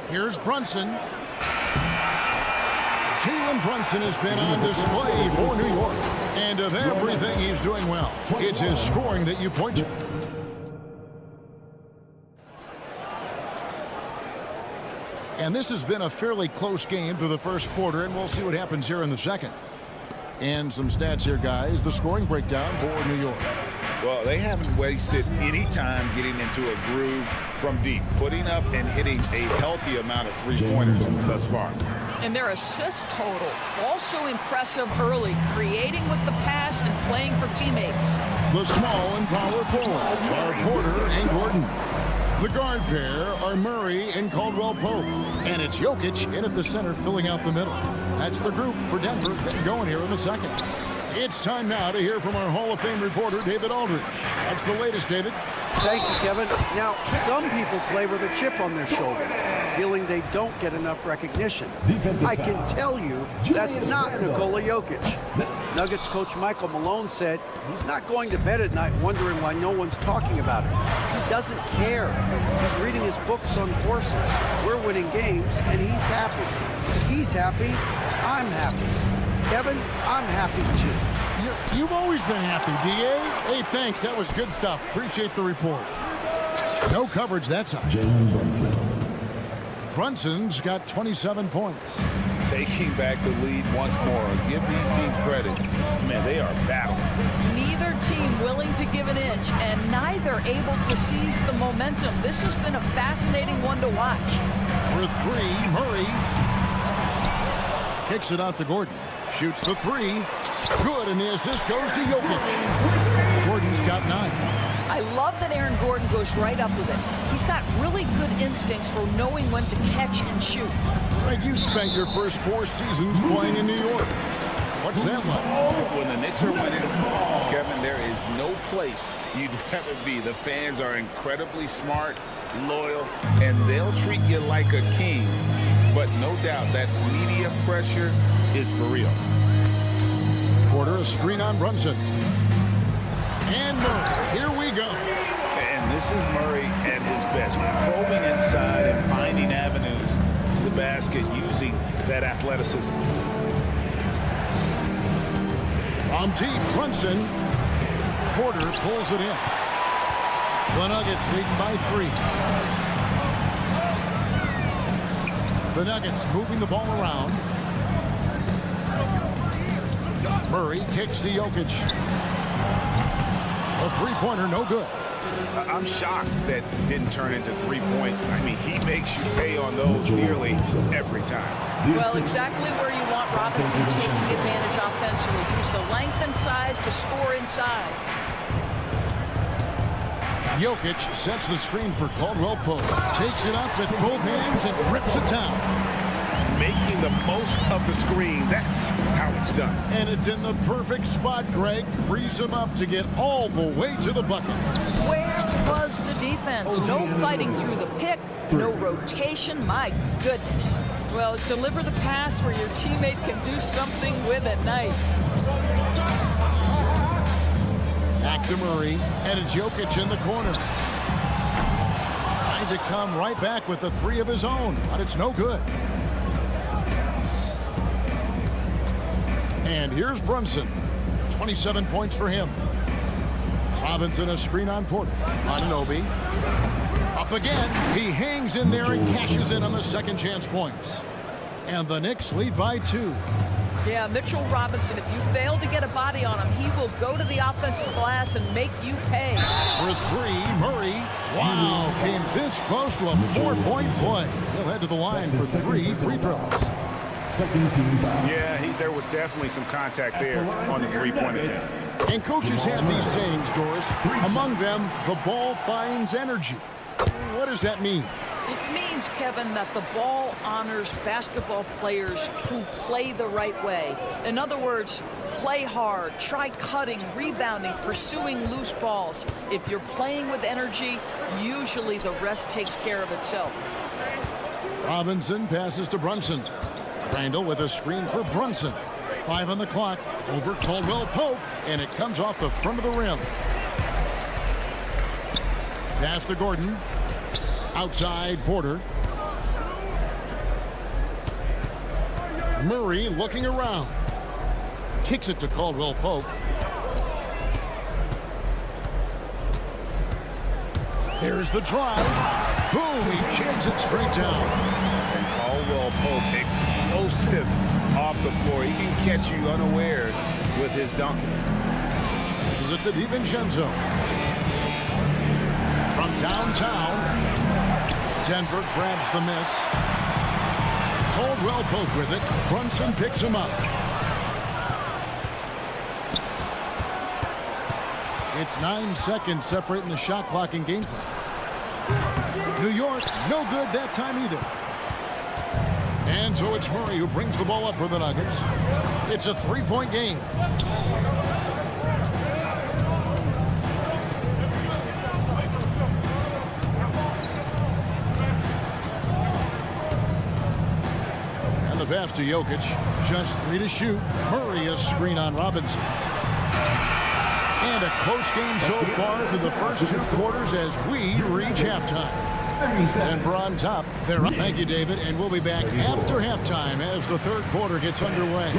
[SPEAKER 1] Here's Brunson. Jalen Brunson has been on display for New York. And of everything he's doing well, it's his scoring that you point to. And this has been a fairly close game through the first quarter, and we'll see what happens here in the second. And some stats here, guys. The scoring breakdown for New York.
[SPEAKER 3] Well, they haven't wasted any time getting into a groove from deep, putting up and hitting a healthy amount of three-pointers thus far.
[SPEAKER 2] And their assist total, also impressive early, creating with the pass and playing for teammates.
[SPEAKER 1] The small and power forwards are Porter and Gordon. The guard pair are Murray and Caldwell Pope. And it's Jokic in at the center, filling out the middle. That's the group for Denver getting going here in the second. It's time now to hear from our Hall of Fame reporter, David Aldridge. That's the latest, David.
[SPEAKER 6] Thank you, Kevin. Now, some people play with a chip on their shoulder, feeling they don't get enough recognition. I can tell you that's not Nikola Jokic. Nuggets coach Michael Malone said he's not going to bed at night wondering why no one's talking about him. He doesn't care. He's reading his books on courses. We're winning games, and he's happy. If he's happy, I'm happy. Kevin, I'm happy too.
[SPEAKER 1] You've always been happy, D.A. Hey, thanks. That was good stuff. Appreciate the report. No coverage that time. Brunson's got 27 points.
[SPEAKER 3] Taking back the lead once more. Give these teams credit. Man, they are battling.
[SPEAKER 2] Neither team willing to give an inch, and neither able to seize the momentum. This has been a fascinating one to watch.
[SPEAKER 1] For three, Murray kicks it out to Gordon. Shoots the three. Good, and the assist goes to Jokic. Gordon's got 9.
[SPEAKER 2] I love that Aaron Gordon goes right up with it. He's got really good instincts for knowing when to catch and shoot.
[SPEAKER 1] Greg, you spent your first 4 seasons playing in New York. What's that like?
[SPEAKER 3] When the Knicks are winning, Kevin, there is no place you'd rather be. The fans are incredibly smart, loyal, and they'll treat you like a king. But no doubt that media pressure is for real.
[SPEAKER 1] Porter, a screen on Brunson. And Murray, here we go.
[SPEAKER 3] And this is Murray at his best, probing inside and finding avenues to the basket using that athleticism.
[SPEAKER 1] On deep, Brunson. Porter pulls it in. The Nuggets leading by 3. The Nuggets moving the ball around. Murray kicks to Jokic. A three-pointer, no good.
[SPEAKER 7] I'm shocked that didn't turn into 3 points. I mean, he makes you pay on those nearly every time.
[SPEAKER 2] Well, exactly where you want Robinson taking advantage offensively. Use the length and size to score inside.
[SPEAKER 1] Jokic sets the screen for Caldwell Pope. Takes it up with both hands and rips it down.
[SPEAKER 7] Making the most of the screen. That's how it's done.
[SPEAKER 1] And it's in the perfect spot, Greg. Frees him up to get all the way to the bucket.
[SPEAKER 2] Where was the defense? No fighting through the pick, no rotation. My goodness. Well, deliver the pass where your teammate can do something with it. Nice.
[SPEAKER 1] Back to Murray, and it's Jokic in the corner. Trying to come right back with the three of his own, but it's no good. And here's Brunson. 27 points for him. Robinson a screen on Porter. Anunoby. Up again. He hangs in there and cashes in on the second chance points. And the Knicks lead by 2.
[SPEAKER 2] Yeah, Mitchell Robinson, if you fail to get a body on him, he will go to the offensive glass and make you pay.
[SPEAKER 1] For 3, Murray. Wow, came this close to a 4-point play. He'll head to the line for 3 free throws.
[SPEAKER 7] Yeah, there was definitely some contact there on the three-point attempt.
[SPEAKER 1] And coaches have these sayings, Doris. Among them, the ball finds energy. What does that mean?
[SPEAKER 2] It means, Kevin, that the ball honors basketball players who play the right way. In other words, play hard, try cutting, rebounding, pursuing loose balls. If you're playing with energy, usually the rest takes care of itself.
[SPEAKER 1] Robinson passes to Brunson. Randall with a screen for Brunson. 5 on the clock over Caldwell Pope, and it comes off the front of the rim. Pass to Gordon. Outside Porter. Murray looking around. Kicks it to Caldwell Pope. There's the drive. Boom, he jams it straight down.
[SPEAKER 7] And Caldwell Pope, explosive off the floor. He can catch you unawares with his dunking.
[SPEAKER 1] This is it to DiVincenzo. From downtown, Denver grabs the miss. Caldwell Pope with it. Brunson picks him up. It's 9 seconds separating the shot clock and game clock. New York, no good that time either. And so it's Murray who brings the ball up for the Nuggets. It's a 3-point game. And the pass to Jokic. Just 3 to shoot. Murray a screen on Robinson. And a close game so far through the first 2 quarters as we reach halftime. Denver on top. They're up. Thank you, David. And we'll be back after halftime as the third quarter gets underway.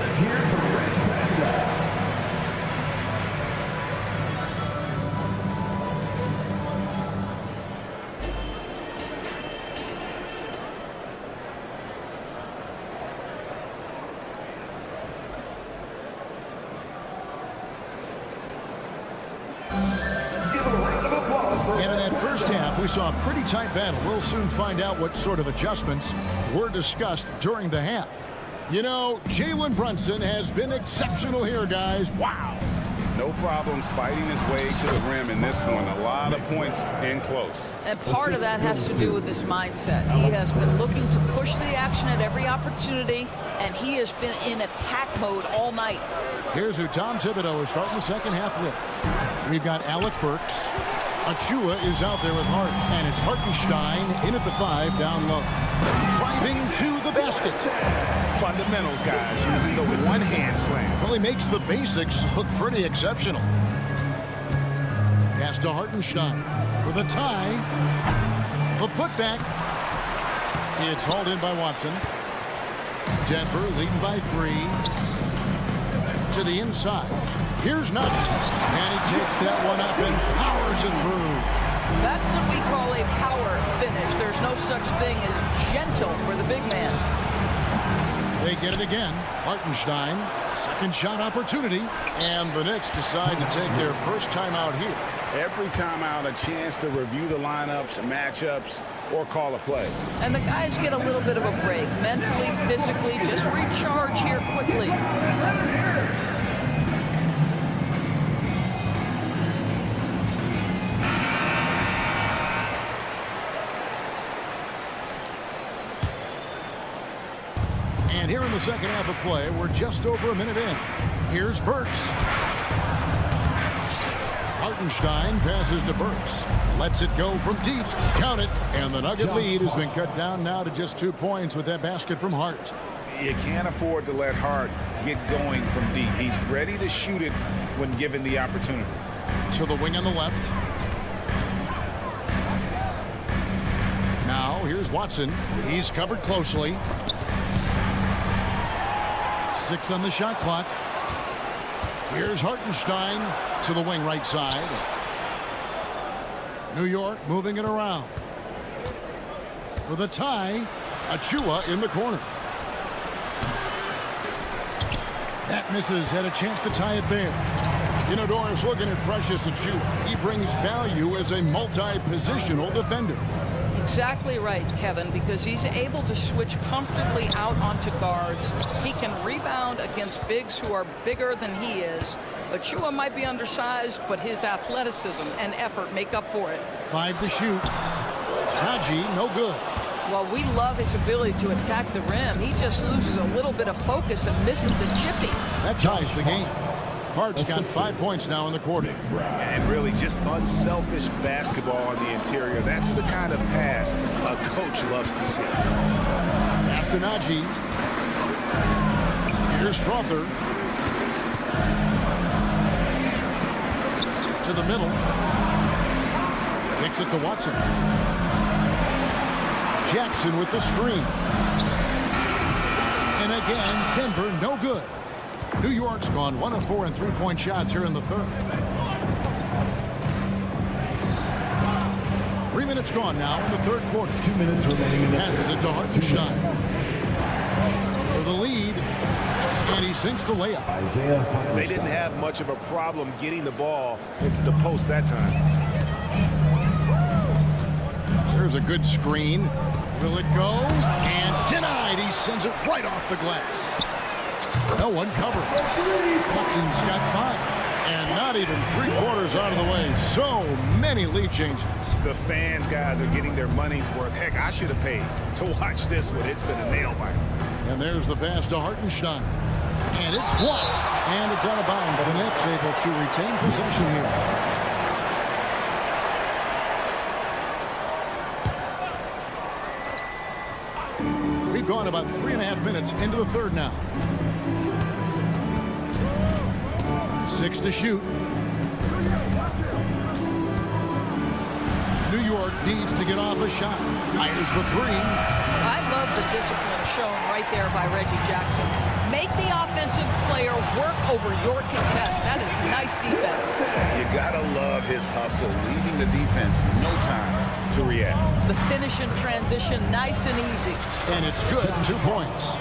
[SPEAKER 1] And in that first half, we saw a pretty tight battle. We'll soon find out what sort of adjustments were discussed during the half. You know, Jalen Brunson has been exceptional here, guys. Wow.
[SPEAKER 7] No problems fighting his way to the rim in this one. A lot of points in close.
[SPEAKER 2] And part of that has to do with his mindset. He has been looking to push the action at every opportunity, and he has been in attack mode all night.
[SPEAKER 1] Here's who Tom Thibodeau is starting the second half with. We've got Alec Burks. Achua is out there with Hart, and it's Hartenstein in at the 5 down low. Driving to the basket.
[SPEAKER 7] Fundamentals, guys, using the one-hand slam.
[SPEAKER 1] Well, he makes the basics look pretty exceptional. Pass to Hartenstein for the tie. The putback. It's hauled in by Watson. Denver leading by 3. To the inside. Here's Nugget. And he takes that one up and powers it through.
[SPEAKER 2] That's what we call a power finish. There's no such thing as gentle for the big man.
[SPEAKER 1] They get it again. Hartenstein, second shot opportunity, and the Knicks decide to take their first timeout here.
[SPEAKER 3] Every timeout, a chance to review the lineups, matchups, or call a play.
[SPEAKER 2] And the guys get a little bit of a break, mentally, physically, just recharge here quickly.
[SPEAKER 1] And here in the second half of play, we're just over a minute in. Here's Burks. Hartenstein passes to Burks. Lets it go from deep. Count it. And the Nugget lead has been cut down now to just 2 points with that basket from Hart.
[SPEAKER 3] You can't afford to let Hart get going from deep. He's ready to shoot it when given the opportunity.
[SPEAKER 1] To the wing on the left. Now here's Watson. He's covered closely. 6 on the shot clock. Here's Hartenstein to the wing right side. New York moving it around. For the tie, Achua in the corner. That misses. Had a chance to tie it there. You know, Doris, looking at Precious Achua, he brings value as a multi-positional defender.
[SPEAKER 2] Exactly right, Kevin, because he's able to switch comfortably out onto guards. He can rebound against bigs who are bigger than he is. Achua might be undersized, but his athleticism and effort make up for it.
[SPEAKER 1] 5 to shoot. Haji, no good.
[SPEAKER 2] Well, we love his ability to attack the rim. He just loses a little bit of focus and misses the chippy.
[SPEAKER 1] That ties the game. Hart's got 5 points now in the quarter.
[SPEAKER 7] And really just unselfish basketball on the interior. That's the kind of pass a coach loves to see.
[SPEAKER 1] After Najee. Here's Strother. To the middle. Kicks it to Watson. Jackson with the screen. And again, Denver no good. New York's gone 1 of 4 in three-point shots here in the third. 3 minutes gone now in the third quarter.
[SPEAKER 13] 2 minutes remaining.
[SPEAKER 1] Passes it to Hartenstein for the lead, and he sinks the layup.
[SPEAKER 7] They didn't have much of a problem getting the ball into the post that time.
[SPEAKER 1] There's a good screen. Will it go? And denied. He sends it right off the glass. No one covered. Watson's got 5. And not even 3/4 out of the way. So many lead changes.
[SPEAKER 7] The fans, guys, are getting their money's worth. Heck, I should have paid to watch this one. It's been a nail biter.
[SPEAKER 1] And there's the pass to Hartenstein. And it's blocked. And it's out of bounds. The Knicks able to retain possession here. We've gone about 3.5 minutes into the third now. 6 to shoot. New York needs to get off a shot. Fires the 3.
[SPEAKER 2] I love the discipline shown right there by Reggie Jackson. Make the offensive player work over your contest. That is nice defense.
[SPEAKER 3] You gotta love his hustle, leaving the defense no time to react.
[SPEAKER 2] The finish in transition, nice and easy.
[SPEAKER 1] And it's good. 2 points.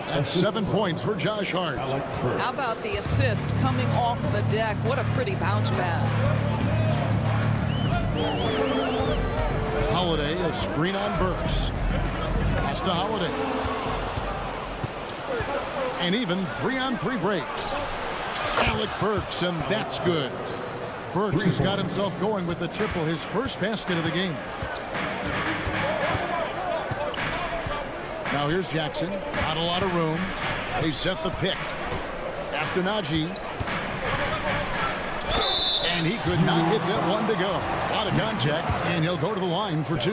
[SPEAKER 1] That's 7 points for Josh Hart.
[SPEAKER 2] How about the assist coming off the deck? What a pretty bounce pass.
[SPEAKER 1] Holiday, a screen on Burks. Pass to Holiday. And even 3-on-3 break. Alec Burks, and that's good. Burks has got himself going with the triple, his first basket of the game. Now here's Jackson. Not a lot of room. They set the pick. After Najee. And he could not get that one to go. A lot of contact, and he'll go to the line for 2.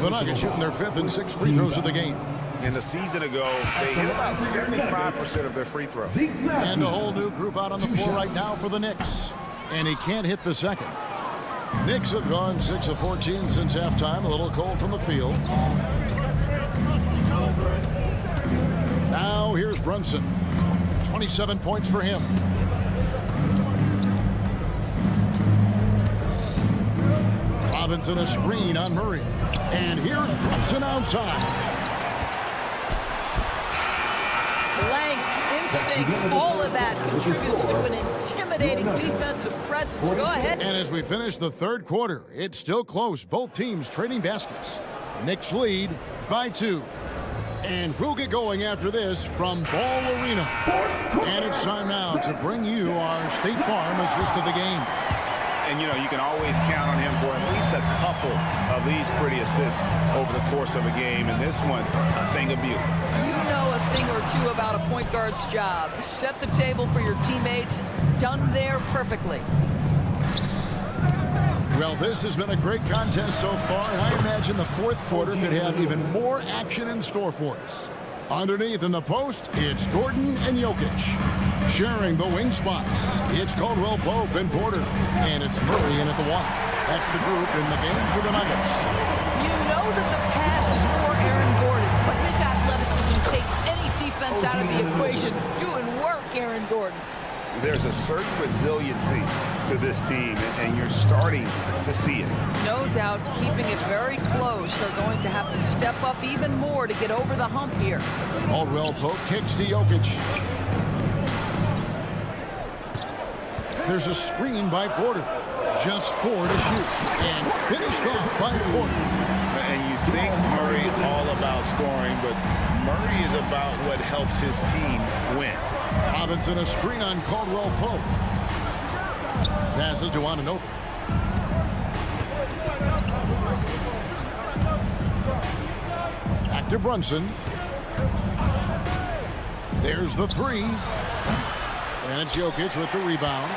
[SPEAKER 1] The Nuggets shooting their 5th and 6th free throws of the game.
[SPEAKER 7] In the season ago, they hit about 75% of their free throws.
[SPEAKER 1] And a whole new group out on the floor right now for the Knicks. And he can't hit the second. Knicks have gone 6 of 14 since halftime. A little cold from the field. Now here's Brunson. 27 points for him. Robinson a screen on Murray. And here's Brunson outside.
[SPEAKER 2] Length, instincts, all of that contributes to an intimidating defensive presence. Go ahead.
[SPEAKER 1] And as we finish the third quarter, it's still close. Both teams trading baskets. Knicks lead by 2. And we'll get going after this from Ball Arena. And it's time now to bring you our State Farm assist of the game.
[SPEAKER 7] And, you know, you can always count on him for at least a couple of these pretty assists over the course of a game. And this one, a thing of beauty.
[SPEAKER 2] You know a thing or two about a point guard's job. Set the table for your teammates. Done there perfectly.
[SPEAKER 1] Well, this has been a great contest so far, and I imagine the fourth quarter could have even more action in store for us. Underneath in the post, it's Gordon and Jokic. Sharing the wing spots, it's Caldwell Pope and Porter. And it's Murray in at the one. That's the group in the game for the Nuggets.
[SPEAKER 2] You know that the pass is for Aaron Gordon, but his athleticism takes any defense out of the equation. Doing work, Aaron Gordon.
[SPEAKER 7] There's a certain resiliency to this team, and you're starting to see it.
[SPEAKER 2] No doubt, keeping it very close. They're going to have to step up even more to get over the hump here.
[SPEAKER 1] Caldwell Pope kicks to Jokic. There's a screen by Porter. Just 4 to shoot. And finished off by Porter.
[SPEAKER 7] And you think Murray all about scoring, but Murray is about what helps his team win.
[SPEAKER 1] Robinson a screen on Caldwell Pope. Passes to Anunoby. Back to Brunson. There's the 3. And it's Jokic with the rebound.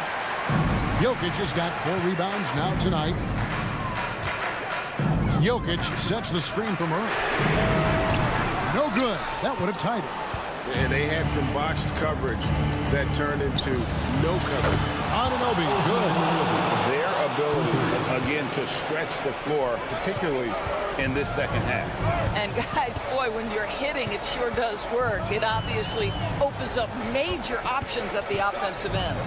[SPEAKER 1] Jokic has got 4 rebounds now tonight. Jokic sets the screen for Murray. No good. That would have tied it.
[SPEAKER 7] And they had some botched coverage that turned into no coverage.
[SPEAKER 1] Anunoby, good.
[SPEAKER 7] Their ability, again, to stretch the floor, particularly in this second half.
[SPEAKER 2] And guys, boy, when you're hitting, it sure does work. It obviously opens up major options at the offensive end.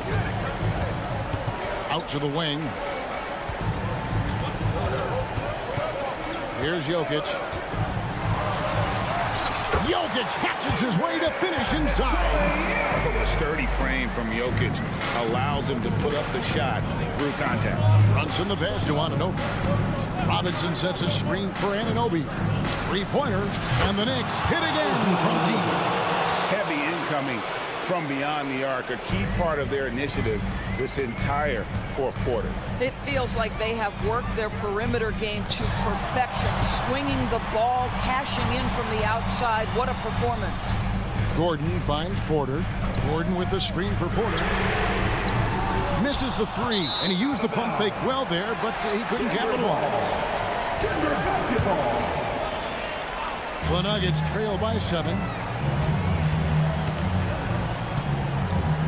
[SPEAKER 1] Out to the wing. Here's Jokic. Jokic catches his way to finish inside.
[SPEAKER 7] A sturdy frame from Jokic allows him to put up the shot through contact.
[SPEAKER 1] Brunson the pass to Anunoby. Robinson sets a screen for Anunoby. 3-pointer, and the Knicks hit again from deep.
[SPEAKER 7] Heavy incoming from beyond the arc, a key part of their initiative this entire fourth quarter.
[SPEAKER 2] It feels like they have worked their perimeter game to perfection, swinging the ball, cashing in from the outside. What a performance.
[SPEAKER 1] Gordon finds Porter. Gordon with the screen for Porter. Misses the 3, and he used the pump fake well there, but he couldn't capitalize. The Nuggets trail by 7.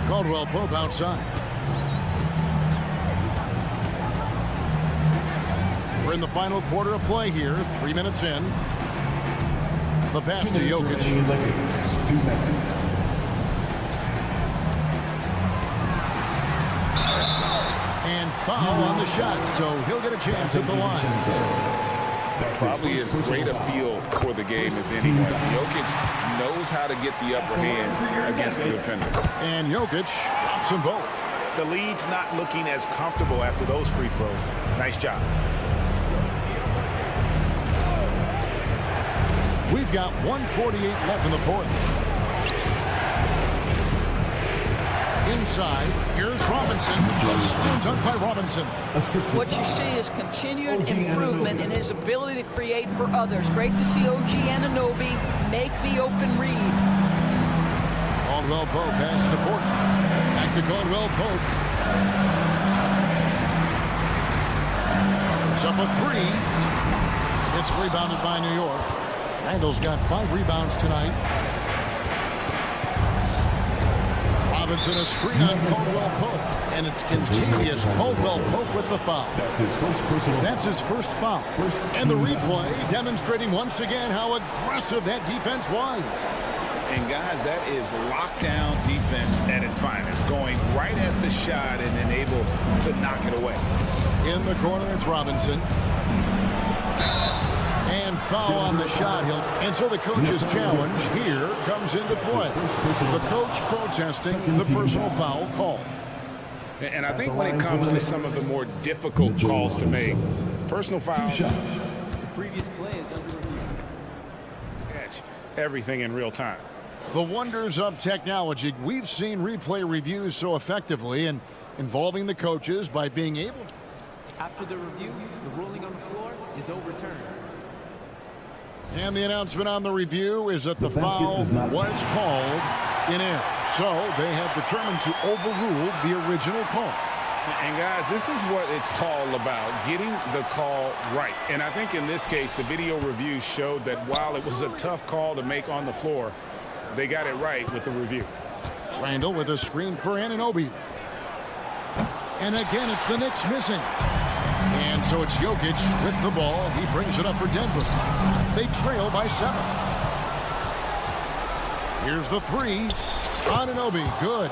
[SPEAKER 1] Caldwell Pope outside. We're in the final quarter of play here, 3 minutes in. The pass to Jokic. And foul on the shot, so he'll get a chance at the line.
[SPEAKER 7] Probably as great a feel for the game as anyone. Jokic knows how to get the upper hand against the defender.
[SPEAKER 1] And Jokic drops them both.
[SPEAKER 7] The lead's not looking as comfortable after those free throws. Nice job.
[SPEAKER 1] We've got 1:48 left in the fourth. Inside, here's Robinson. The slam dunk by Robinson.
[SPEAKER 2] What you see is continued improvement in his ability to create for others. Great to see OG Anunoby make the open read.
[SPEAKER 1] Caldwell Pope pass to Porter. Back to Caldwell Pope. It's up a 3. It's rebounded by New York. Randall's got 5 rebounds tonight. Robinson a screen on Caldwell Pope. And it's continuous. Caldwell Pope with the foul. That's his first foul. And the replay demonstrating once again how aggressive that defense was.
[SPEAKER 3] And guys, that is lockdown defense at its finest, going right at the shot and then able to knock it away.
[SPEAKER 1] In the corner, it's Robinson. And foul on the shot. And so the coach's challenge here comes into play. The coach protesting the personal foul call.
[SPEAKER 7] And I think when it comes to some of the more difficult calls to make, personal fouls,
[SPEAKER 4] The previous play is under review.
[SPEAKER 7] catch everything in real time.
[SPEAKER 1] The wonders of technology. We've seen replay reviews so effectively and involving the coaches by being able to.
[SPEAKER 4] After the review, the ruling on the floor is overturned.
[SPEAKER 1] And the announcement on the review is that the foul was called in air. So they have determined to overrule the original call.
[SPEAKER 7] And guys, this is what it's all about, getting the call right. And I think in this case, the video review showed that while it was a tough call to make on the floor, they got it right with the review.
[SPEAKER 1] Randall with a screen for Anunoby. And again, it's the Knicks missing. And so it's Jokic with the ball. He brings it up for Denver. They trail by 7. Here's the 3. Anunoby, good.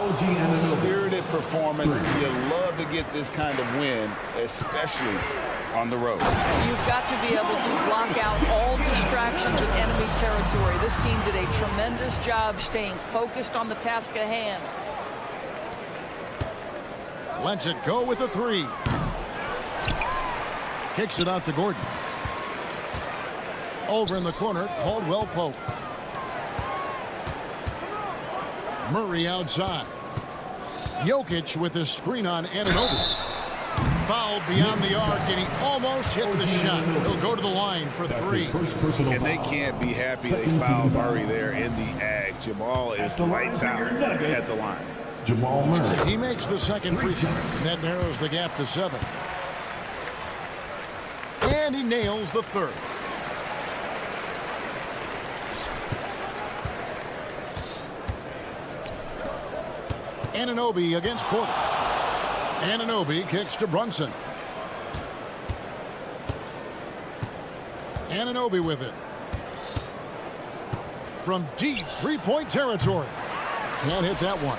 [SPEAKER 3] Spirited performance. You love to get this kind of win, especially on the road.
[SPEAKER 2] You've got to be able to block out all distractions in enemy territory. This team did a tremendous job staying focused on the task at hand.
[SPEAKER 1] Lets it go with the 3. Kicks it out to Gordon. Over in the corner, Caldwell Pope. Murray outside. Jokic with his screen on Anunoby. Fouled beyond the arc, and he almost hit the shot. He'll go to the line for 3.
[SPEAKER 7] And they can't be happy they fouled Murray there in the ag. Jamal is lights out at the line.
[SPEAKER 13] Jamal Murray.
[SPEAKER 1] He makes the second free throw. That narrows the gap to 7. And he nails the 3rd. Anunoby against Porter. Anunoby kicks to Brunson. Anunoby with it. From deep three-point territory. Can't hit that one.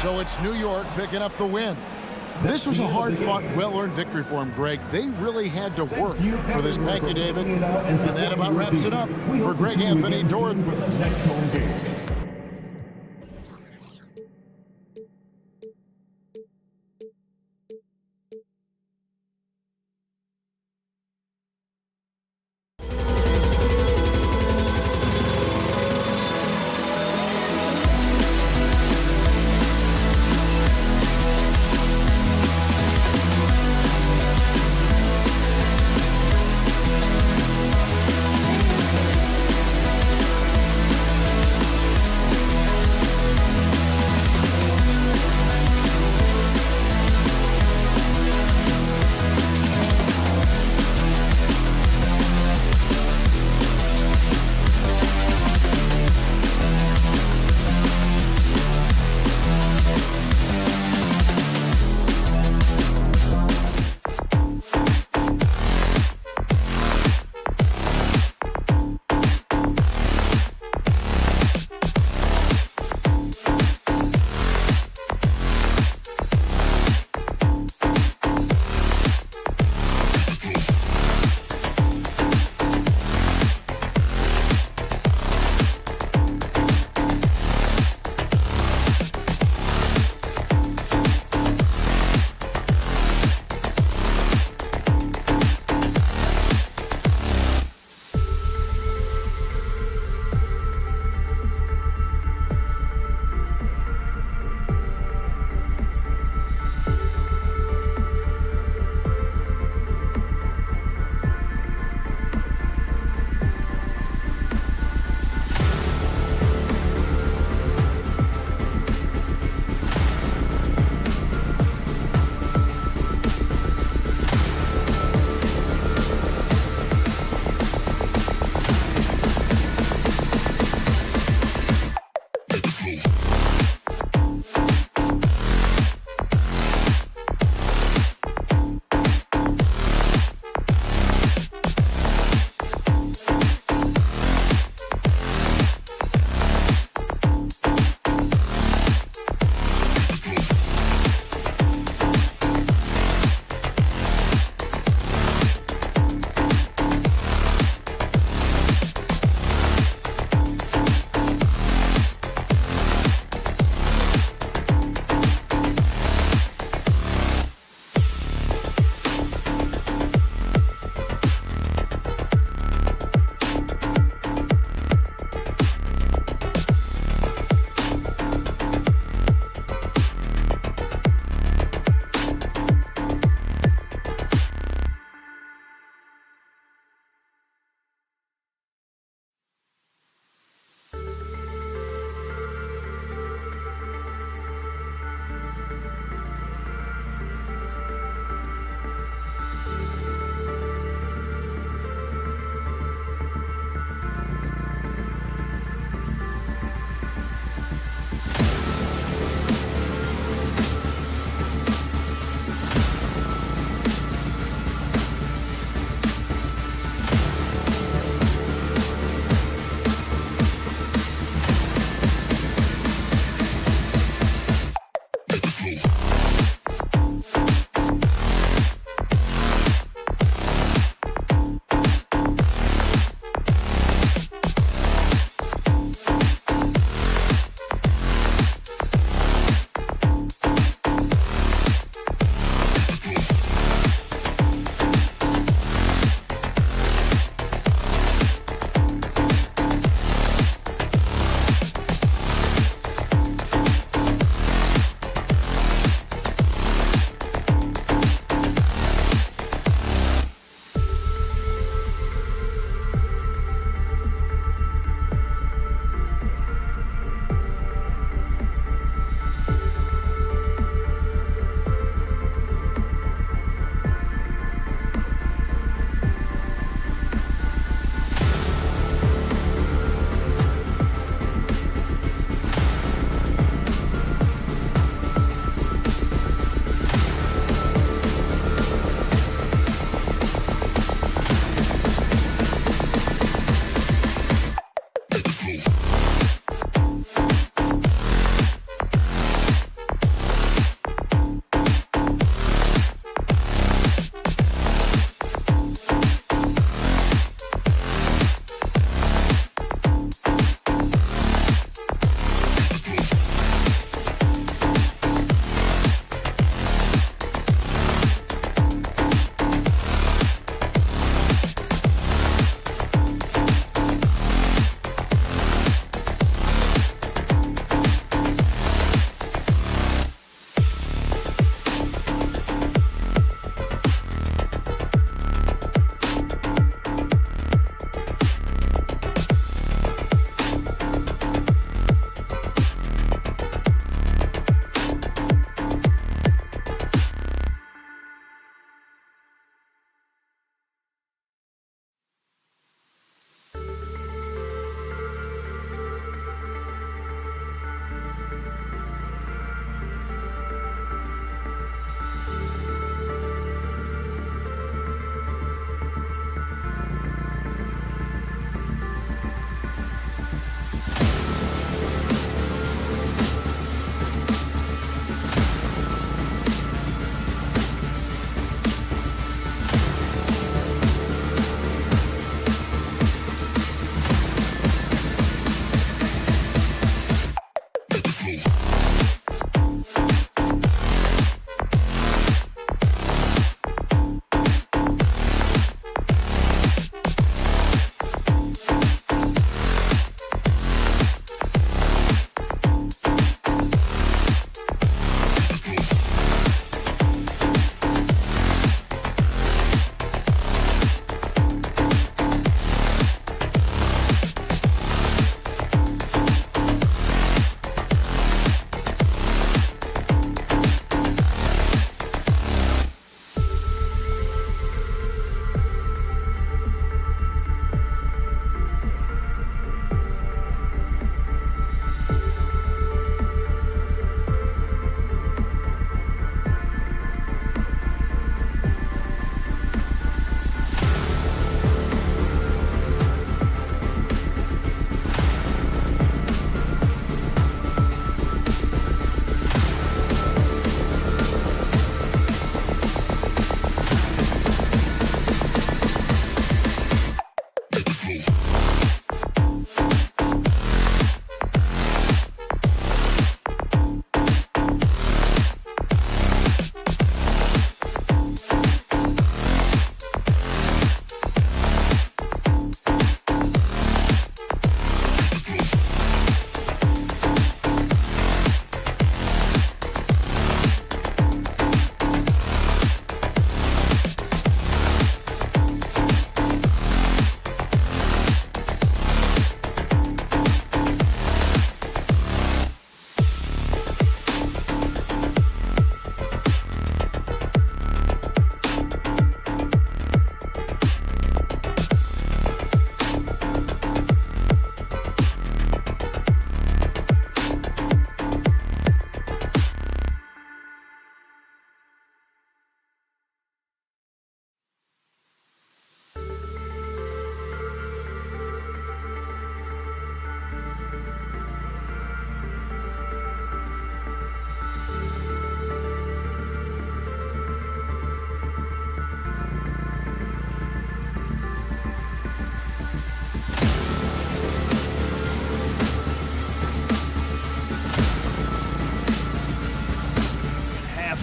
[SPEAKER 1] So it's New York picking up the win. This was a hard-fought, well-earned victory for him, Greg. They really had to work for this. Thank you, David. And that about wraps it up for Greg Anthony Dorn.
[SPEAKER 13] Next home game.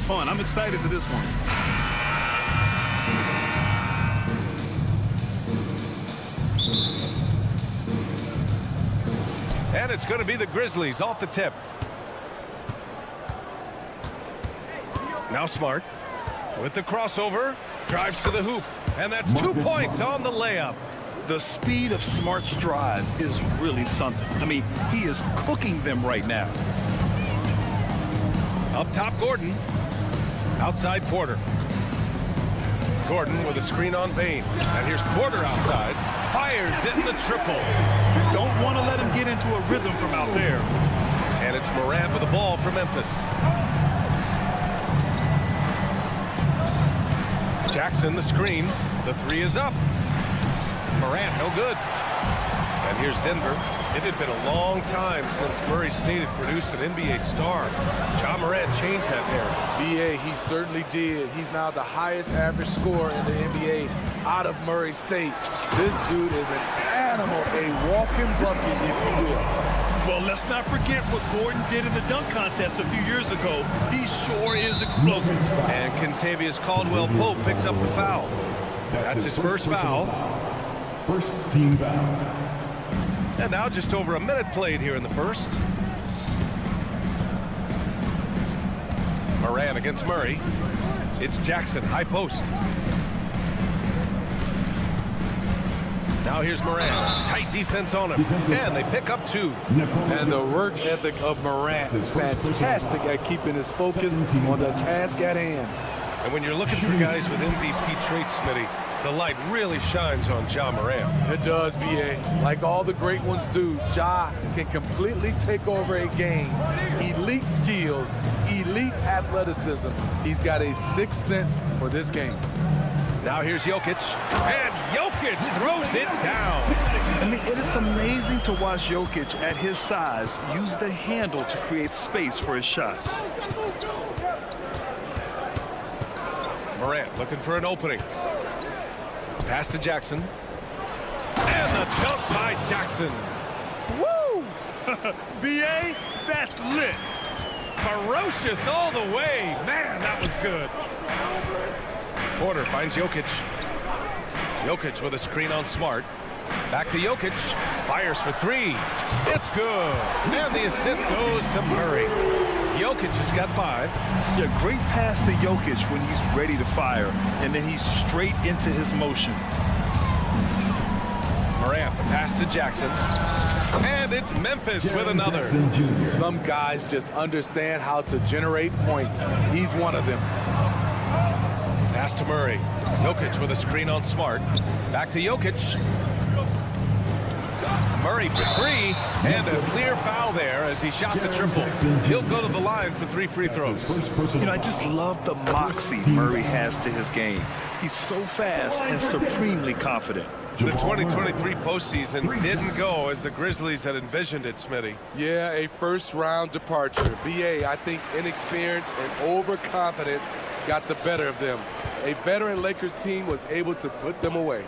[SPEAKER 8] fun. I'm excited for this one.
[SPEAKER 9] And it's going to be the Grizzlies off the tip. Now Smart with the crossover, drives to the hoop, and that's 2 points on the layup.
[SPEAKER 8] The speed of Smart's drive is really something. I mean, he is cooking them right now.
[SPEAKER 9] Up top, Gordon. Outside, Porter. Gordon with a screen on Bain. And here's Porter outside. Fires in the triple.
[SPEAKER 8] You don't want to let him get into a rhythm from out there.
[SPEAKER 9] And it's Morant with the ball for Memphis. Jackson, the screen. The three is up. Morant, no good. And here's Denver. It had been a long time since Murray State had produced an NBA star. Ja Morant changed that narrative.
[SPEAKER 15] BA, he certainly did. He's now the highest average scorer in the NBA out of Murray State. This dude is an animal, a walking bucket, if you will.
[SPEAKER 8] Well, let's not forget what Gordon did in the dunk contest a few years ago. He sure is explosive.
[SPEAKER 9] And Kentavious Caldwell-Pope picks up the foul. That's his first foul.
[SPEAKER 13] First team foul.
[SPEAKER 9] And now just over a minute played here in the first. Morant against Murray. It's Jackson, high post. Now here's Morant. Tight defense on him. And they pick up two.
[SPEAKER 15] And the work ethic of Morant is fantastic at keeping his focus on the task at hand.
[SPEAKER 9] And when you're looking for guys with MVP traits, Smitty, the light really shines on Ja Morant.
[SPEAKER 15] It does, BA. Like all the great ones do, Ja can completely take over a game. Elite skills, elite athleticism. He's got a sixth sense for this game.
[SPEAKER 9] Now here's Jokic. And Jokic throws it down.
[SPEAKER 8] I mean, it is amazing to watch Jokic at his size use the handle to create space for his shot.
[SPEAKER 9] Morant looking for an opening. Pass to Jackson. And the dunk by Jackson.
[SPEAKER 8] Woo! BA, that's lit.
[SPEAKER 9] Ferocious all the way. Man, that was good. Porter finds Jokic. Jokic with a screen on Smart. Back to Jokic. Fires for three. It's good. And the assist goes to Murray. Jokic has got 5.
[SPEAKER 8] Yeah, great pass to Jokic when he's ready to fire. And then he's straight into his motion.
[SPEAKER 9] Morant, the pass to Jackson. And it's Memphis with another.
[SPEAKER 15] Some guys just understand how to generate points. He's one of them.
[SPEAKER 9] Pass to Murray. Jokic with a screen on Smart. Back to Jokic. Murray for 3, and a clear foul there as he shot the triple. He'll go to the line for 3 free throws.
[SPEAKER 8] You know, I just love the moxie Murray has to his game. He's so fast and supremely confident.
[SPEAKER 9] The 2023 postseason didn't go as the Grizzlies had envisioned it, Smitty.
[SPEAKER 15] Yeah, a first-round departure. BA, I think inexperience and overconfidence got the better of them. A veteran Lakers team was able to put them away.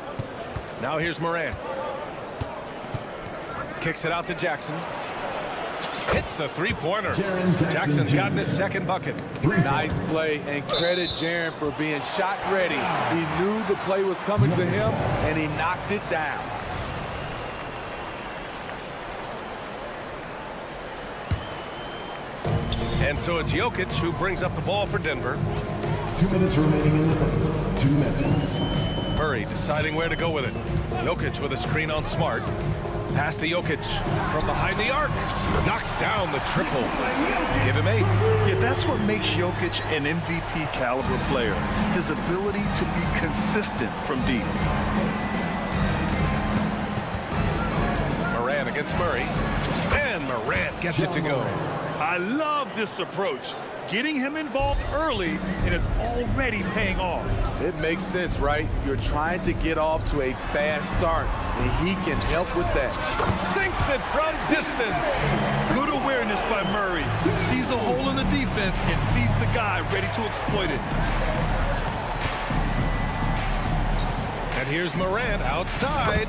[SPEAKER 9] Now here's Morant. Kicks it out to Jackson. Hits the three-pointer. Jackson's gotten his second bucket.
[SPEAKER 15] Nice play, and credit Jaren for being shot ready. He knew the play was coming to him, and he knocked it down.
[SPEAKER 9] And so it's Jokic who brings up the ball for Denver.
[SPEAKER 13] 2 minutes remaining in the first. 2 minutes.
[SPEAKER 9] Murray deciding where to go with it. Jokic with a screen on Smart. Pass to Jokic from behind the arc. Knocks down the triple. Give him 8.
[SPEAKER 8] Yeah, that's what makes Jokic an MVP caliber player. His ability to be consistent from deep.
[SPEAKER 9] Morant against Murray. And Morant gets it to go.
[SPEAKER 8] I love this approach. Getting him involved early, and it's already paying off.
[SPEAKER 15] It makes sense, right? You're trying to get off to a fast start, and he can help with that.
[SPEAKER 9] Sinks it from distance.
[SPEAKER 8] Good awareness by Murray. Sees a hole in the defense and feeds the guy ready to exploit it.
[SPEAKER 9] And here's Morant outside.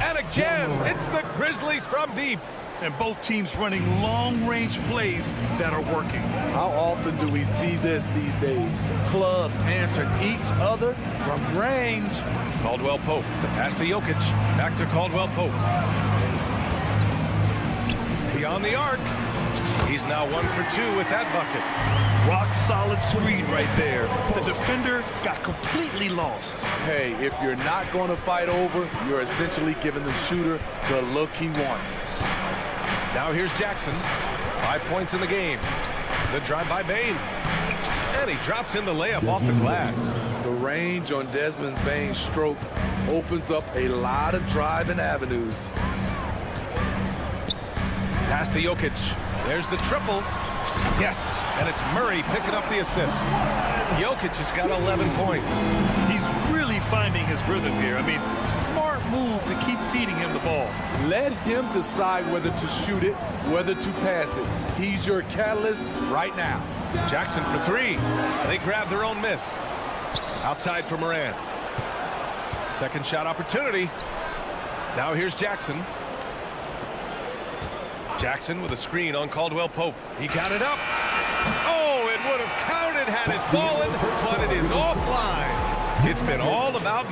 [SPEAKER 9] And again, it's the Grizzlies from deep.
[SPEAKER 8] and both teams running long-range plays that are working.
[SPEAKER 15] How often do we see this these days? Clubs answering each other from range.
[SPEAKER 9] Caldwell Pope, the pass to Jokic. Back to Caldwell Pope. Beyond the arc. He's now 1 for 2 with that bucket.
[SPEAKER 8] Rock solid screen right there. The defender got completely lost.
[SPEAKER 15] Hey, if you're not going to fight over, you're essentially giving the shooter the look he wants.
[SPEAKER 9] Now here's Jackson. 5 points in the game. The drive by Bane. And he drops in the layup off the glass.
[SPEAKER 15] The range on Desmond Bane's stroke opens up a lot of driving avenues.
[SPEAKER 9] Pass to Jokic. There's the triple. Yes, and it's Murray picking up the assist. Jokic has got 11 points.
[SPEAKER 8] He's really finding his rhythm here. I mean, smart move to keep feeding him the ball.
[SPEAKER 15] Let him decide whether to shoot it, whether to pass it. He's your catalyst right now.
[SPEAKER 9] Jackson for 3. They grab their own miss. Outside for Morant. Second shot opportunity. Now here's Jackson. Jackson with a screen on Caldwell Pope. He got it up. Oh, it would have counted had it fallen, but it is offline. It's been all about...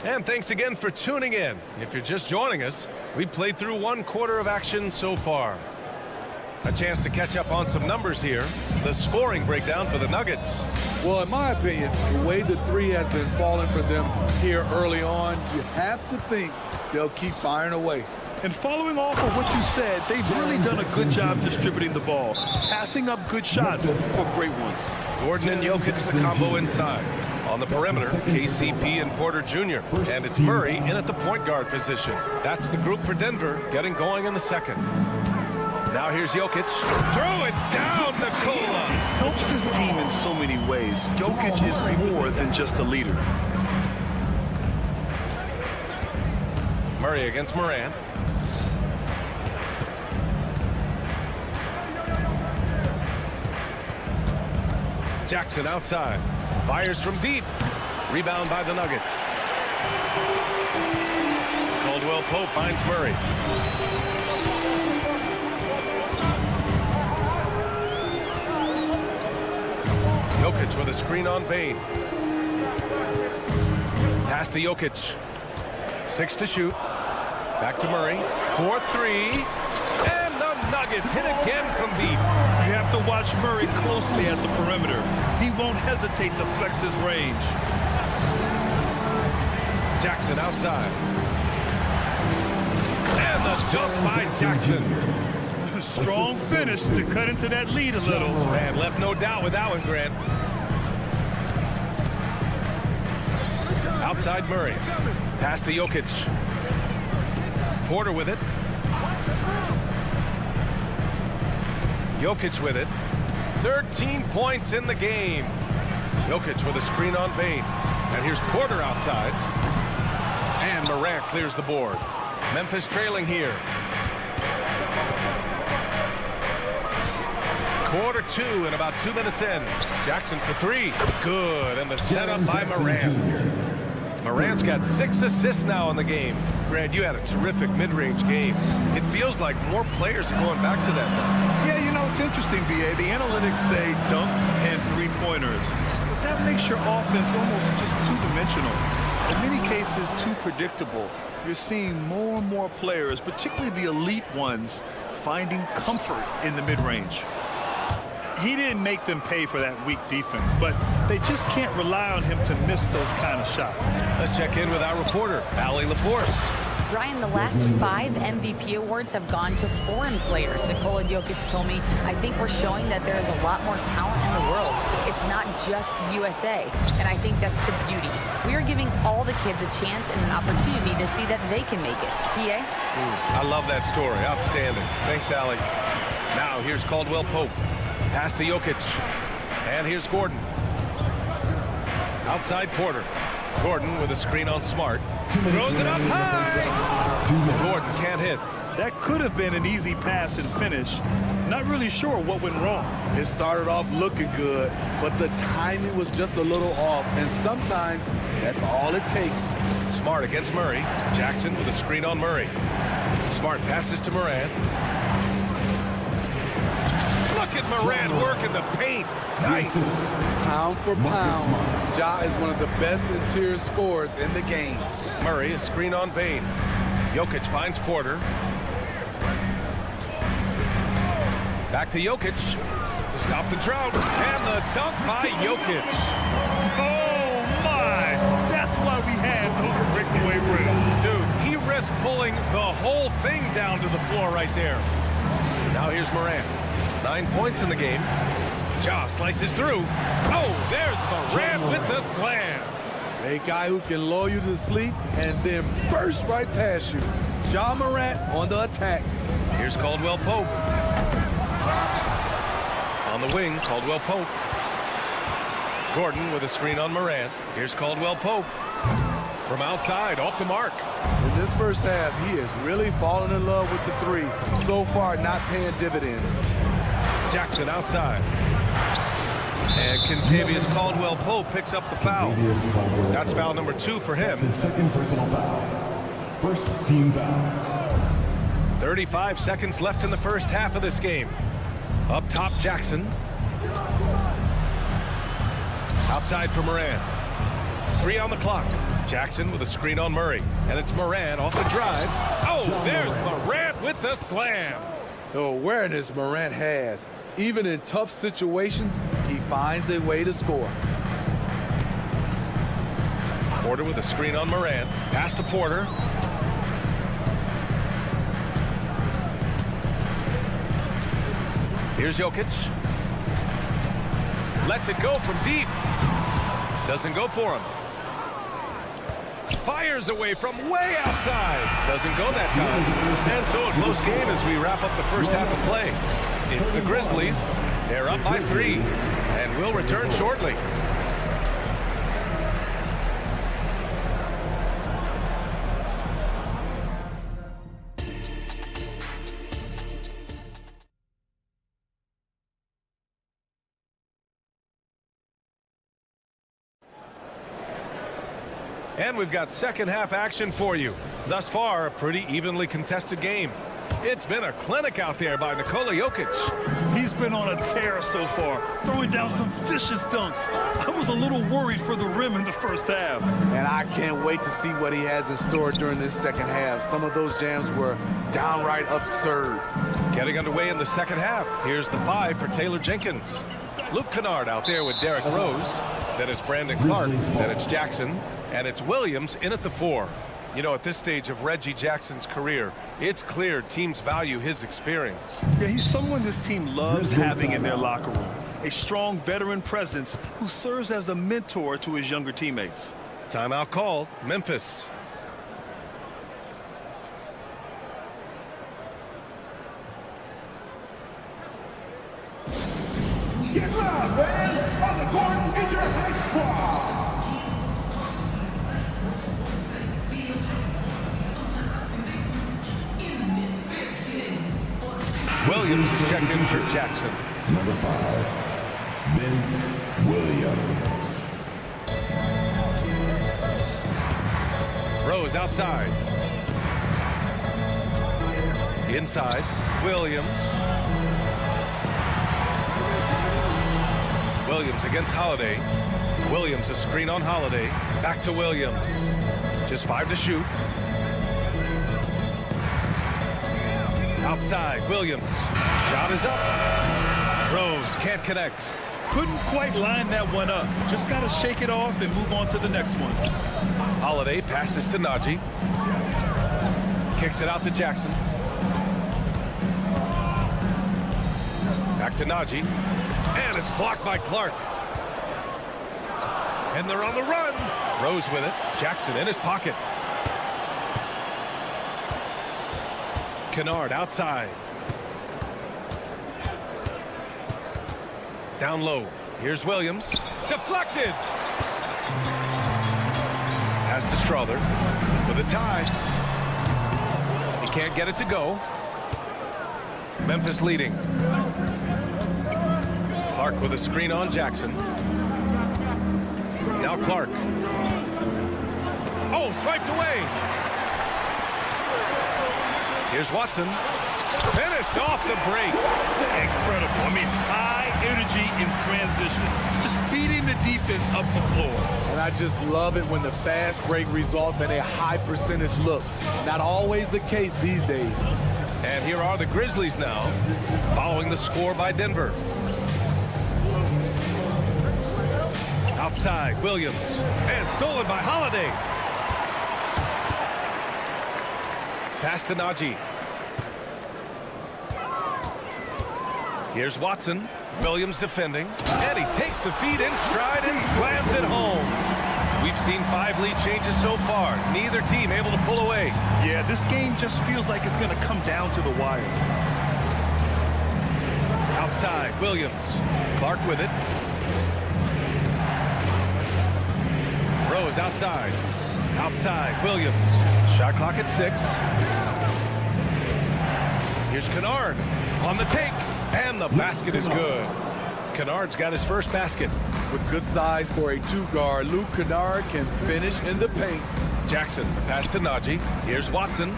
[SPEAKER 9] And thanks again for tuning in. If you're just joining us, we played through 1 quarter of action so far. A chance to catch up on some numbers here. The scoring breakdown for the Nuggets.
[SPEAKER 15] Well, in my opinion, the way the 3 has been falling for them here early on, you have to think they'll keep firing away.
[SPEAKER 8] And following off of what you said, they've really done a good job distributing the ball, passing up good shots for great ones.
[SPEAKER 9] Gordon and Jokic, the combo inside. On the perimeter, KCP and Porter Jr. And it's Murray in at the point guard position. That's the group for Denver getting going in the second. Now here's Jokic. Throw it down, Nikola.
[SPEAKER 8] Helps his team in so many ways. Jokic is more than just a leader.
[SPEAKER 9] Murray against Morant. Jackson outside. Fires from deep. Rebound by the Nuggets. Caldwell Pope finds Murray. Jokic with a screen on Bane. Pass to Jokic. 6 to shoot. Back to Murray. 4-3. And the Nuggets hit again from deep.
[SPEAKER 8] You have to watch Murray closely at the perimeter. He won't hesitate to flex his range.
[SPEAKER 9] Jackson outside. And the dunk by Jackson.
[SPEAKER 8] Strong finish to cut into that lead a little.
[SPEAKER 9] Man, left no doubt with that one, Grant. Outside Murray. Pass to Jokic. Porter with it. Jokic with it. 13 points in the game. Jokic with a screen on Bane. And here's Porter outside. And Morant clears the board. Memphis trailing here. Quarter 2 and about 2 minutes in. Jackson for 3. Good. And the setup by Morant. Morant's got 6 assists now in the game. Grant, you had a terrific mid-range game. It feels like more players are going back to that now.
[SPEAKER 8] Yeah, you know, it's interesting, B.A. The analytics say dunks and three-pointers. But that makes your offense almost just two-dimensional. In many cases, too predictable. You're seeing more and more players, particularly the elite ones, finding comfort in the mid-range. He didn't make them pay for that weak defense, but they just can't rely on him to miss those kind of shots.
[SPEAKER 9] Let's check in with our reporter, Allie LaForce.
[SPEAKER 11] Brian, the last 5 MVP awards have gone to foreign players. Nikola Jokic told me, I think we're showing that there is a lot more talent in the world. It's not just USA, and I think that's the beauty. We are giving all the kids a chance and an opportunity to see that they can make it. PA?
[SPEAKER 9] I love that story. Outstanding. Thanks, Allie. Now, here's Caldwell Pope. Pass to Jokic. And here's Gordon. Outside Porter. Gordon with a screen on Smart. Throws it up high. Gordon can't hit.
[SPEAKER 8] That could have been an easy pass and finish. Not really sure what went wrong.
[SPEAKER 15] It started off looking good, but the timing was just a little off, and sometimes that's all it takes.
[SPEAKER 9] Smart against Murray. Jackson with a screen on Murray. Smart passes to Moran. Look at Moran working the paint. Nice.
[SPEAKER 15] Pound for pound, Ja is one of the best interior scorers in the game.
[SPEAKER 9] Murray, a screen on Bane. Jokic finds Porter. Back to Jokic to stop the drought. And the dunk by Jokic.
[SPEAKER 8] Oh, my. That's why we had those breakaway rims.
[SPEAKER 9] Dude, he risked pulling the whole thing down to the floor right there. Now here's Moran. 9 points in the game. Ja slices through. Oh, there's Moran with the slam.
[SPEAKER 15] A guy who can lull you to sleep and then burst right past you. Ja Morant on the attack.
[SPEAKER 9] Here's Caldwell Pope. On the wing, Caldwell Pope. Gordon with a screen on Moran. Here's Caldwell Pope. From outside, off the mark.
[SPEAKER 15] In this first half, he is really falling in love with the three. So far, not paying dividends.
[SPEAKER 9] Jackson outside. And Kentavious Caldwell Pope picks up the foul. That's foul number 2 for him.
[SPEAKER 13] His second personal foul. First team foul.
[SPEAKER 9] 35 seconds left in the first half of this game. Up top, Jackson. Outside for Moran. 3 on the clock. Jackson with a screen on Murray. And it's Moran off the drive. Oh, there's Moran with the slam.
[SPEAKER 15] The awareness Morant has. Even in tough situations, he finds a way to score.
[SPEAKER 9] Porter with a screen on Moran. Pass to Porter. Here's Jokic. Lets it go from deep. Doesn't go for him. Fires away from way outside. Doesn't go that time. And so a close game as we wrap up the first half of play. It's the Grizzlies. They're up by 3 and will return shortly. And we've got second half action for you. Thus far, a pretty evenly contested game. It's been a clinic out there by Nikola Jokic.
[SPEAKER 8] He's been on a tear so far, throwing down some vicious dunks. I was a little worried for the rim in the first half.
[SPEAKER 15] And I can't wait to see what he has in store during this second half. Some of those jams were downright absurd.
[SPEAKER 9] Getting underway in the second half. Here's the 5 for Taylor Jenkins. Luke Kennard out there with Derrick Rose. Then it's Brandon Clark. Then it's Jackson. And it's Williams in at the 4. You know, at this stage of Reggie Jackson's career, it's clear teams value his experience.
[SPEAKER 8] Yeah, he's someone this team loves having in their locker room. A strong veteran presence who serves as a mentor to his younger teammates.
[SPEAKER 9] Timeout called. Memphis.
[SPEAKER 13] Get loud, fans! On the court is your high squad!
[SPEAKER 9] Williams is checked in for Jackson.
[SPEAKER 13] Number 5, Vince Williams.
[SPEAKER 9] Rose outside. Inside, Williams. Williams against Holiday. Williams a screen on Holiday. Back to Williams. Just 5 to shoot. Outside, Williams. Shot is up. Rose can't connect.
[SPEAKER 8] Couldn't quite line that one up. Just got to shake it off and move on to the next one.
[SPEAKER 9] Holiday passes to Najee. Kicks it out to Jackson. Back to Najee. And it's blocked by Clark. And they're on the run. Rose with it. Jackson in his pocket. Kennard outside. Down low. Here's Williams. Deflected. Pass to Strother for the tie. He can't get it to go. Memphis leading. Clark with a screen on Jackson. Now Clark. Oh, swiped away. Here's Watson. Finished off the break.
[SPEAKER 8] Incredible. I mean, high energy in transition. Just beating the defense up the floor.
[SPEAKER 15] And I just love it when the fast break results in a high percentage look. Not always the case these days.
[SPEAKER 9] And here are the Grizzlies now, following the score by Denver. Outside, Williams. And stolen by Holiday. Pass to Najee. Here's Watson. Williams defending. And he takes the feed in stride and slams it home. We've seen 5 lead changes so far. Neither team able to pull away.
[SPEAKER 8] Yeah, this game just feels like it's going to come down to the wire.
[SPEAKER 9] Outside, Williams. Clark with it. Rose outside. Outside, Williams. Shot clock at 6. Here's Kennard on the take. And the basket is good. Kennard's got his first basket.
[SPEAKER 15] With good size for a 2-guard, Luke Kennard can finish in the paint.
[SPEAKER 9] Jackson, the pass to Najee. Here's Watson.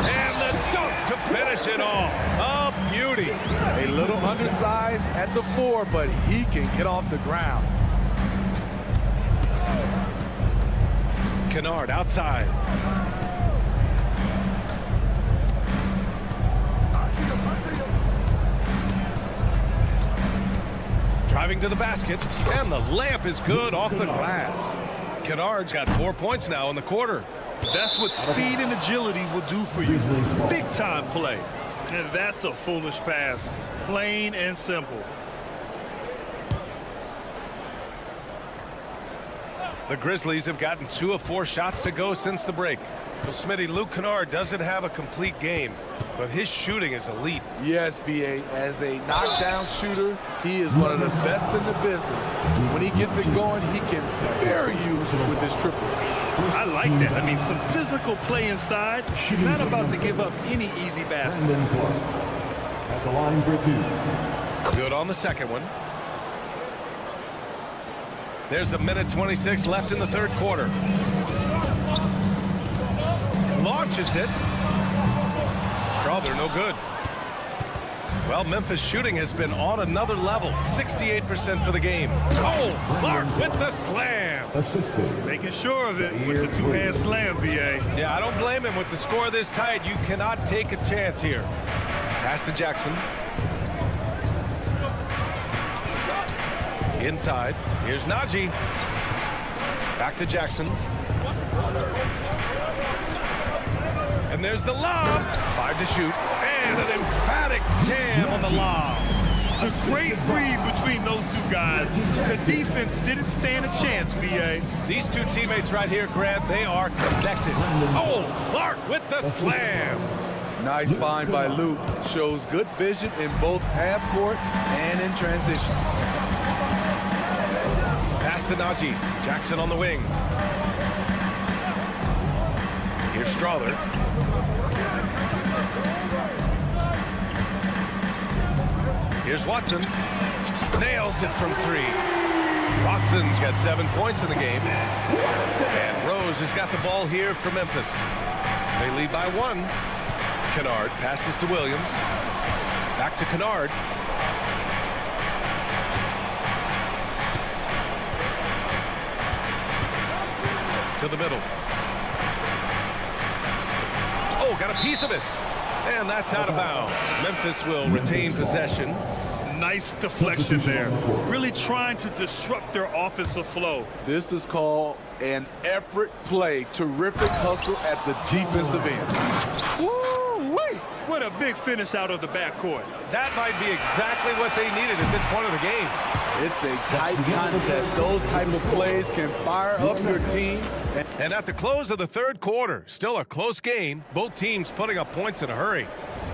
[SPEAKER 9] And the dunk to finish it off. A beauty.
[SPEAKER 15] A little undersized at the 4, but he can get off the ground.
[SPEAKER 9] Kennard outside. Driving to the basket, and the layup is good off the glass. Kennard's got 4 points now in the quarter.
[SPEAKER 8] That's what speed and agility will do for you. Big time play. And that's a foolish pass. Plain and simple.
[SPEAKER 9] The Grizzlies have gotten 2 of 4 shots to go since the break. So, Smitty, Luke Kennard doesn't have a complete game, but his shooting is elite.
[SPEAKER 15] Yes, B.A. As a knockdown shooter, he is one of the best in the business. When he gets it going, he can bury you with his triples.
[SPEAKER 8] I like that. I mean, some physical play inside. He's not about to give up any easy baskets.
[SPEAKER 13] At the line for 2.
[SPEAKER 9] Good on the second one. There's a minute 26 left in the third quarter. Launches it. Strawther, no good. Well, Memphis shooting has been on another level. 68% for the game. Oh, Clark with the slam.
[SPEAKER 8] Making sure of it with the 2-hand slam, B.A.
[SPEAKER 9] Yeah, I don't blame him. With the score this tight, you cannot take a chance here. Pass to Jackson. Inside. Here's Najee. Back to Jackson. And there's the lob. 5 to shoot. And an emphatic jam on the lob.
[SPEAKER 8] A great read between those 2 guys. The defense didn't stand a chance, B.A.
[SPEAKER 9] These 2 teammates right here, Grant, they are connected. Oh, Clark with the slam.
[SPEAKER 15] Nice find by Luke. Shows good vision in both half court and in transition.
[SPEAKER 9] Pass to Najee. Jackson on the wing. Here's Strawther. Here's Watson. Nails it from 3. Watson's got 7 points in the game. And Rose has got the ball here for Memphis. They lead by 1. Kennard passes to Williams. Back to Kennard. To the middle. Oh, got a piece of it. And that's out of bounds. Memphis will retain possession.
[SPEAKER 8] Nice deflection there. Really trying to disrupt their offensive flow.
[SPEAKER 15] This is called an effort play. Terrific hustle at the defensive end.
[SPEAKER 8] Woo-wee! What a big finish out of the backcourt.
[SPEAKER 9] That might be exactly what they needed at this point of the game.
[SPEAKER 15] It's a tight contest. Those type of plays can fire up your team.
[SPEAKER 9] And at the close of the third quarter, still a close game. Both teams putting up points in a hurry.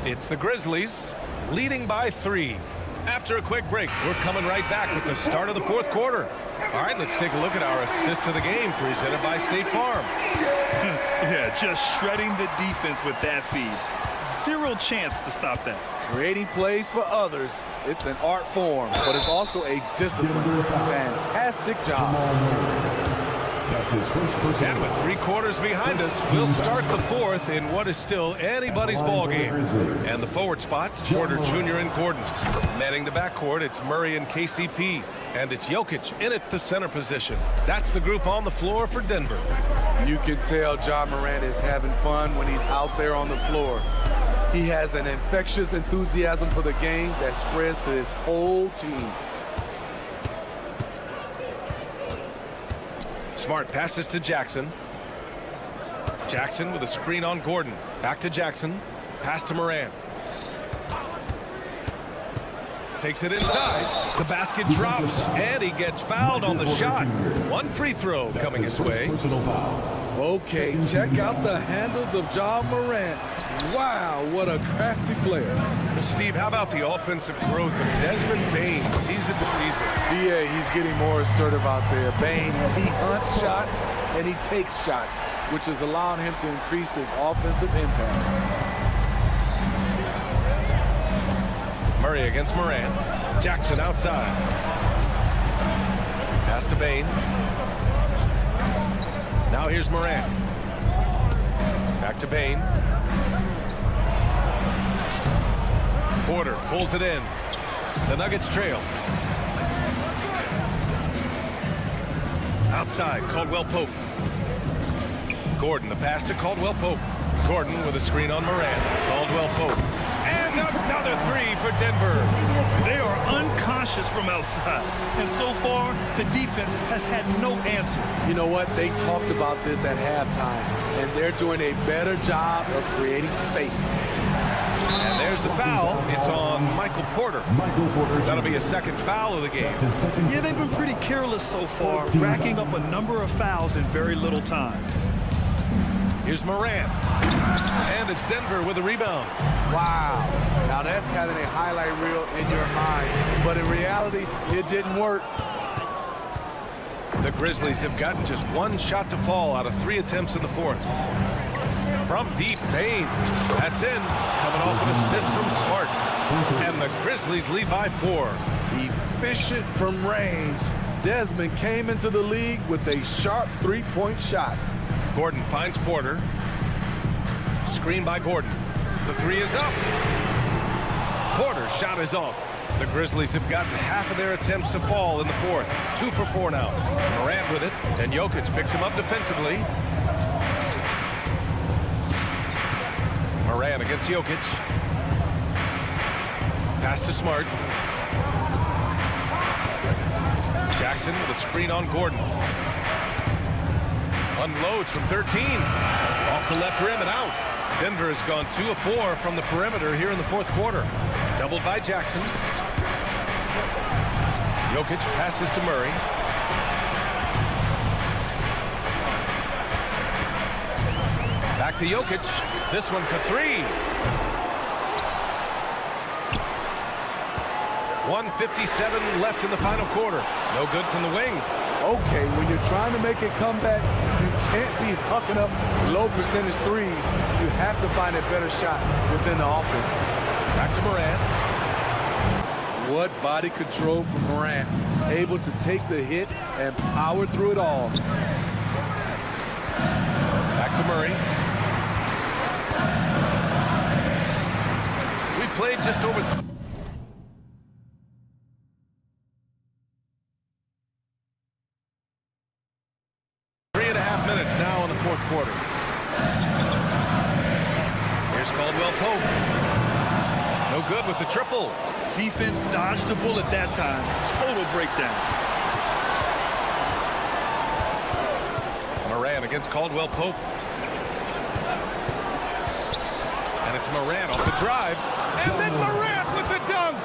[SPEAKER 9] It's the Grizzlies leading by 3. After a quick break, we're coming right back with the start of the fourth quarter. All right, let's take a look at our assist of the game presented by State Farm.
[SPEAKER 8] Yeah, just shredding the defense with that feed. Zero chance to stop that.
[SPEAKER 15] Creating plays for others, it's an art form, but it's also a discipline. Fantastic job.
[SPEAKER 9] And with 3 quarters behind us, we'll start the 4th in what is still anybody's ball game. And the forward spots, Porter Jr. and Gordon. Manning the backcourt, it's Murray and KCP. And it's Jokic in at the center position. That's the group on the floor for Denver.
[SPEAKER 15] You can tell Ja Morant is having fun when he's out there on the floor. He has an infectious enthusiasm for the game that spreads to his whole team.
[SPEAKER 9] Smart passes to Jackson. Jackson with a screen on Gordon. Back to Jackson. Pass to Morant. Takes it inside. The basket drops, and he gets fouled on the shot. 1 free throw coming his way.
[SPEAKER 15] Okay, check out the handles of Ja Morant. Wow, what a crafty player.
[SPEAKER 9] Well, Steve, how about the offensive growth of Desmond Bane season to season?
[SPEAKER 15] Yeah, he's getting more assertive out there. Bane, he hunts shots and he takes shots, which is allowing him to increase his offensive impact.
[SPEAKER 9] Murray against Morant. Jackson outside. Pass to Bane. Now here's Morant. Back to Bane. Porter pulls it in. The Nuggets trail. Outside, Caldwell Pope. Gordon, the pass to Caldwell Pope. Gordon with a screen on Morant. Caldwell Pope. And another 3 for Denver.
[SPEAKER 8] They are unconscious from outside. And so far, the defense has had no answer.
[SPEAKER 15] You know what? They talked about this at halftime, and they're doing a better job of creating space.
[SPEAKER 9] And there's the foul. It's on Michael Porter. That'll be a second foul of the game.
[SPEAKER 8] Yeah, they've been pretty careless so far, racking up a number of fouls in very little time.
[SPEAKER 9] Here's Morant. And it's Denver with a rebound.
[SPEAKER 15] Wow. Now that's having a highlight reel in your mind. But in reality, it didn't work.
[SPEAKER 9] The Grizzlies have gotten just 1 shot to fall out of 3 attempts in the 4th. From deep, Bane. That's in. Coming off an assist from Smart. And the Grizzlies lead by 4.
[SPEAKER 15] Efficient from range. Desmond came into the league with a sharp 3-point shot.
[SPEAKER 9] Gordon finds Porter. Screen by Gordon. The 3 is up. Porter's shot is off. The Grizzlies have gotten half of their attempts to fall in the 4th. 2 for 4 now. Morant with it, and Jokic picks him up defensively. Morant against Jokic. Pass to Smart. Jackson with a screen on Gordon. Unloads from 13. Off the left rim and out. Denver has gone 2 of 4 from the perimeter here in the 4th quarter. Doubled by Jackson. Jokic passes to Murray. Back to Jokic. This one for 3. 1:57 left in the final quarter. No good from the wing.
[SPEAKER 15] Okay, when you're trying to make a comeback, you can't be hucking up low percentage threes. You have to find a better shot within the offense.
[SPEAKER 9] Back to Morant.
[SPEAKER 15] What body control from Morant. Able to take the hit and power through it all.
[SPEAKER 9] Back to Murray. We played just over 3.5 minutes now in the 4th quarter. Here's Caldwell Pope. No good with the triple.
[SPEAKER 8] Defense dodged a bullet that time. Total breakdown.
[SPEAKER 9] Morant against Caldwell Pope. And it's Morant off the drive. And then Morant with the dunk.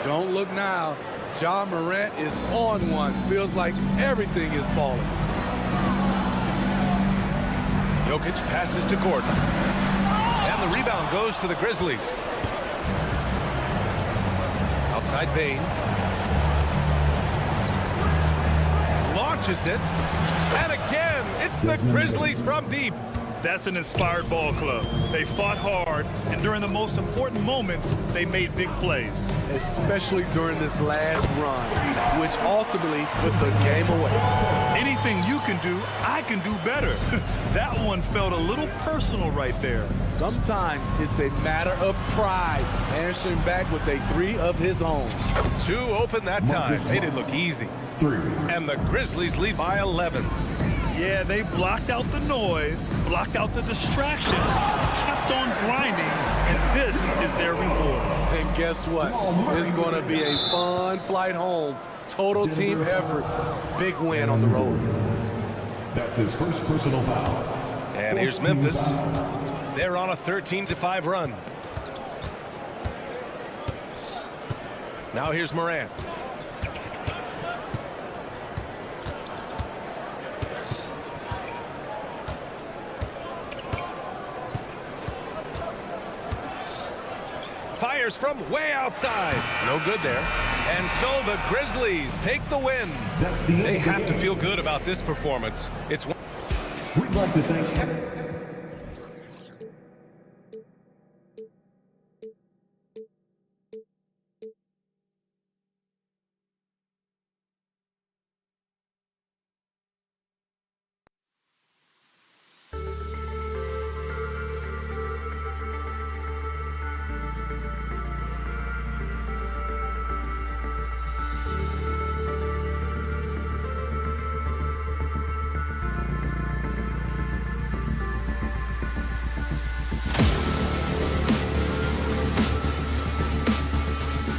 [SPEAKER 15] Don't look now. Ja Morant is on one. Feels like everything is falling.
[SPEAKER 9] Jokic passes to Gordon. And the rebound goes to the Grizzlies. Outside Bane. Launches it. And again, it's the Grizzlies from deep.
[SPEAKER 8] That's an inspired ball club. They fought hard, and during the most important moments, they made big plays.
[SPEAKER 15] Especially during this last run, which ultimately put the game away.
[SPEAKER 8] Anything you can do, I can do better. That one felt a little personal right there.
[SPEAKER 15] Sometimes it's a matter of pride, answering back with a 3 of his own.
[SPEAKER 9] 2 open that time. They didn't look easy.
[SPEAKER 13] 3.
[SPEAKER 9] And the Grizzlies lead by 11.
[SPEAKER 8] Yeah, they blocked out the noise, blocked out the distractions, kept on grinding, and this is their reward.
[SPEAKER 15] And guess what? It's going to be a fun flight home. Total team effort. Big win on the road.
[SPEAKER 13] That's his first personal foul.
[SPEAKER 9] And here's Memphis. They're on a 13-5 run. Now here's Morant. Fires from way outside. No good there. And so the Grizzlies take the win. They have to feel good about this performance.
[SPEAKER 13] We'd like to thank